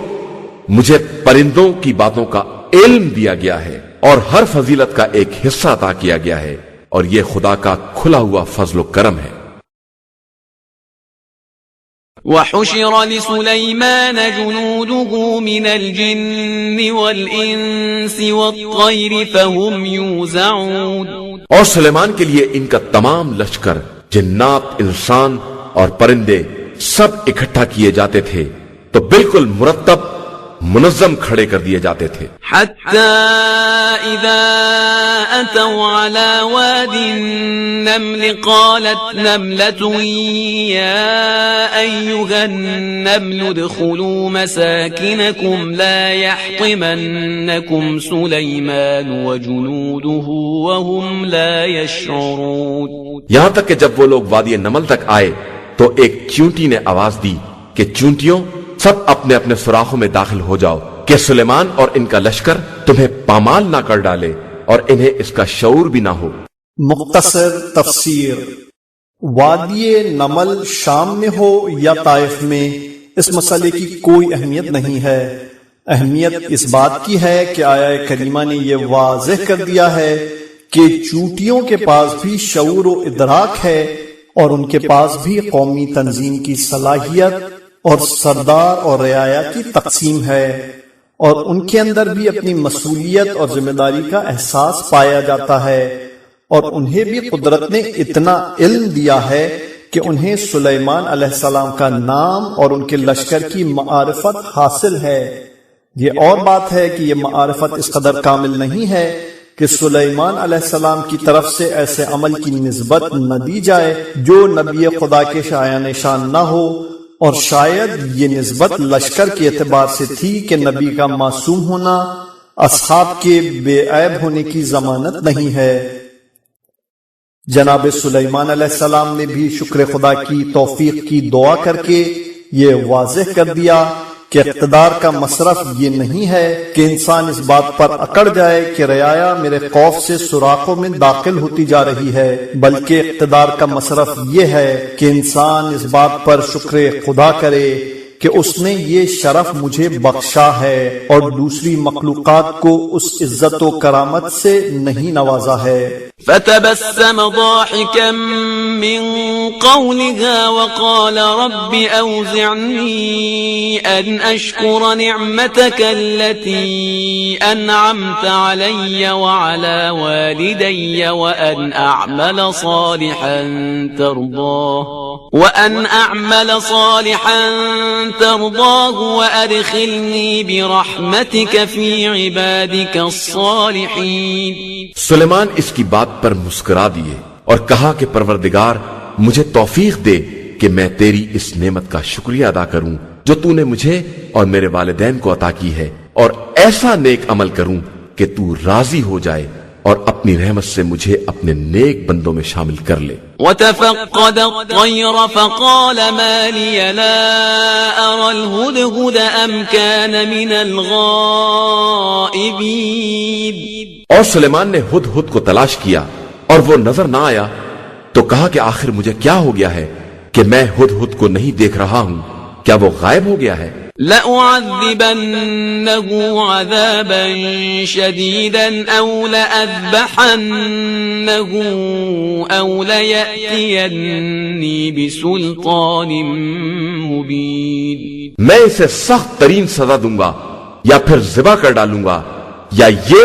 مجھے پرندوں کی باتوں کا علم دیا گیا ہے اور ہر فضیلت کا ایک حصہ عطا کیا گیا ہے، اور یہ خدا کا کھلا ہوا فضل و کرم ہے۔ وَحُشِرَ لِسُلَيْمَانَ جُنُودُهُ مِنَ الْجِنِّ وَالْإِنسِ وَالطَّيْرِ فَهُمْ يُوزَعُونَ۔ اور سلیمان کے لیے ان کا تمام لشکر، جنات، انسان اور پرندے سب اکٹھا کیے جاتے تھے تو بالکل مرتب منظم کھڑے کر دیے جاتے تھے۔ حَتَّى إِذَا أَتَوْا عَلَى وَادِ النَّمْلِ قَالَتْ نَمْلَةٌ يَا أَيُّهَا النَّمْلُ ادْخُلُوا مَسَاكِنَكُمْ لَا يَحْطِمَنَّكُمْ سُلَيْمَانُ وَجُنُودُهُ وَهُمْ لَا يَشْعُرُونَ۔ یہاں تک کہ جب وہ لوگ وادی نمل تک آئے تو ایک چونٹی نے آواز دی کہ چونٹیوں، سب اپنے اپنے سوراخوں میں داخل ہو جاؤ کہ سلیمان اور ان کا لشکر تمہیں پامال نہ کر ڈالے اور انہیں اس کا شعور بھی نہ ہو۔ مختصر تفسیر۔ وادی نمل شام میں ہو یا طائف میں، اس مسئلے کی کوئی اہمیت نہیں ہے۔ اہمیت اس بات کی ہے کہ آیہ کریمہ نے یہ واضح کر دیا ہے کہ چونٹیوں کے پاس بھی شعور و ادراک ہے اور ان کے پاس بھی قومی تنظیم کی صلاحیت اور سردار اور رعایا کی تقسیم ہے، اور ان کے اندر بھی اپنی مسئولیت اور ذمہ داری کا احساس پایا جاتا ہے، اور انہیں بھی قدرت نے اتنا علم دیا ہے کہ انہیں سلیمان علیہ السلام کا نام اور ان کے لشکر کی معرفت حاصل ہے۔ یہ اور بات ہے کہ یہ معرفت اس قدر کامل نہیں ہے کہ سلیمان علیہ السلام کی طرف سے ایسے عمل کی نسبت نہ دی جائے جو نبی خدا کے شایان شان نہ ہو، اور شاید یہ نسبت لشکر کے اعتبار سے تھی کہ نبی کا معصوم ہونا اصحاب کے بے عیب ہونے کی ضمانت نہیں ہے۔ جناب سلیمان علیہ السلام نے بھی شکر خدا کی توفیق کی دعا کر کے یہ واضح کر دیا کہ اقتدار کا مصرف یہ نہیں ہے کہ انسان اس بات پر اکڑ جائے کہ رعایا میرے خوف سے سوراخوں میں داخل ہوتی جا رہی ہے، بلکہ اقتدار کا مصرف یہ ہے کہ انسان اس بات پر شکر خدا کرے کہ اس نے یہ شرف مجھے بخشا ہے اور دوسری مخلوقات کو اس عزت و کرامت سے نہیں نوازا ہے۔ فتبسم ضاحكا من قولها وقال رب أوزعني أن أشكر نعمتك التي أنعمت علي وعلى والدي وأن أعمل صالحا ترضاه وأدخلني برحمتك في عبادك الصالحين۔ سلیمان اس کی بات پر مسکرا دیے اور کہا کہ پروردگار مجھے توفیق دے کہ میں تیری اس نعمت کا شکریہ ادا کروں جو تو نے مجھے اور میرے والدین کو عطا کی ہے، اور ایسا نیک عمل کروں کہ تو راضی ہو جائے اور اپنی رحمت سے مجھے اپنے نیک بندوں میں شامل کر لے۔ وتفقد الطير فقال ما لي لا أرى الهدهد أم كان من الغائبين۔ اور سلیمان نے ہدہد کو تلاش کیا اور وہ نظر نہ آیا، تو کہا کہ آخر مجھے کیا ہو گیا ہے کہ میں ہدہد کو نہیں دیکھ رہا ہوں، کیا وہ غائب ہو گیا ہے؟ لأعذبنه عذابا شديدا أو لأذبحنه أو ليأتيني بسلطان مبين۔ میں اسے سخت ترین سزا دوں گا یا پھر ذبح کر ڈالوں گا، یا یہ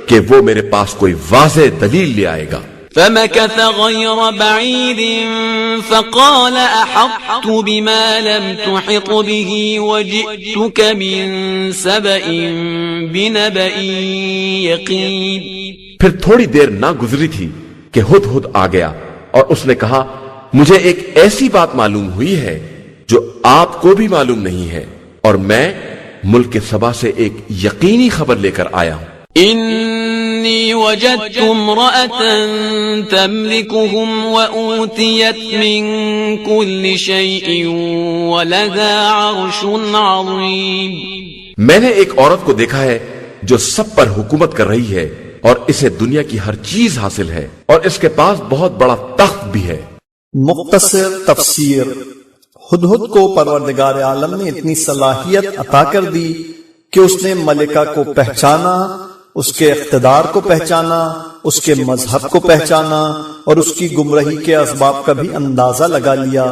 کہ وہ میرے پاس کوئی واضح دلیل لے آئے گا۔ فمكث غير بعيد فقال أحطت بما لم تحط به وجئتك من سبأ بنبأ يقين۔ پھر تھوڑی دیر نہ گزری تھی کہ ہدہد آ گیا اور اس نے کہا مجھے ایک ایسی بات معلوم ہوئی ہے جو آپ کو بھی معلوم نہیں ہے، اور میں ملک سبا سے ایک یقینی خبر لے کر آیا ہوں۔ إني وجدت امرأة تملكهم وأوتيت من كل شيء ولها عرش عظيم۔ میں نے ایک عورت کو دیکھا ہے جو سب پر حکومت کر رہی ہے اور اسے دنیا کی ہر چیز حاصل ہے، اور اس کے پاس بہت بڑا تخت بھی ہے۔ مختصر تفسیر۔ ہدہد کو پروردگار عالم نے اتنی صلاحیت عطا کر دی کہ اس نے ملکہ کو پہچانا، اس کے اقتدار کو پہچانا، اس کے مذہب کو پہچانا اور اس کی گمراہی کے اسباب کا بھی اندازہ لگا لیا،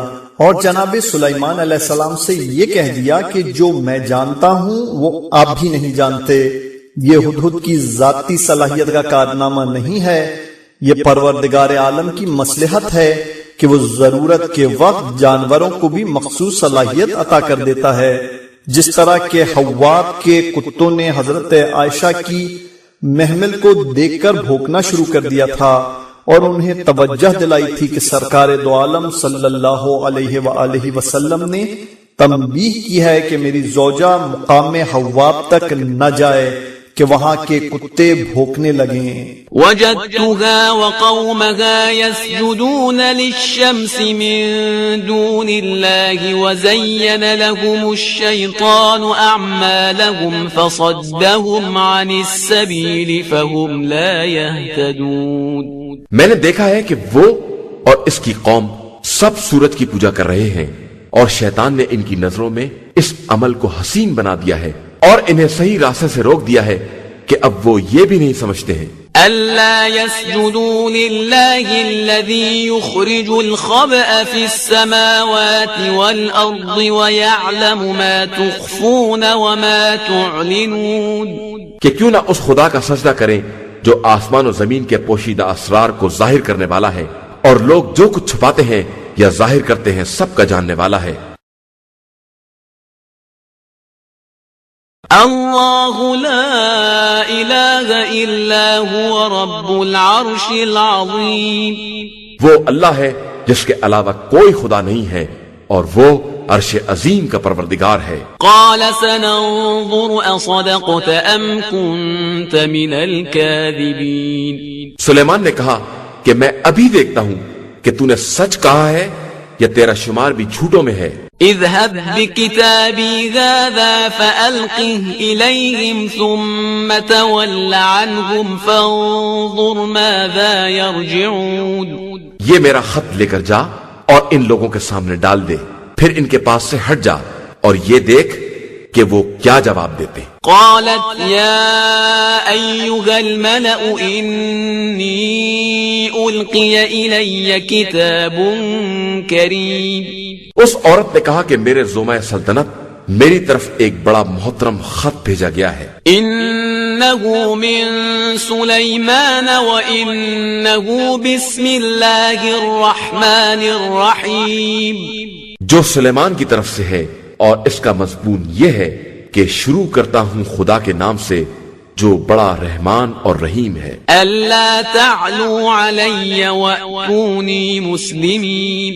اور جناب سلیمان علیہ السلام سے یہ کہہ دیا کہ جو میں جانتا ہوں وہ آپ بھی نہیں جانتے۔ یہ ہدہد کی ذاتی صلاحیت کا کارنامہ نہیں ہے، یہ پروردگار عالم کی مصلحت ہے کہ وہ ضرورت کے وقت جانوروں کو بھی مخصوص صلاحیت عطا کر دیتا ہے، جس طرح کہ حواب کے کتوں نے حضرت عائشہ کی محمل کو دیکھ کر بھونکنا شروع کر دیا تھا اور انہیں توجہ دلائی تھی کہ سرکار دو عالم صلی اللہ علیہ وآلہ وسلم نے تنبیہ کی ہے کہ میری زوجہ مقام حواب تک نہ جائے کہ وہاں کے کتے بھونکنے لگیں۔ وجدتها وقومها يسجدون للشمس من دون الله وزين لهم الشيطان أعمالهم فصدهم عن السبيل فهم لا يهتدون۔ میں نے دیکھا ہے کہ وہ اور اس کی قوم سب سورج کی پوجا کر رہے ہیں، اور شیطان نے ان کی نظروں میں اس عمل کو حسین بنا دیا ہے اور انہیں صحیح راستے سے روک دیا ہے کہ اب وہ یہ بھی نہیں سمجھتے ہیں۔ ألا يسجدوا لله الذي يخرج الخبأ في السماوات والأرض ويعلم ما تخفون وما تعلنون۔ کہ کیوں نہ اس خدا کا سجدہ کریں جو آسمان و زمین کے پوشیدہ اسرار کو ظاہر کرنے والا ہے، اور لوگ جو کچھ چھپاتے ہیں یا ظاہر کرتے ہیں سب کا جاننے والا ہے۔ اللہ لا الہ الا هو رب العرش العظیم۔ وہ اللہ ہے جس کے علاوہ کوئی خدا نہیں ہے، اور وہ عرش عظیم کا پروردگار ہے۔ قال سننظر اصدقت ام كنت من الكاذبین۔ سلیمان نے کہا کہ میں ابھی دیکھتا ہوں کہ تو نے سچ کہا ہے یا تیرا شمار بھی جھوٹوں میں ہے۔ اذهب بكتابي هذا فألقه إليهم ثم تول عنهم فانظر ماذا يرجعون۔ یہ میرا خط لے کر جا اور ان لوگوں کے سامنے ڈال دے، پھر ان کے پاس سے ہٹ جا اور یہ دیکھ کہ وہ کیا جواب دیتے ہیں۔ قالت يا أيها الملأ إني ألقي إلي كتاب كريم۔ اس عورت نے کہا کہ میرے زومۂ سلطنت میری طرف ایک بڑا محترم خط بھیجا گیا ہے۔ إنه من سليمان وإنه بسم الله الرحمن الرحيم۔ جو سلیمان کی طرف سے ہے اور اس کا مضمون یہ ہے کہ شروع کرتا ہوں خدا کے نام سے جو بڑا رحمان اور رحیم ہے۔ ألا تعلوا علي وأتوني مسلمين۔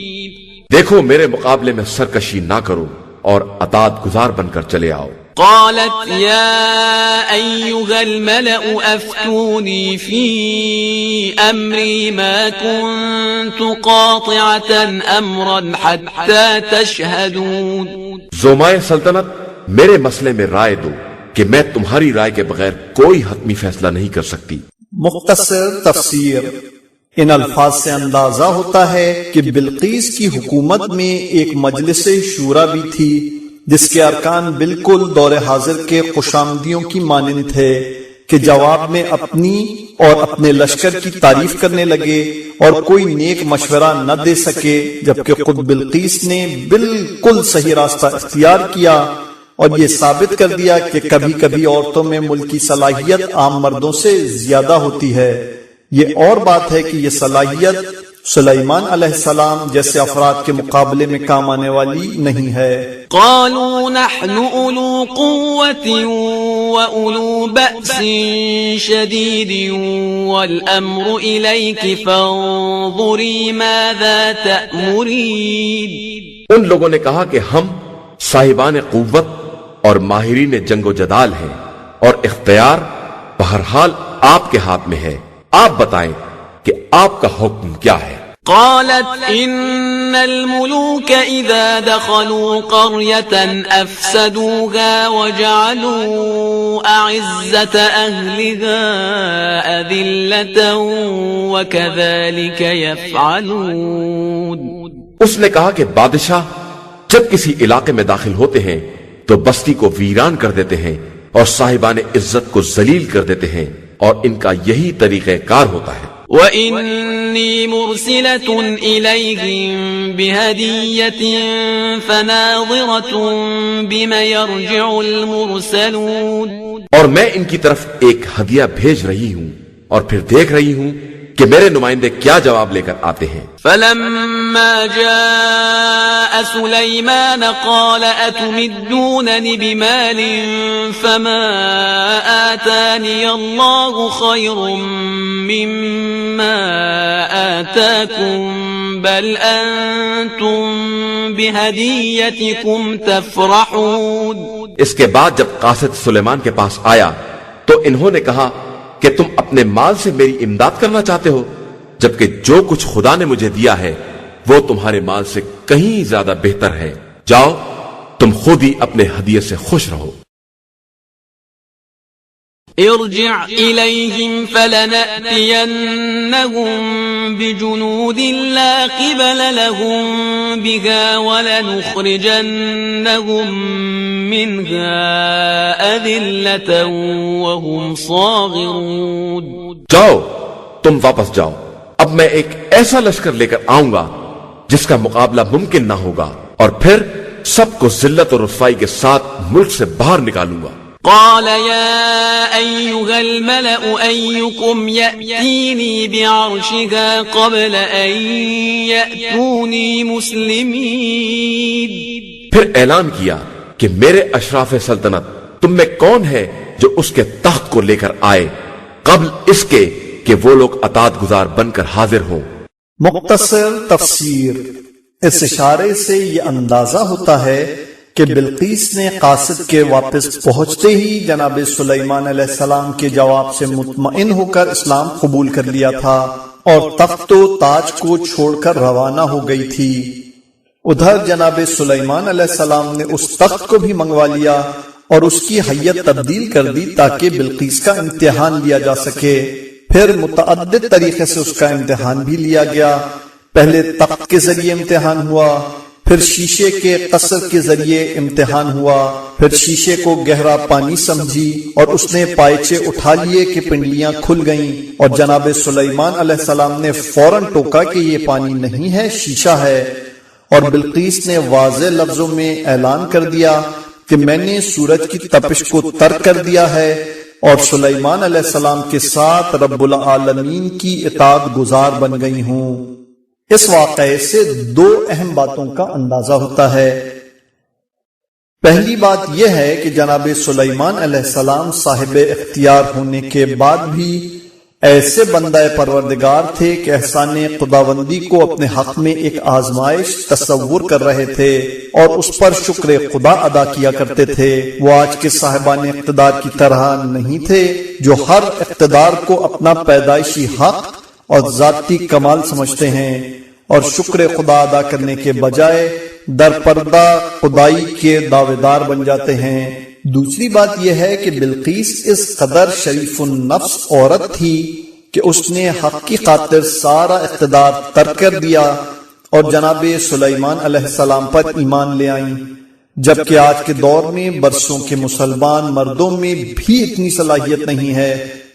دیکھو میرے مقابلے میں سرکشی نہ کرو اور اطاعت گزار بن کر چلے آؤ۔ قالت يا أيها الملأ أفتوني في أمري ما كنت قاطعة أمرا حتى تشهدون۔ زومائے سلطنت میرے مسئلے میں رائے دو کہ میں تمہاری رائے کے بغیر کوئی حتمی فیصلہ نہیں کر سکتی۔ مختصر تفسیر۔ ان الفاظ سے اندازہ ہوتا ہے کہ بلقیس کی حکومت میں ایک مجلس شورا بھی تھی جس کے ارکان بالکل دور حاضر کے خوشامدیوں کی مانند تھے کہ جواب میں اپنی اور اپنے لشکر کی تعریف کرنے لگے اور کوئی نیک مشورہ نہ دے سکے، جبکہ خود بلقیس نے بالکل صحیح راستہ اختیار کیا اور یہ ثابت کر دیا کہ کبھی کبھی عورتوں میں ملکی صلاحیت عام مردوں سے زیادہ ہوتی ہے۔ یہ اور بات ہے کہ یہ صلاحیت سلیمان علیہ السلام جیسے افراد کے مقابلے میں کام آنے والی نہیں ہے۔ قالوا نحن أولو قوة وأولو بأس شديد والأمر إليك فانظري ماذا تأمرين۔ ان لوگوں نے کہا کہ ہم صاحبان قوت اور ماہرین جنگ و جدال ہیں اور اختیار بہرحال آپ کے ہاتھ میں ہے، آپ بتائیں کہ آپ کا حکم کیا ہے۔ قالت إن الملوك إذا دخلوا قرية أفسدوها وجعلوا أعزة أهلها أذلة وكذلك يفعلون۔ اس نے کہا کہ بادشاہ جب کسی علاقے میں داخل ہوتے ہیں تو بستی کو ویران کر دیتے ہیں اور صاحبان عزت کو ذلیل کر دیتے ہیں، اور ان کا یہی طریقہ کار ہوتا ہے۔ وَإِنِّي مُرْسِلَةٌ إِلَيْهِمْ بِهَدِيَّةٍ فَنَاظِرَةٌ بِمَ يَرْجِعُ الْمُرْسَلُونَ۔ اور میں ان کی طرف ایک ہدیہ بھیج رہی ہوں اور پھر دیکھ رہی ہوں کہ میرے نمائندے کیا جواب لے کر آتے ہیں۔ فَلَمَّا جَاءَ سُلَيْمَانَ قَالَ أَتُمِدُّونَنِ بِمَالٍ فَمَا آتَانِيَ اللَّهُ خَيْرٌ مِّمَّا آتَاكُمْ بَلْ أَنتُمْ بِهَدِيَّتِكُمْ تَفْرَحُونَ۔ اس کے بعد جب قاصد سلیمان کے پاس آیا تو انہوں نے کہا کہ تم اپنے مال سے میری امداد کرنا چاہتے ہو، جبکہ جو کچھ خدا نے مجھے دیا ہے وہ تمہارے مال سے کہیں زیادہ بہتر ہے۔ جاؤ تم خود ہی اپنے ہدیے سے خوش رہو۔ ارجع إليهم فلنأتينهم بجنود لا قبل لهم بها ولنخرجنهم منها أذلة وهم صاغرون۔ جاؤ تم واپس جاؤ، اب میں ایک ایسا لشکر لے کر آؤں گا جس کا مقابلہ ممکن نہ ہوگا، اور پھر سب کو ذلت اور رسوائی کے ساتھ ملک سے باہر نکالوں گا۔ قال يا أيها الملأ أيكم يأتيني بعرشها قبل أن يأتوني مسلمين۔ پھر اعلان کیا کہ میرے اشراف سلطنت تم میں کون ہے جو اس کے تخت کو لے کر آئے قبل اس کے کہ وہ لوگ اطاعت گزار بن کر حاضر ہوں۔ مختصر تفسیر۔ اس اشارے سے یہ اندازہ ہوتا ہے کہ بلقیس نے قاصد کے واپس پہنچتے ہی جناب سلیمان علیہ السلام کے جواب سے مطمئن ہو کر اسلام قبول کر لیا تھا اور تخت و تاج کو چھوڑ کر روانہ ہو گئی تھی۔ ادھر جناب سلیمان علیہ السلام نے اس تخت کو بھی منگوا لیا اور اس کی حیت تبدیل کر دی تاکہ بلقیس کا امتحان لیا جا سکے۔ پھر متعدد طریقے سے اس کا امتحان بھی لیا گیا۔ پہلے تخت کے ذریعے امتحان ہوا، پھر شیشے کے قصر کے ذریعے امتحان ہوا، پھر شیشے کو گہرا پانی سمجھی اور اس نے پائچے اٹھا لیے کہ پنڈلیاں کھل گئیں، اور جناب سلیمان علیہ السلام نے فوراً ٹوکا کہ یہ پانی نہیں ہے، شیشہ ہے، اور بلقیس نے واضح لفظوں میں اعلان کر دیا کہ میں نے سورج کی تپش کو ترک کر دیا ہے اور سلیمان علیہ السلام کے ساتھ رب العالمین کی اطاعت گزار بن گئی ہوں۔ اس واقعے سے دو اہم باتوں کا اندازہ ہوتا ہے۔ پہلی بات یہ ہے کہ جناب سلیمان علیہ السلام صاحب اختیار ہونے کے بعد بھی ایسے بندہ پروردگار تھے کہ احسان خداوندی کو اپنے حق میں ایک آزمائش تصور کر رہے تھے اور اس پر شکر خدا ادا کیا کرتے تھے۔ وہ آج کے صاحبان اقتدار کی طرح نہیں تھے جو ہر اقتدار کو اپنا پیدائشی حق اور ذاتی کمال سمجھتے ہیں اور شکر خدا ادا کرنے کے بجائے در پردہ خدائی کے دعوے دار بن جاتے ہیں۔ دوسری بات یہ ہے کہ بلقیس اس قدر شریف النفس عورت تھی کہ اس نے حق کی خاطر سارا اقتدار ترک کر دیا اور جناب سلیمان علیہ السلام پر ایمان لے آئیں، جبکہ آج کے دور میں برسوں کے مسلمان مردوں میں بھی اتنی صلاحیت نہیں ہے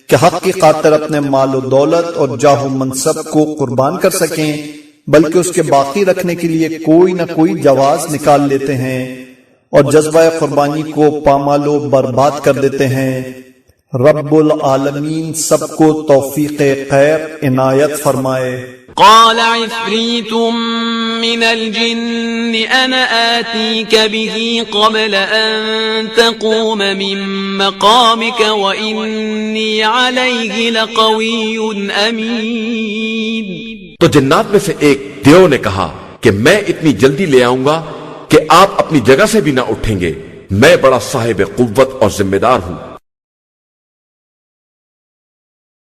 کہ حق کی خاطر اپنے مال و دولت اور جاہ و منصب کو قربان کر سکیں، بلکہ اس کے باقی رکھنے کے لیے کوئی نہ کوئی جواز نکال لیتے ہیں اور جذبہ قربانی کو پامال و برباد کر دیتے ہیں۔ رب العالمین سب کو توفیق خیر عنایت فرمائے۔ قال عفريت من الجن أنا آتيك به قبل أن تقوم من مقامك وإني عليه لقوي أمين۔ تو جنات میں سے ایک دیو نے کہا کہ میں اتنی جلدی لے آؤں گا کہ آپ اپنی جگہ سے بھی نہ اٹھیں گے، میں بڑا صاحب قوت اور ذمہ دار ہوں۔